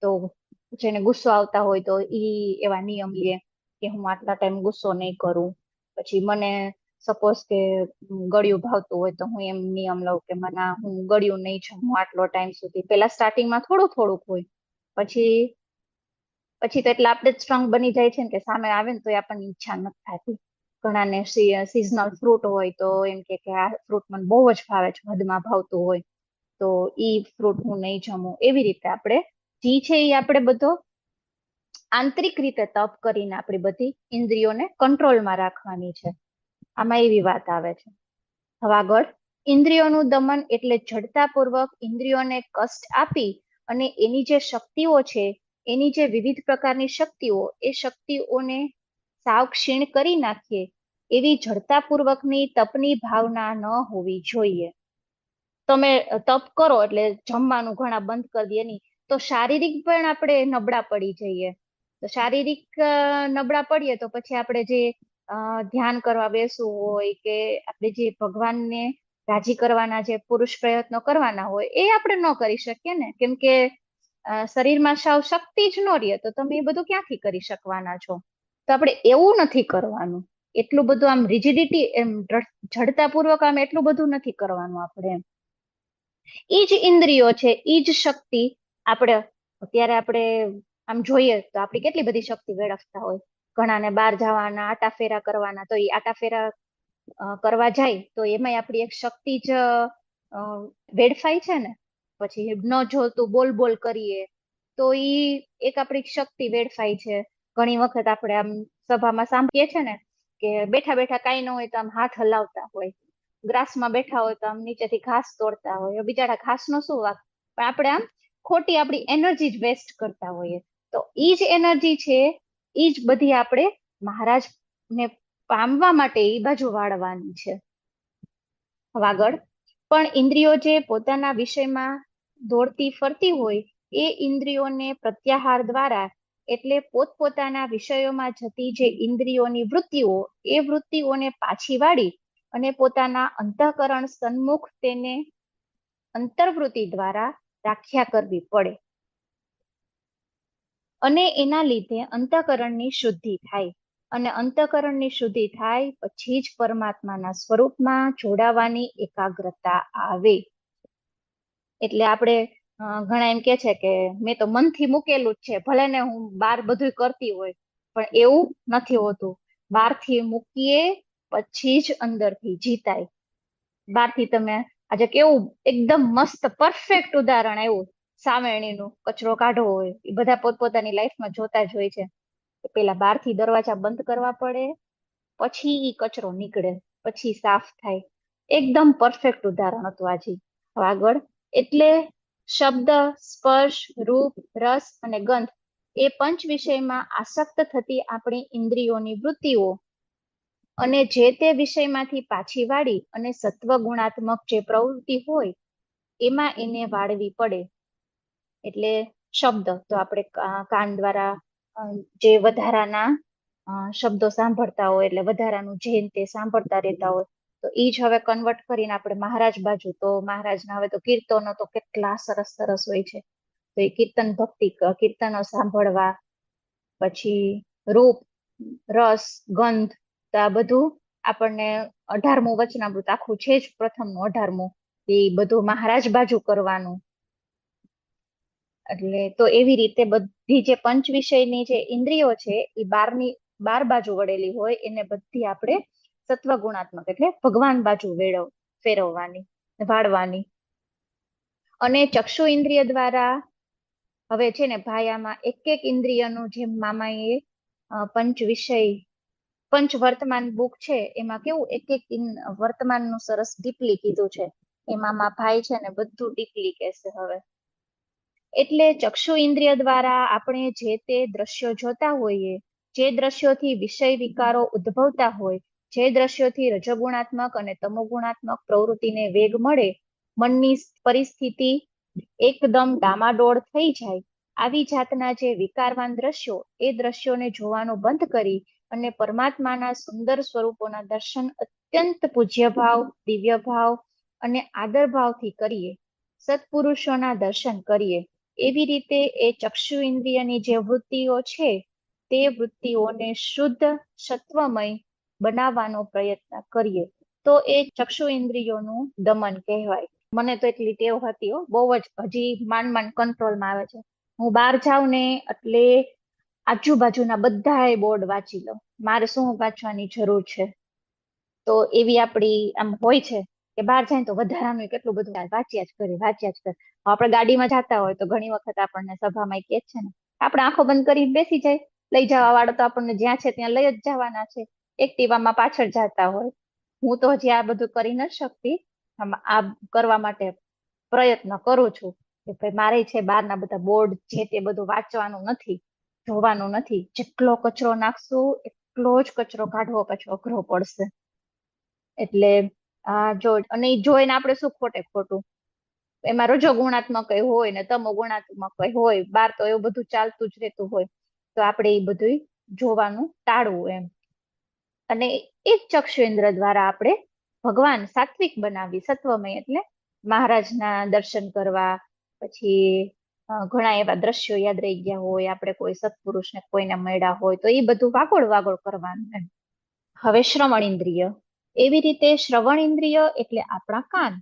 તો જેને ગુસ્સો આવતા હોય તો ઈ એવા નિયમ લે કે હું આટલા ટાઈમ ગુસ્સો નહીં કરું. પછી મને સપોઝ કે ગળ્યું ભાવતું હોય તો હું એમ નિયમ લઉં કે મને હું ગળ્યું નહીં જમું આટલો ટાઈમ સુધી. પેલા સ્ટાર્ટિંગમાં થોડું થોડુંક હોય, પછી તો એટલે આપણે જ સ્ટ્રોંગ બની જાય છે ને કે સામે આવે ને તો આપણને ઈચ્છા નથી થતી. ઘણાને સિઝનલ ફ્રૂટ હોય તો એમ કે આ ફ્રૂટ મને બહુ જ ભાવે છે, હદમાં ભાવતું હોય, તો ઈ ફ્રૂટ હું નહીં જમું. એવી રીતે આપણે જી છે એ આપણે બધો આંતરિક રીતે તપ કરીને આપણી બધી ઇન્દ્રિયોને કંટ્રોલમાં રાખવાની છે. આમાં એવી વાત આવે છે. હવે આગળ, ઇન્દ્રિયોનું દમન એટલે જડતાપૂર્વક ઇન્દ્રિયોને કષ્ટ આપી અને એની જે શક્તિઓ છે, એની જે વિવિધ પ્રકારની શક્તિઓ, એ શક્તિઓને સાવ ક્ષીણ કરી નાખીએ એવી જડતાપૂર્વકની તપની ભાવના ન હોવી જોઈએ. તમે તપ કરો એટલે જમવાનું ઘણા બંધ કરી દે નહીં, તો શારીરિક પણ આપણે નબળા પડી જઈએ. તો શારીરિક નબળા પડીએ તો પછી આપણે જે ધ્યાન કરવા બેસવું હોય કે આપણે જે ભગવાનને રાજી કરવાના જે પુરુષ પ્રયત્નો કરવાના હોય એ આપણે ન કરી શકીએ ને. કેમ કે શરીરમાં સાવ શક્તિ જ ન રહે તો તમે એ બધું ક્યાંથી કરી શકવાના છો. તો આપણે એવું નથી કરવાનું, એટલું બધું આમ રિજિડિટી, એમ જડતાપૂર્વક આમ એટલું બધું નથી કરવાનું આપણે. ઈ જ ઇન્દ્રિયો છે, ઈ જ શક્તિ આપણે અત્યારે આપણે આમ જોઈએ તો આપણી કેટલી બધી શક્તિ વેડફતા હોય. ઘણાને બહાર જવાના, આટા ફેરા કરવાના, તો એ આટા ફેરા કરવા જાય તો એમાંય આપણી એક શક્તિ જ વેડફાય છે ને. પછી ન જોતું બોલ બોલ કરીએ તો ઈ એક આપણી શક્તિ વેડફાય છે. ઘણી વખત આપણે આમ સભામાં સાંભળીએ છે ને કે બેઠા બેઠા કાંઈ ન હોય તો આમ હાથ હલાવતા હોય, ગ્રાસમાં બેઠા હોય તો આમ નીચેથી ઘાસ તોડતા હોય, બિચારા ઘાસનો શું વાંક, પણ આપણે આમ ખોટી આપણી એનર્જી જ વેસ્ટ કરતા હોઈએ. તો ઈ જ એનર્જી છે, ઈ જ બધી આપણે મહારાજને પામવા માટે ઈ બાજુ વાળવાની છે. હવે આગળ, પણ ઇન્દ્રિયો જે પોતાના વિષયમાં દોડતી ફરતી હોય એ ઇન્દ્રિયોને પ્રત્યાહાર દ્વારા, એટલે પોતપોતાના વિષયોમાં જતી જે ઇન્દ્રિયોની વૃત્તિઓ, એ વૃત્તિઓને પાછી વાળી અને પોતાના અંતઃકરણ સન્મુખ તેને અંતર્વૃત્તિ દ્વારા રાખ્યા કરવી પડે, અને એના લીધે અંતઃકરણની શુદ્ધિ થાય. અને અંતઃકરણની શુદ્ધિ થાય પછી જ પરમાત્માના સ્વરૂપમાં જોડાવાની એકાગ્રતા આવે. એટલે આપણે ઘણા એમ કે છે કે મેં તો મનથી મૂકેલું જ છે, ભલે ને હું બહાર બધું કરતી હોય, પણ એવું નથી હોતું. બહારથી મૂકીએ પછી જ અંદરથી જીતાય. બહારથી તમે આજે કેવું એકદમ મસ્ત પરફેક્ટ ઉદાહરણ આવ્યું સામેણીનું, કચરો કાઢવો હોય એ બધા પોતપોતાની લાઈફમાં જોતા જ હોય છે. પેલા બહારથી દરવાજા બંધ કરવા પડે, પછી ઈ કચરો નીકળે, પછી સાફ થાય. એકદમ પરફેક્ટ ઉદાહરણ હતું આજે. હવે આગળ, એટલે શબ્દ, સ્પર્શ, રૂપ, રસ અને ગંધ એ પંચ વિષયમાં આસક્ત થતી આપણી ઇન્દ્રિયોની વૃત્તિઓ અને જે તે વિષયમાંથી પાછી વાળી અને સત્વ ગુણાત્મક જે પ્રવૃત્તિ હોય એમાં એને વાળવી પડે. એટલે શબ્દ તો આપણે કાન દ્વારા જે વધારાના શબ્દો સાંભળતા હોય, એટલે વધારાનું જેન તે સાંભળતા રહેતા હોય, તો ઈ જ હવે કન્વર્ટ કરીને આપણે મહારાજ બાજુ, તો મહારાજના હવે તો કીર્તનો તો કેટલા સરસ સરસ હોય છે, તો એ કીર્તન ભક્તિ, કીર્તનો સાંભળવા, પછી રૂપ, રસ, ગંધ, તો આ બધું આપણને 18મું વચનામૃત આખું છે જ, પ્રથમનું 18મું, એ બધું મહારાજ બાજુ કરવાનું. એટલે તો એવી રીતે બધી જે પંચ વિષયની જે ઇન્દ્રિયો છે એ બાર બાજુ વળેલી હોય, એને બધી આપણે સત્વ ગુણાત્મક એટલે ભગવાન બાજુ ફેરવવાની, વાળવાની. અને ચક્ષુ ઇન્દ્રિય દ્વારા હવે છે ને ભાઈ આમાં એક એક ઇન્દ્રિયનું, જેમ મામાએ પંચ વિષય પંચ વર્તમાન બુક છે એમાં કેવું એક એક વર્તમાનનું સરસ ડીપલી કીધું છે, એમાં ભાઈ છે ને બધું ડીપલી કહેશે હવે. એટલે ચક્ષુ ઇન્દ્રિય દ્વારા આપણે જે તે દ્રશ્યો જોતા હોઈએ, જે દ્રશ્યોથી વિષય વિકારો ઉદ્ભવતા હોય, જે દ્રશ્યોથી રજોગુણાત્મક અને તમોગુણાત્મક પ્રવૃત્તિને વેગ મળે, મનની પરિસ્થિતિ એકદમ ડામાડોળ થઈ જાય, આવી જાતના જે વિકારવાન દ્રશ્યો, એ દ્રશ્યોને જોવાનું બંધ કરી અને પરમાત્માના સુંદર સ્વરૂપોના દર્શન અત્યંત પૂજ્ય ભાવ, દિવ્ય ભાવ અને આદર ભાવથી કરીએ, સત્પુરુષોના દર્શન કરીએ. એવી રીતે એ ચક્ષુ ઇન્દ્રિયની જે વૃત્તિઓ છે તે વૃત્તિઓને શુદ્ધ સત્વમય બનાવવાનો પ્રયત્ન કરીએ, તો એ ચક્ષુ ઇન્દ્રિયોનું દમન કહેવાય. મને તો એટલી ટેવ હતી, બહુ જ, હજી માંડ કંટ્રોલમાં આવે છે. હું બહાર જાઉં ને એટલે આજુબાજુના બધાય બોર્ડ વાંચી લઉં, મારે શું વાંચવાની જરૂર છે. તો એવી આપણી આમ હોય છે કે બહાર જાય તો વધારાનું કેટલું બધું વાંચ્યા જ કરે. આપણે ગાડીમાં જતા હોય તો ઘણી વખત આપણને સભામાં કે છે ને, આપણે આંખો બંધ કરી બેસી જાય, લઈ જવા વાળો તો આપણને જ્યાં છે ત્યાં લઈ જ જવાના છે. એક્ટિવામાં પાછળ જતા હોય. હું તો હજી આ બધું કરી ન શકતી, આ કરવા માટે પ્રયત્ન કરું છું કે ભાઈ મારે છે બહારના બધા બોર્ડ છે તે બધું વાંચવાનું નથી, જોવાનું નથી. જેટલો કચરો નાખશું એટલો જ કચરો કાઢવો પછી અઘરો પડશે. એટલે અને જોઈને આપણે શું ખોટે ખોટું, એમાં રજો ગુણાત્મક કઈ હોય ને તમો ગુણાત્મક કઈ હોય, બાર તો એવું બધું ચાલતું જ રહેતું હોય, તો આપણે એ બધું જોવાનું ટાળવું એમ. અને એ જ ચક્ષુઇન્દ્ર દ્વારા આપણે ભગવાન સાત્વિક બનાવી, સત્વમય એટલે મહારાજના દર્શન કરવા, પછી ઘણા એવા દ્રશ્યો યાદ રહી ગયા હોય, આપણે કોઈ સત્પુરુષને કોઈને મળ્યા હોય તો એ બધું વાગોળ કરવાનું એમ. હવે શ્રવણ ઇન્દ્રિય, એવી રીતે શ્રવણ ઇન્દ્રિય એટલે આપણા કાન,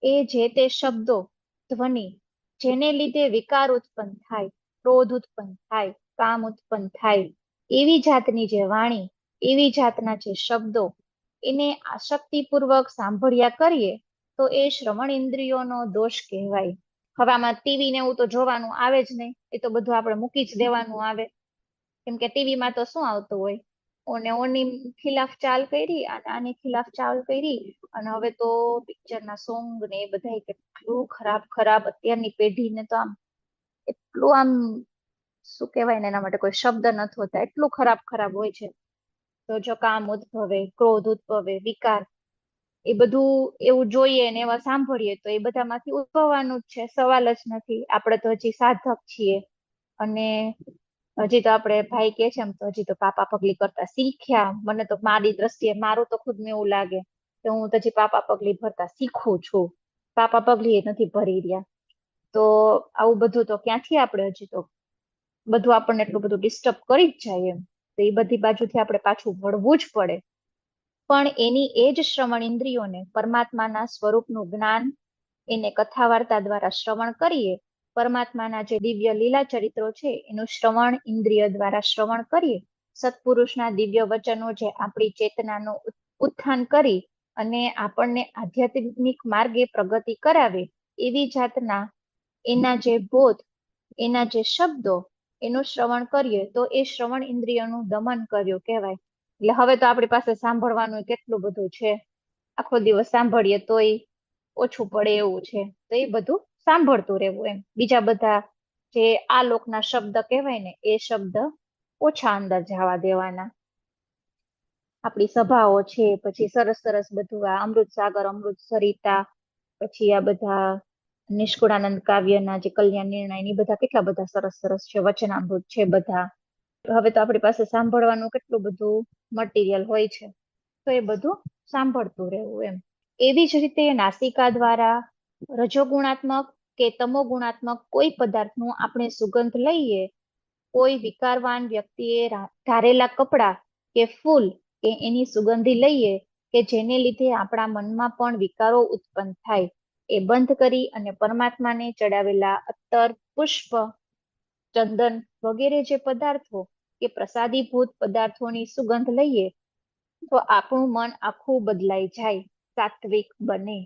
એ જે તે શબ્દો, ધ્વનિ, જેને લીધે વિકાર ઉત્પન્ન થાય, ક્રોધ ઉત્પન્ન થાય, કામ ઉત્પન્ન થાય, એવી જાતની જે વાણી, એવી જાતના જે શબ્દો, એને આસક્તિપૂર્વક સાંભળ્યા કરીએ તો એ શ્રવણ ઇન્દ્રિયોનો દોષ કહેવાય. હવે આમાં ટીવી ને એવું તો જોવાનું આવે જ નહીં, એ તો બધું આપણે મૂકી જ દેવાનું આવે. કેમ કે ટીવી માં તો શું આવતું હોય, ઓને ઓની ખિલાફ ચાલ કરી અને આની ખિલાફ ચાલ કરી, અને હવે તો પિક્ચર ના સોંગ ને એ બધા કેટલું ખરાબ ખરાબ, અત્યારની પેઢીને તો આમ એટલું આમ શું કહેવાય ને, એના માટે કોઈ શબ્દ નથી હોતા, એટલું ખરાબ ખરાબ હોય છે. તો જો કામ ઉદ્ભવે, ક્રોધ ઉદ્ભવે, વિકાર, એ બધું એવું જોઈએ ને એવા સાંભળીએ તો એ બધામાંથી ઉદ્ભવવાનું જ છે, સવાલ જ નથી. આપણે તો હજી સાધક છીએ, અને હજી તો આપણે ભાઈ કે છે એમ તો હજી તો પાપા પગલી કરતા શીખ્યા. મને તો મારી દ્રષ્ટિએ મારું તો ખુદ ને એવું લાગે કે હું તો હજી પાપા પગલી ભરતા શીખું છું, પાપા પગલી એ નથી ભરી રહ્યા. તો આવું બધું તો ક્યાંથી આપણે હજી તો બધું આપણને એટલું બધું ડિસ્ટર્બ કરી જ જાય એમ. તો એ બધી બાજુથી આપણે પાછું વળવું જ પડે. પણ એની એ જ શ્રવણ ઇન્દ્રિયોને પરમાત્માના સ્વરૂપનું જ્ઞાન, એને કથા વાર્તા દ્વારા શ્રવણ કરીએ, પરમાત્માના જે દિવ્ય લીલા ચરિત્રો છે એનું શ્રવણ ઇન્દ્રિય દ્વારા શ્રવણ કરીએ, સત્પુરુષના દિવ્ય વચનો જે આપણી ચેતનાનું ઉત્થાન કરી અને આપણને આધ્યાત્મિક માર્ગે પ્રગતિ કરાવે, એવી જાતના એના જે બોધ, એના જે શબ્દો, એનું શ્રવણ કરીએ તો એ શ્રવણ ઇન્દ્રિયનું દમન કર્યું કહેવાય. એટલે હવે તો આપણી પાસે સાંભળવાનું કેટલું બધું છે, આખો દિવસ સાંભળીએ તોય ઓછું પડે એવું છે. તો એ બધું સાંભળતું રહેવું એમ. બીજા બધા જે આ લોકના શબ્દ કહેવાય ને, એ શબ્દ ઓછા અંદર જવા દેવાના. આપણી સભાઓ છે, પછી સરસ સરસ બધું આ અમૃત સાગર, અમૃત સરિતા, પછી આ બધા નિષ્કુળાનંદ કાવ્યના જે કલ્યાણ નિર્ણય, એ બધા કેટલા બધા સરસ સરસ છે, વચનામૃત છે બધા. હવે તો આપણી પાસે સાંભળવાનું કેટલું બધું મટીરિયલ હોય છે, તો એ બધું સાંભળતું રહેવું એમ. એવી જ રીતે નાસિકા દ્વારા રજોગુણાત્મક કે તમો ગુણાત્મક કોઈ પદાર્થનું આપણે સુગંધ લઈએ, કોઈ વિકારવાન વ્યક્તિએ ધારેલા કપડા કે ફૂલ કે એની સુગંધી લઈએ કે જેને લીધે આપણા મનમાં પણ વિકારો ઉત્પન્ન થાય, એ બંધ કરી અને પરમાત્માને ચડાવેલા અત્તર, પુષ્પ, ચંદન વગેરે જે પદાર્થો કે પ્રસાદીભૂત પદાર્થોની સુગંધ લઈએ તો આપણું મન આખું બદલાઈ જાય, સાત્વિક બને.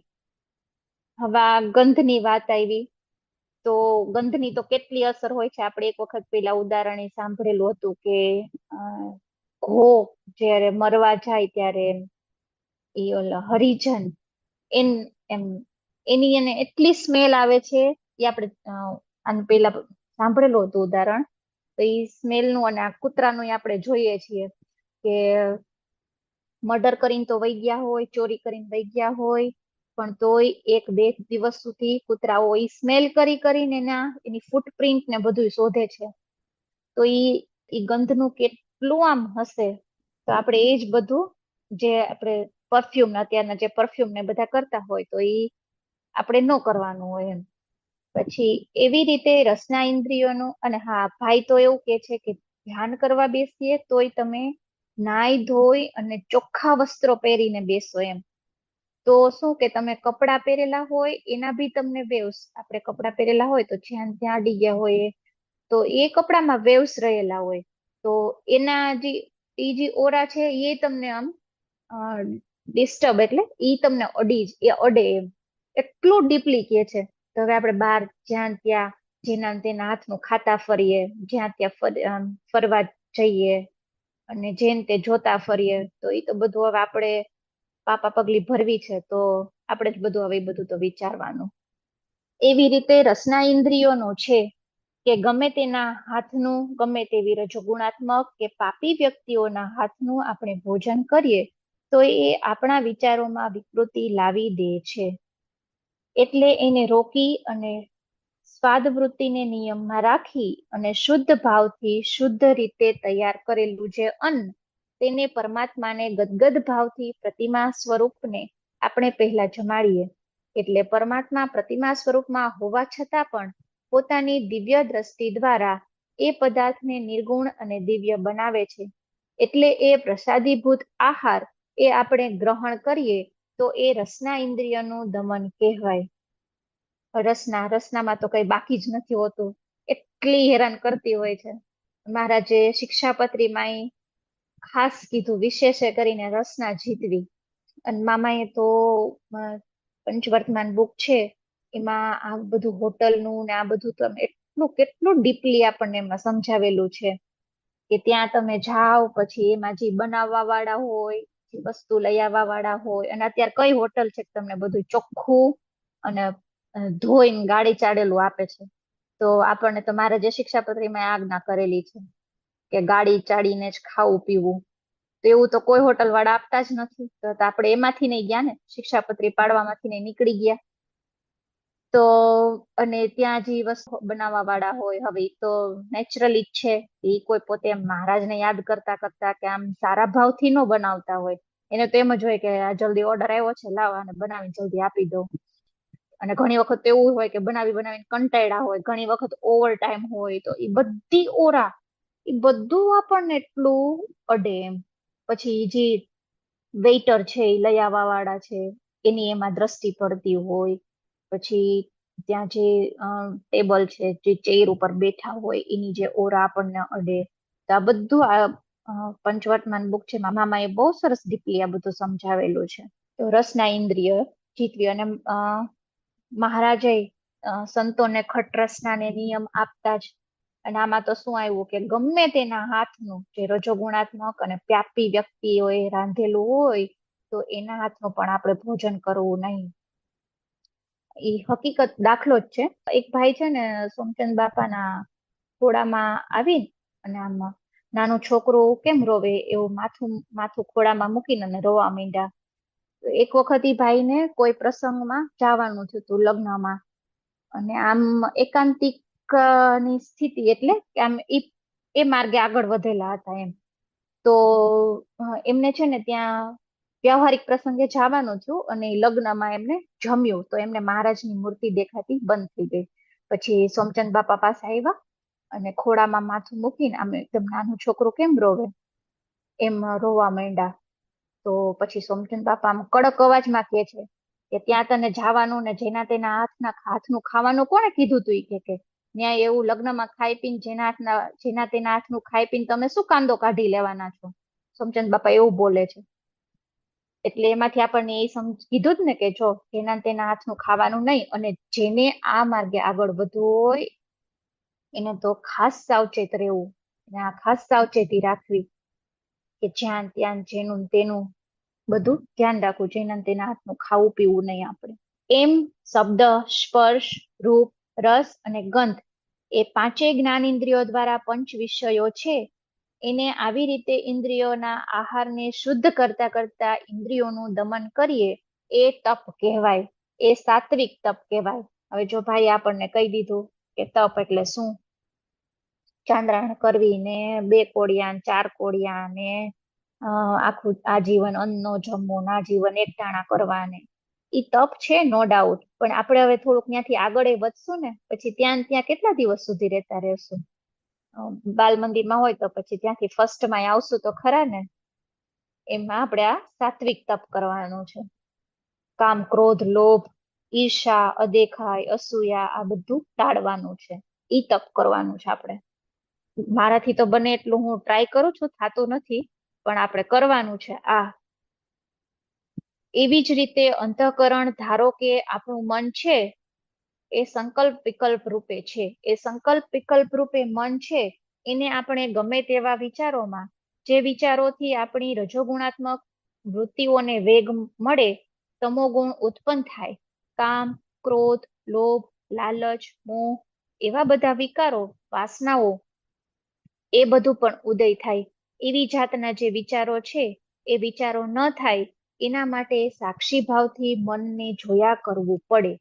હવે આ ગંધની વાત આવી તો ગંધની તો કેટલી અસર હોય છે. આપણે એક વખત પેલા ઉદાહરણ એ સાંભળેલું હતું કે ઘો જયારે મરવા જાય ત્યારે એ ઓલા હરિજન એમ એની એને એટલી સ્મેલ આવે છે, એ આપણે આને પેલા સાંભળેલું હતું ઉદાહરણ. તો એ સ્મેલનું અને આ કૂતરાનું આપણે જોઈએ છીએ કે મર્ડર કરીને તો વહી ગયા હોય, ચોરી કરીને વહી ગયા હોય, પણ તોય 1-2 દિવસ સુધી કૂતરાઓ એ સ્મેલ કરીને એની ફૂટપ્રિન્ટ ને બધું શોધે છે. તો ઈ ગંધનું કેટલું આમ હશે. તો આપણે એ જ બધું જે આપણે પરફ્યુમ, અત્યારના જે પરફ્યુમ ને બધા કરતા હોય, તો એ આપણે ન કરવાનું હોય એમ. પછી એવી રીતે રસના ઇન્દ્રિયોનું, અને હા ભાઈ તો એવું કે છે કે ધ્યાન કરવા બેસીએ તોય તમે નાઈ ધોઈ અને ચોખ્ખા વસ્ત્રો પહેરીને બેસો એમ. તો શું કે તમે કપડાં પહેરેલા હોય એના બી તમને વેવ્સ, આપણે કપડાં પહેરેલા હોય તો જ્યાં ત્યાં અડી ગયા હોય, તો એ કપડામાં વેવ્સ રહેલા હોય, તો એના જે ઓરા છે એ તમને આમ ડિસ્ટર્બ, એટલે એ તમને અડે એમ. એટલું ડીપલી કે છે. તો હવે આપણે બહાર જ્યાં ત્યાં જેના તેના હાથનું ખાતા ફરીએ, જ્યાં ત્યાં ફરવા જઈએ અને જેન તે જોતા ફરીએ, તો એ તો બધું હવે આપણે પાપા પગલી ભરવી છે, તો આપણે જ બધું હવે એ બધું તો વિચારવાનું. એવી રીતે રસના ઇન્દ્રિયોનો છે કે ગમે તેના હાથનું, ગમે તેવી રજોગુણાત્મક કે પાપી વ્યક્તિઓના હાથનું આપણે ભોજન કરીએ તો એ આપણા વિચારોમાં વિકૃતિ લાવી દે છે. એટલે એને રોકી અને સ્વાદ વૃત્તિને નિયમમાં રાખી અને શુદ્ધ ભાવથી શુદ્ધ રીતે તૈયાર કરેલું જે અન્ન, તેને પરમાત્માને ગદગદ ભાવથી પ્રતિમા સ્વરૂપને આપણે પહેલા જમાડીએ. એટલે પરમાત્મા પ્રતિમા સ્વરૂપમાં હોવા છતાં પણ પોતાની દિવ્ય દ્રષ્ટિ દ્વારા એ પદાર્થને નિર્ગુણ અને દિવ્ય બનાવે છે. એટલે એ પ્રસાદીભૂત આહાર એ આપણે ગ્રહણ કરીએ તો એ રસના ઇન્દ્રિયનું દમન કહેવાય. રસનામાં તો કઈ બાકી જ નથી હોતું, એટલી હેરાન કરતી હોય છે. મારા જે શિક્ષાપત્રીમાં ખાસ કીધું, વિશેષે કરીને રસના જીતવી. અને મામાએ તો પંચવર્તમાન બુક છે એમાં આ બધું હોટલનું ને આ બધું તમે કેટલું ડીપલી આપણને એમાં સમજાવેલું છે કે ત્યાં તમે જાઓ પછી એમાં જે બનાવવા વાળા હોય, જે વસ્તુ લઈ આવવા વાળા હોય, અને અત્યારે કઈ હોટલ છે કે તમને બધું ચોખ્ખું અને ધોઈને ગાડી ચાડેલું આપે છે. તો આપણને તો મારે જે શિક્ષાપત્રીમાં આજ્ઞા કરેલી છે કે ગાડી ચાડીને જ ખાવું પીવું, તો એવું તો કોઈ હોટલ વાળા આપતા જ નથી. તો આપણે એમાંથી નહીં ગયા ને, શિક્ષાપત્રી પાડવામાંથી નહીં નીકળી ગયા. તો અને ત્યાં જે વસ્તુ બનાવવા વાળા હોય, હવે ઈ તો નેચરલી જ છે, એ કોઈ પોતે મહારાજને યાદ કરતા કરતા કે આમ સારા ભાવથી ન બનાવતા હોય. એને તો એમ જ હોય કે આ જલ્દી ઓર્ડર આવ્યો છે, લાવો અને બનાવીને જલ્દી આપી દો. અને ઘણી વખત તો એવું હોય કે બનાવીને કંટાળ્યા હોય, ઘણી વખત ઓવર ટાઈમ હોય, તો એ બધી ઓરા એ બધું આપણને એટલું અડે એમ. પછી જે વેઇટર છે, એ લઈ આવવા વાળા છે, એની એમાં દ્રષ્ટિ પડતી હોય. પછી ત્યાં જે ટેબલ છે, જે ચેર ઉપર બેઠા હોય, એની જે ઓરા આપણને અડે. તો આ બધું પંચવર્તમાન બુક છે મામાએ બહુ સરસ ડીપલી આ બધું સમજાવેલું છે. તો રસના ઇન્દ્રિય જીતવી, અને મહારાજે સંતોને ખટરસના ને નિયમ આપતા જ. અને આમાં તો શું આવ્યું કે ગમે તેના હાથનું, જે રજોગુણાત્મક અને વ્યાપી વ્યક્તિઓએ રાંધેલું હોય, તો એના હાથનું પણ આપણે ભોજન કરવું નહીં. એ હકીકત દાખલો જ છે. એક ભાઈ છે ને સોમચંદ બાપાના ખોળામાં આવી અને આમ નાનું છોકરું કેમ રોવે એવું માથું માથું ખોળામાં મૂકીને અને રોવા માંડ્યા. તો એક વખત ઈ ભાઈને કોઈ પ્રસંગમાં જવાનું થયું હતું, લગ્નમાં, અને આમ એકાંતિક ની સ્થિતિ, એટલે કે આમ એ માર્ગે આગળ વધેલા હતા એમ. તો એમને છે ને ત્યાં વ્યવહારિક પ્રસંગે જવાનું થયું અને લગ્નમાં એમને જમ્યું, તો એમને મહારાજની મૂર્તિ દેખાતી બંધ થઈ ગઈ. પછી સોમચંદ બાપા પાસે આવ્યા અને ખોળામાં માથું મૂકીને આમ એકદમ નાનું છોકરું કેમ રોવે એમ રોવા માંડ્યા. તો પછી સોમચંદ બાપા આમ કડક અવાજમાં કહે છે કે ત્યાં તને જવાનું ને જેના તેના હાથનું ખાવાનું કોણે કીધું તું? કે ન્યાય એવું લગ્નમાં ખાઈ પીને જેના તેના હાથનું ખાઈ પીને તમે શું કાંદો કાઢી લેવાના છો? સોમચંદ બાપા એવું બોલે છે. એટલે એમાંથી આપણને એ કીધું જ ને કે જો જેના તેના હાથનું ખાવાનું નહીં, અને જેને આ માર્ગે આગળ વધવું હોય એને તો ખાસ સાવચેત રહેવું, અને આ ખાસ સાવચેતી રાખવી કે જ્યાં ત્યાં જેનું તેનું બધું ધ્યાન રાખવું, જેના તેના હાથનું ખાવું પીવું નહીં આપણે. એમ શબ્દ, સ્પર્શ, રૂપ, રસ અને ગંધ એ પાંચેય જ્ઞાનેન્દ્રિયો દ્વારા પંચ વિષયો છે, એને આવી રીતે ઇન્દ્રિયોના આહારને શુદ્ધ કરતા કરતા ઇન્દ્રિયોનું દમન કરીએ એ તપ કહેવાય, એ સાત્વિક તપ કહેવાય. હવે જો ભાઈ આપણને કહી દીધું કે તપ એટલે શું, ચાંદ્રાયણ કરવી ને 2 કોડિયા 4 કોડિયા ને આખું આજીવન અન્ન નો જમવો, આજીવન એકટાણા કરવા, ને ઈ તપ છે નો ડાઉટ. પણ આપણે હવે થોડુંક ત્યાંથી આગળ વધશું ને, પછી ત્યાં કેટલા દિવસ સુધી રહેતા રહેશું? બાલ મંદિરમાં હોય તો પછી ત્યાંથી ફર્સ્ટમાં આવશું તો ખરા ને. એમાં આપણે આ સાત્વિક તપ કરવાનું છે. કામ, ક્રોધ, લોભ, ઈર્ષા, અદેખાય, અસૂયા આ બધું ટાળવાનું છે. ઈ તપ કરવાનું છે આપણે. મારાથી તો બને એટલું હું ટ્રાય કરું છું, થતું નથી, પણ આપણે કરવાનું છે આ. એવી જ રીતે અંતઃકરણ, ધારો કે આપણું મન છે એ સંકલ્પ વિકલ્પ રૂપે છે, એ સંકલ્પ વિકલ્પ રૂપે મન છે, એને આપણે ગમે તેવા વિચારોમાં, જે વિચારોથી આપણી રજોગુણાત્મક વૃત્તિઓને વેગ મળે, તમોગુણ ઉત્પન્ન થાય, કામ, ક્રોધ, લોભ, લાલચ, મોહ એવા બધા વિકારો, વાસનાઓ એ બધું પણ ઉદય થાય. એવી જાતના જે વિચારો છે એ વિચારો ન થાય એના માટે સાક્ષી ભાવથી મનને જોયા કરવું પડે.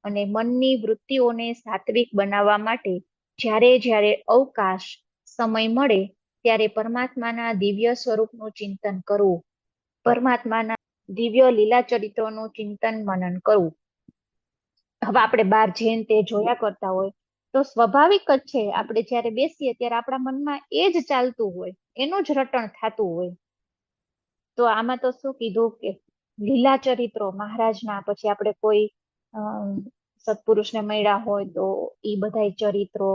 અને મનની વૃત્તિઓને સાત્વિક બનાવવા માટે જ્યારે જ્યારે અવકાશ, સમય મળે ત્યારે પરમાત્માના દિવ્ય સ્વરૂપનું ચિંતન કરવું, પરમાત્માના દિવ્ય લીલા ચરિત્રોનું ચિંતન મનન કરવું. હવે આપણે બહાર જઈને તે જોયા કરતા હોય તો સ્વાભાવિક જ છે, આપણે જ્યારે બેસીએ ત્યારે આપણા મનમાં એ જ ચાલતું હોય, એનું જ રટણ થતું હોય. તો આમાં તો શું કીધું કે લીલા ચરિત્રો મહારાજના, પછી આપણે કોઈ સત્પુરુષને મળ્યા હોય તો એ બધા ચરિત્રો,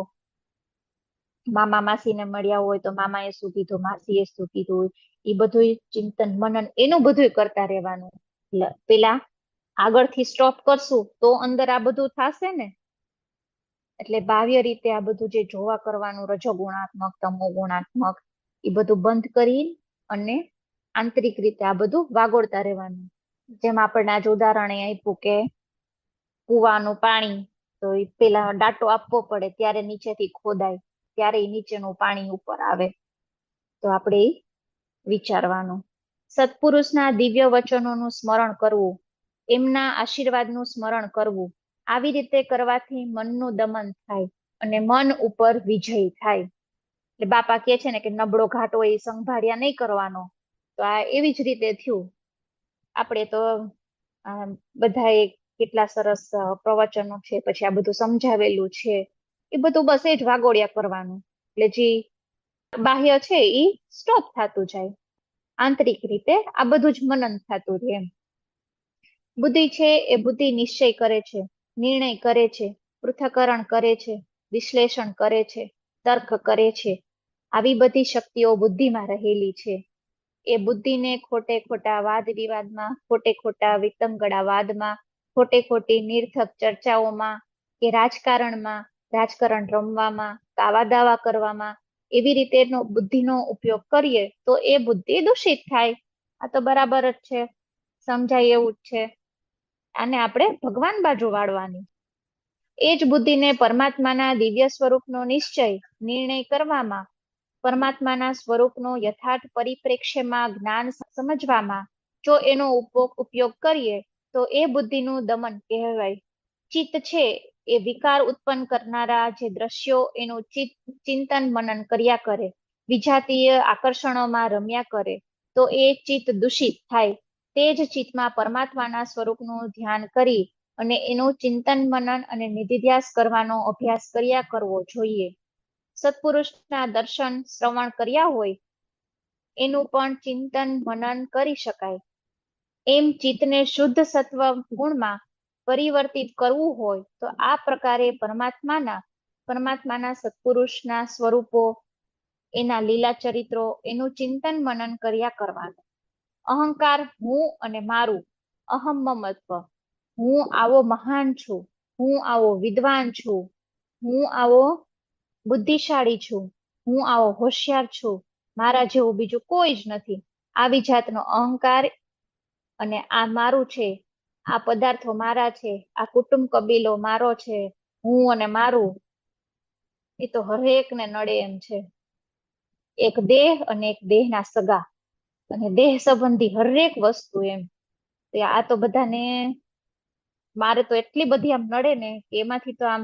મામા માસીને મળ્યા હોય તો મામાએ શું કીધું, માસીએ શું કીધું, એ બધું ચિંતન મનન એનું બધું કરતા રહેવાનું. પેલા આગળથી સ્ટોપ કરશું તો અંદર આ બધું થશે ને. એટલે બાહ્ય રીતે આ બધું જે જોવા કરવાનું રજોગુણાત્મક તમો ગુણાત્મક એ બધું બંધ કરી અને આંતરિક રીતે આ બધું વાગોળતા રહેવાનું. જેમ આપણને આજે ઉદાહરણ એ આપ્યું કે કુવાનું પાણી, તો એ પેલા ડાટો આપવો પડે ત્યારે નીચેથી ખોદાય ત્યારે એ નીચેનું પાણી ઉપર આવે. તો આપણે એ વિચારવાનું. સત્પુરુષના દિવ્ય વચનોનું સ્મરણ કરવું, એમના આશીર્વાદનું સ્મરણ કરવું. આવી રીતે કરવાથી મનનું દમન થાય અને મન ઉપર વિજય થાય. એટલે બાપા કહે છે ને કે નબળો ઘાટ હોય એ સંભાળ્યા નહીં કરવાનો. તો આ એવી જ રીતે થયું. આપણે તો બધાએ કેટલા સરસ પ્રવચનો છે, પછી આ બધું સમજાવેલું છે, એ બધું બસ એ જ વાગોળ્યા કરવાનું. એટલે જે બાહ્ય છે એ સ્ટોપ થતું જાય, આંતરિક રીતે આ બધું જ મનન થતું રહે એમ. બુદ્ધિ છે એ બુદ્ધિ નિશ્ચય કરે છે, નિર્ણય કરે છે, પૃથ્થકરણ કરે છે, વિશ્લેષણ કરે છે, તર્ક કરે છે. આવી બધી શક્તિઓ બુદ્ધિમાં રહેલી છે. એ બુદ્ધિને ખોટે ખોટા વાદ વિવાદમાં, ખોટે ખોટા વિતંગડા વાદમાં, ખોટે ખોટી નિર્થક ચર્ચાઓમાં કે રાજકારણમાં, રાજકારણ રમવામાં, કાવા દાવા કરવામાં, એવી રીતેનો બુદ્ધિનો ઉપયોગ કરીએ તો એ બુદ્ધિ દૂષિત થાય. આ તો બરાબર જ છે, સમજાય એવું જ છે. આને આપણે ભગવાન બાજુ વાળવાની. એ જ બુદ્ધિને પરમાત્માના દિવ્ય સ્વરૂપનો નિશ્ચય, નિર્ણય કરવામાં, પરમાત્માના સ્વરૂપનો યથાર્થ પરિપ્રેક્ષ્યમાં જ્ઞાન સમજવામાં જો એનો ઉપયોગ કરીએ તો એ બુદ્ધિનું દમન કહેવાય. ચિત્ત છે એ વિકાર ઉત્પન્ન કરનારા જે દ્રશ્યો એનું ચિંતન મનન કર્યા કરે, વિજાતીય આકર્ષણોમાં રમ્યા કરે, તો એ ચિત્ત દૂષિત થાય. તે જ ચિત્તમાં પરમાત્માના સ્વરૂપનું ધ્યાન કરી અને એનું ચિંતન મનન અને નિધિધ્યાસ કરવાનો અભ્યાસ કર્યા કરવો જોઈએ. સત્પુરુષના દર્શન શ્રવણ કર્યા હોય એનું પણ ચિંતન મનન કરી શકાય. એમ ચિત્તને શુદ્ધ સત્વ ગુણમાં પરિવર્તિત કરવું હોય તો આ પ્રકારે પરમાત્માના સત્પુરુષના સ્વરૂપો, એના લીલા ચરિત્રો, એનું ચિંતન મનન કર્યા કરવાનું. અહંકાર, હું અને મારું, અહમ મમત્વ, હું આવો મહાન છું, હું આવો વિદ્વાન છું, હું આવો બુદ્ધિશાળી છું, હું આવો હોશિયાર છું, મારા જેવું બીજું કોઈ જ નથી. આવી જાતનો અહંકાર અને આ મારું છે, આ પદાર્થો મારા છે, આ કુટુંબ કબીલો મારો છે, હું અને મારું, એ તો હરેકને નડે એમ છે. એક દેહ અને એક દેહના સગા અને દેહ સંબંધી હરેક વસ્તુ એમ. આ તો બધાને મારે તો એટલી બધી આમ નડે ને કે એમાંથી તો આમ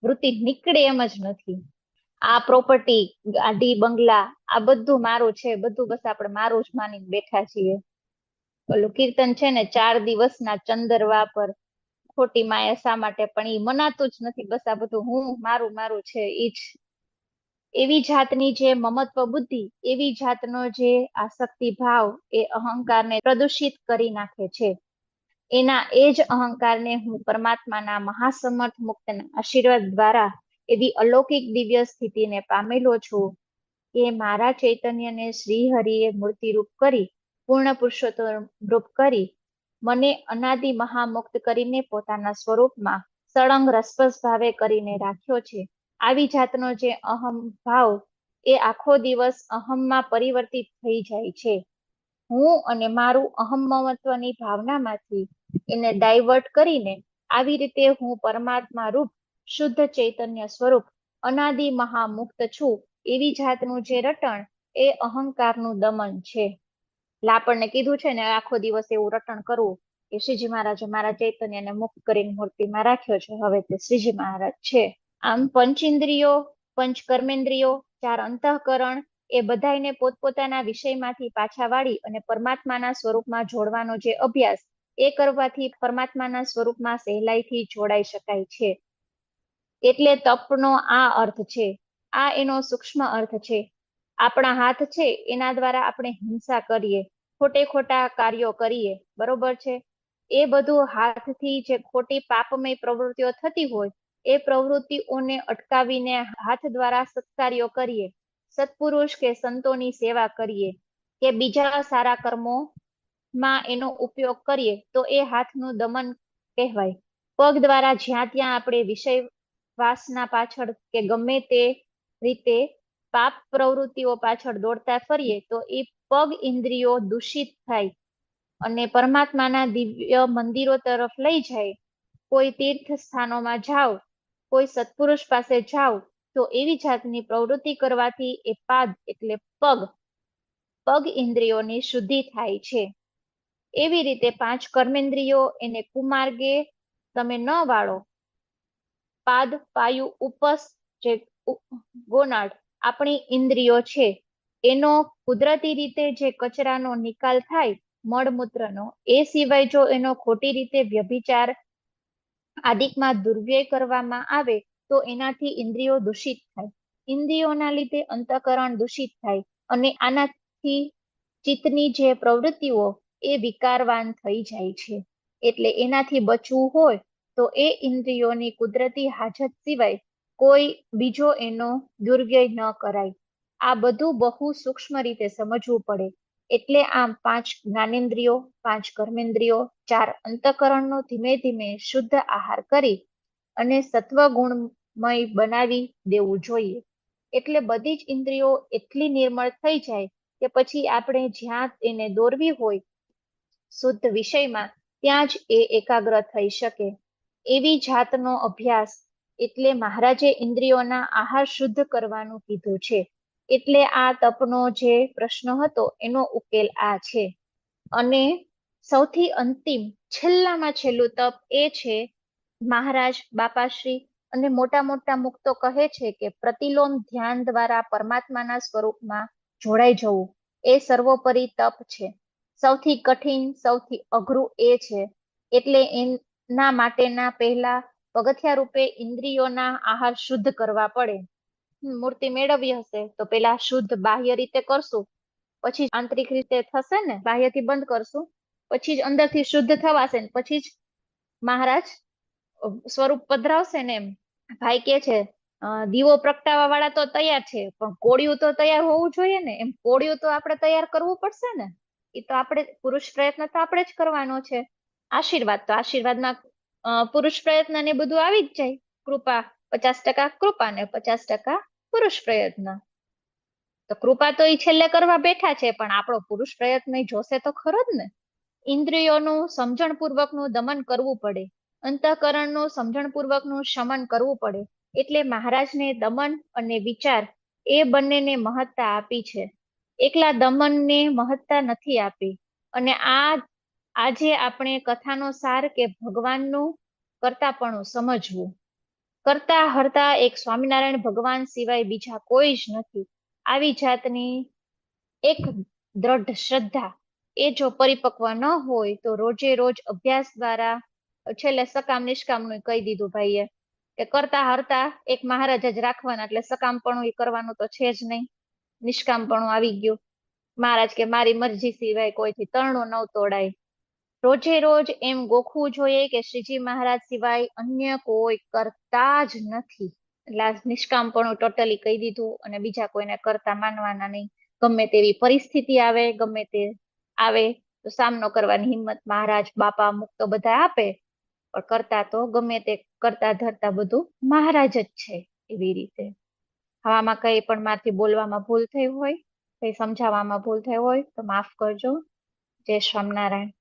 વૃત્તિ નીકળે એમ જ નથી. આ પ્રોપર્ટી, ગાડી, બંગલા, આ બધું મારું છે, બધું બસ આપણે મારું જ માનીને બેઠા છીએ. ઓલું કીર્તન છે ને, 4 દિવસના ચંદરવા પર ખોટી માયા શા માટે, પણ એ મનાતું જ નથી. બસ આ બધું હું મારું મારું છે ઈ જ. એવી જાતની જે મમત્વ બુદ્ધિ, એવી જાતનો જે આસક્તિ ભાવ એ અહંકારને પ્રદૂષિત કરી નાખે છે. એના એ જ અહંકારને હું પરમાત્માના મહાસમર્થ મુક્તના આશીર્વાદ દ્વારા એવી અલૌકિક દિવ્ય સ્થિતિને પામેલો છું કે મારા ચૈતન્યને શ્રી હરિએ મૂર્તિરૂપ કરી, પૂર્ણ પુરુષોત્તમ રૂપ કરી, મને અનાદિ મહામુક્ત કરીને પોતાના સ્વરૂપમાં સળંગ રસપસ ભાવે કરીને રાખ્યો છે. આવી જાતનો જે અહમ ભાવ એ આખો દિવસ અહમમાં પરિવર્તિત થઈ જાય છે. હું અને મારું અહમ મમત્વની ભાવનામાંથી એને ડાયવર્ટ કરીને આવી રીતે હું પરમાત્મા રૂપ શુદ્ધ ચૈતન્ય સ્વરૂપ અનાદિ મહામુક્ત છું. એવી જાતનું જે રટણ એ અહંકારનું દમન છે. એટલે આપણને કીધું છે ને આખો દિવસ એવું રટણ કરવું કે શ્રીજી મહારાજે મારા ચૈતન્યને મુક્ત કરીને મૂર્તિમાં રાખ્યો છે, હવે તે શ્રીજી મહારાજ છે. આમ પંચેન્દ્રિયો, પંચ કર્મેન્દ્રિયો, 4 અંતઃકરણ એ બધાને પોતપોતાના વિષયમાંથી પાછા વાળી અને પરમાત્માના સ્વરૂપમાં જોડવાનો જે અભ્યાસ, એ કરવાથી પરમાત્માના સ્વરૂપમાં સહેલાઈથી જોડાઈ શકાય છે. એટલે તપનો આ અર્થ છે, આ એનો સૂક્ષ્મ અર્થ છે. આપણા હાથ છે એના દ્વારા આપણે હિંસા કરીએ, ખોટે ખોટા કાર્યો કરીએ, બરોબર છે. એ બધું હાથથી જે ખોટી પાપમય પ્રવૃત્તિઓ થતી હોય એ પ્રવૃત્તિઓને અટકાવીને હાથ દ્વારા સત્કાર્યો કરીએ, સત્પુરુષ કે સંતોની સેવા કરીએ કે બીજા સારા કર્મો માં એનો ઉપયોગ કરીએ તો એ હાથનું દમન કહેવાય. પગ દ્વારા જ્યાં ત્યાં આપણે વિષય વાસના પાછળ કે ગમે તે રીતે પાપ પ્રવૃત્તિઓ પાછળ દોડતા ફરીએ તો એ પગ ઇન્દ્રિયો દૂષિત થાય અને પરમાત્માના દિવ્ય મંદિરો તરફ લઈ જાય. કોઈ તીર્થ સ્થાનોમાં જાઓ, કોઈ સત્પુરુષ પાસે જાઓ તો એવી જાતની પ્રવૃત્તિ કરવાથી એ પાદ એટલે પગ ઇન્દ્રિયોની શુદ્ધિ થાય છે. એવી રીતે 5 કર્મેન્દ્રિયો એને કુમાર્ગે તમે ન વાળો. પાદ, પાયુ, ઉપસ જે ગોનાડ આપણી ઇન્દ્રિયો છે એનો કુદરતી રીતે જે કચરાનો નિકાલ થાય મળમૂત્રનો, એ સિવાય જો એનો ખોટી રીતે વ્યભિચાર આદિકમાં દુર્વ્યય કરવામાં આવે તો એનાથી ઇન્દ્રિયો દૂષિત થાય. ઇન્દ્રિયોના લીધે અંતઃકરણ દૂષિત થાય અને આનાથી ચિત્તની જે પ્રવૃત્તિઓ એ વિકારવાન થઈ જાય છે. એટલે એનાથી બચવું હોય તો એ ઇન્દ્રિયોની કુદરતી હાજત સિવાય કોઈ બીજો એનો દુર્વ્યય ન કરાય. આ બધું બહુ સૂક્ષ્મ રીતે સમજવું પડે. એટલે આમ 5 જ્ઞાનેન્દ્રિયો, 5 કર્મેન્દ્રિયો, 4 અંતઃકરણનો ધીમે ધીમે શુદ્ધ આહાર કરી અને સત્વગુણમય બનાવી દેવું જોઈએ. એટલે બધી જ ઇન્દ્રિયો એટલી નિર્મળ થઈ જાય કે પછી આપણે જ્યાં એને દોરવી હોય શુદ્ધ વિષયમાં ત્યાં જ એ એકાગ્ર થઈ શકે. એવી જાતનો અભ્યાસ એટલે મહારાજે ઇન્દ્રિયોના આહાર શુદ્ધ કરવાનું કીધું છે. એટલે આ તપનો જે પ્રશ્ન હતો એનો ઉકેલ આ છે. અને સૌથી અંતિમ છેલ્લામાં છેલ્લું તપ એ છે મહારાજ બાપાશ્રી અને મોટા મોટા મુક્તો કહે છે કે પ્રતિલોમ ધ્યાન દ્વારા પરમાત્માના સ્વરૂપમાં જોડાઈ જવું એ સર્વોપરી તપ છે. સૌથી કઠિન, સૌથી અઘરું એ છે. એટલે એના માટેના પહેલા પગથિયા રૂપે ઇન્દ્રિયોના આહાર શુદ્ધ કરવા પડે. મૂર્તિ મેળવી હશે તો પેલા શુદ્ધ બાહ્ય રીતે કરશું, પછી આંતરિક રીતે થશે ને, બાહ્યથી બંધ કરશું, પછી જ અંદરથી શુદ્ધ થવાશે ને પછી જ મહારાજ સ્વરૂપ પધરાવશે ને. એમ ભાઈ કે છે દીવો પ્રગટાવવા વાળા તો તૈયાર છે પણ કોળિયું તો તૈયાર હોવું જોઈએ ને. એમ કોળિયું તો આપણે તૈયાર કરવું પડશે ને. એ તો આપણે પુરુષ પ્રયત્ન તો આપણે જ કરવાનો છે. આશીર્વાદ તો આશીર્વાદમાં પુરુષ પ્રયત્ન ને બધું આવી જ જાય. કૃપા 50% કૃપા ને 50% પુરુષ પ્રયત્ન. તો કૃપા તો એ છેલ્લે કરવા બેઠા છે પણ આપણો પુરુષ પ્રયત્ન જોશે તો ખરો જ ને. ઇન્દ્રિયોનું સમજણપૂર્વકનું દમન કરવું પડે, અંતઃકરણનું સમજણપૂર્વકનું શમન કરવું પડે. એટલે મહારાજને દમન અને વિચાર એ બંનેને મહત્તા આપી છે. એકલા દમનને મહત્તા નથી આપી. અને આજે આપણે કથાનો સાર કે ભગવાનનું કરતાપણું સમજવું. કરતા હરતા એક સ્વામિનારાયણ ભગવાન સિવાય બીજા કોઈ જ નથી. આવી જાતની એક દ્રઢ શ્રદ્ધા એ જો પરિપક્વ ન હોય તો રોજે રોજ અભ્યાસ દ્વારા છેલ્લે સકામ નિષ્કામનું કહી દીધું ભાઈએ કે કરતા હરતા એક મહારાજ જ રાખવાના. એટલે સકામપણું એ કરવાનું તો છે જ નહીં, નિષ્કામપણું આવી ગયું. મહારાજ કે મારી મરજી સિવાય કોઈથી તરણું ન તોડાય. રોજે રોજ એમ ગોખવું જોઈએ કે શ્રીજી મહારાજ સિવાય અન્ય કોઈ કરતા જ નથી. એટલે આ નિષ્કામપણું ટોટલી કહી દીધું અને બીજા કોઈને કરતા માનવાના નહીં. ગમે તેવી પરિસ્થિતિ આવે, ગમે તે આવે તો સામનો કરવાની હિંમત મહારાજ બાપા મુક્તો બધા આપે. પણ કરતા તો ગમે તે કરતા ધરતા બધું મહારાજ જ છે. એવી રીતે આમાં કઈ પણ મારથી બોલવામાં ભૂલ થઈ હોય, કઈ સમજાવવામાં ભૂલ થઈ હોય તો માફ કરજો. જય સ્વામિનારાયણ.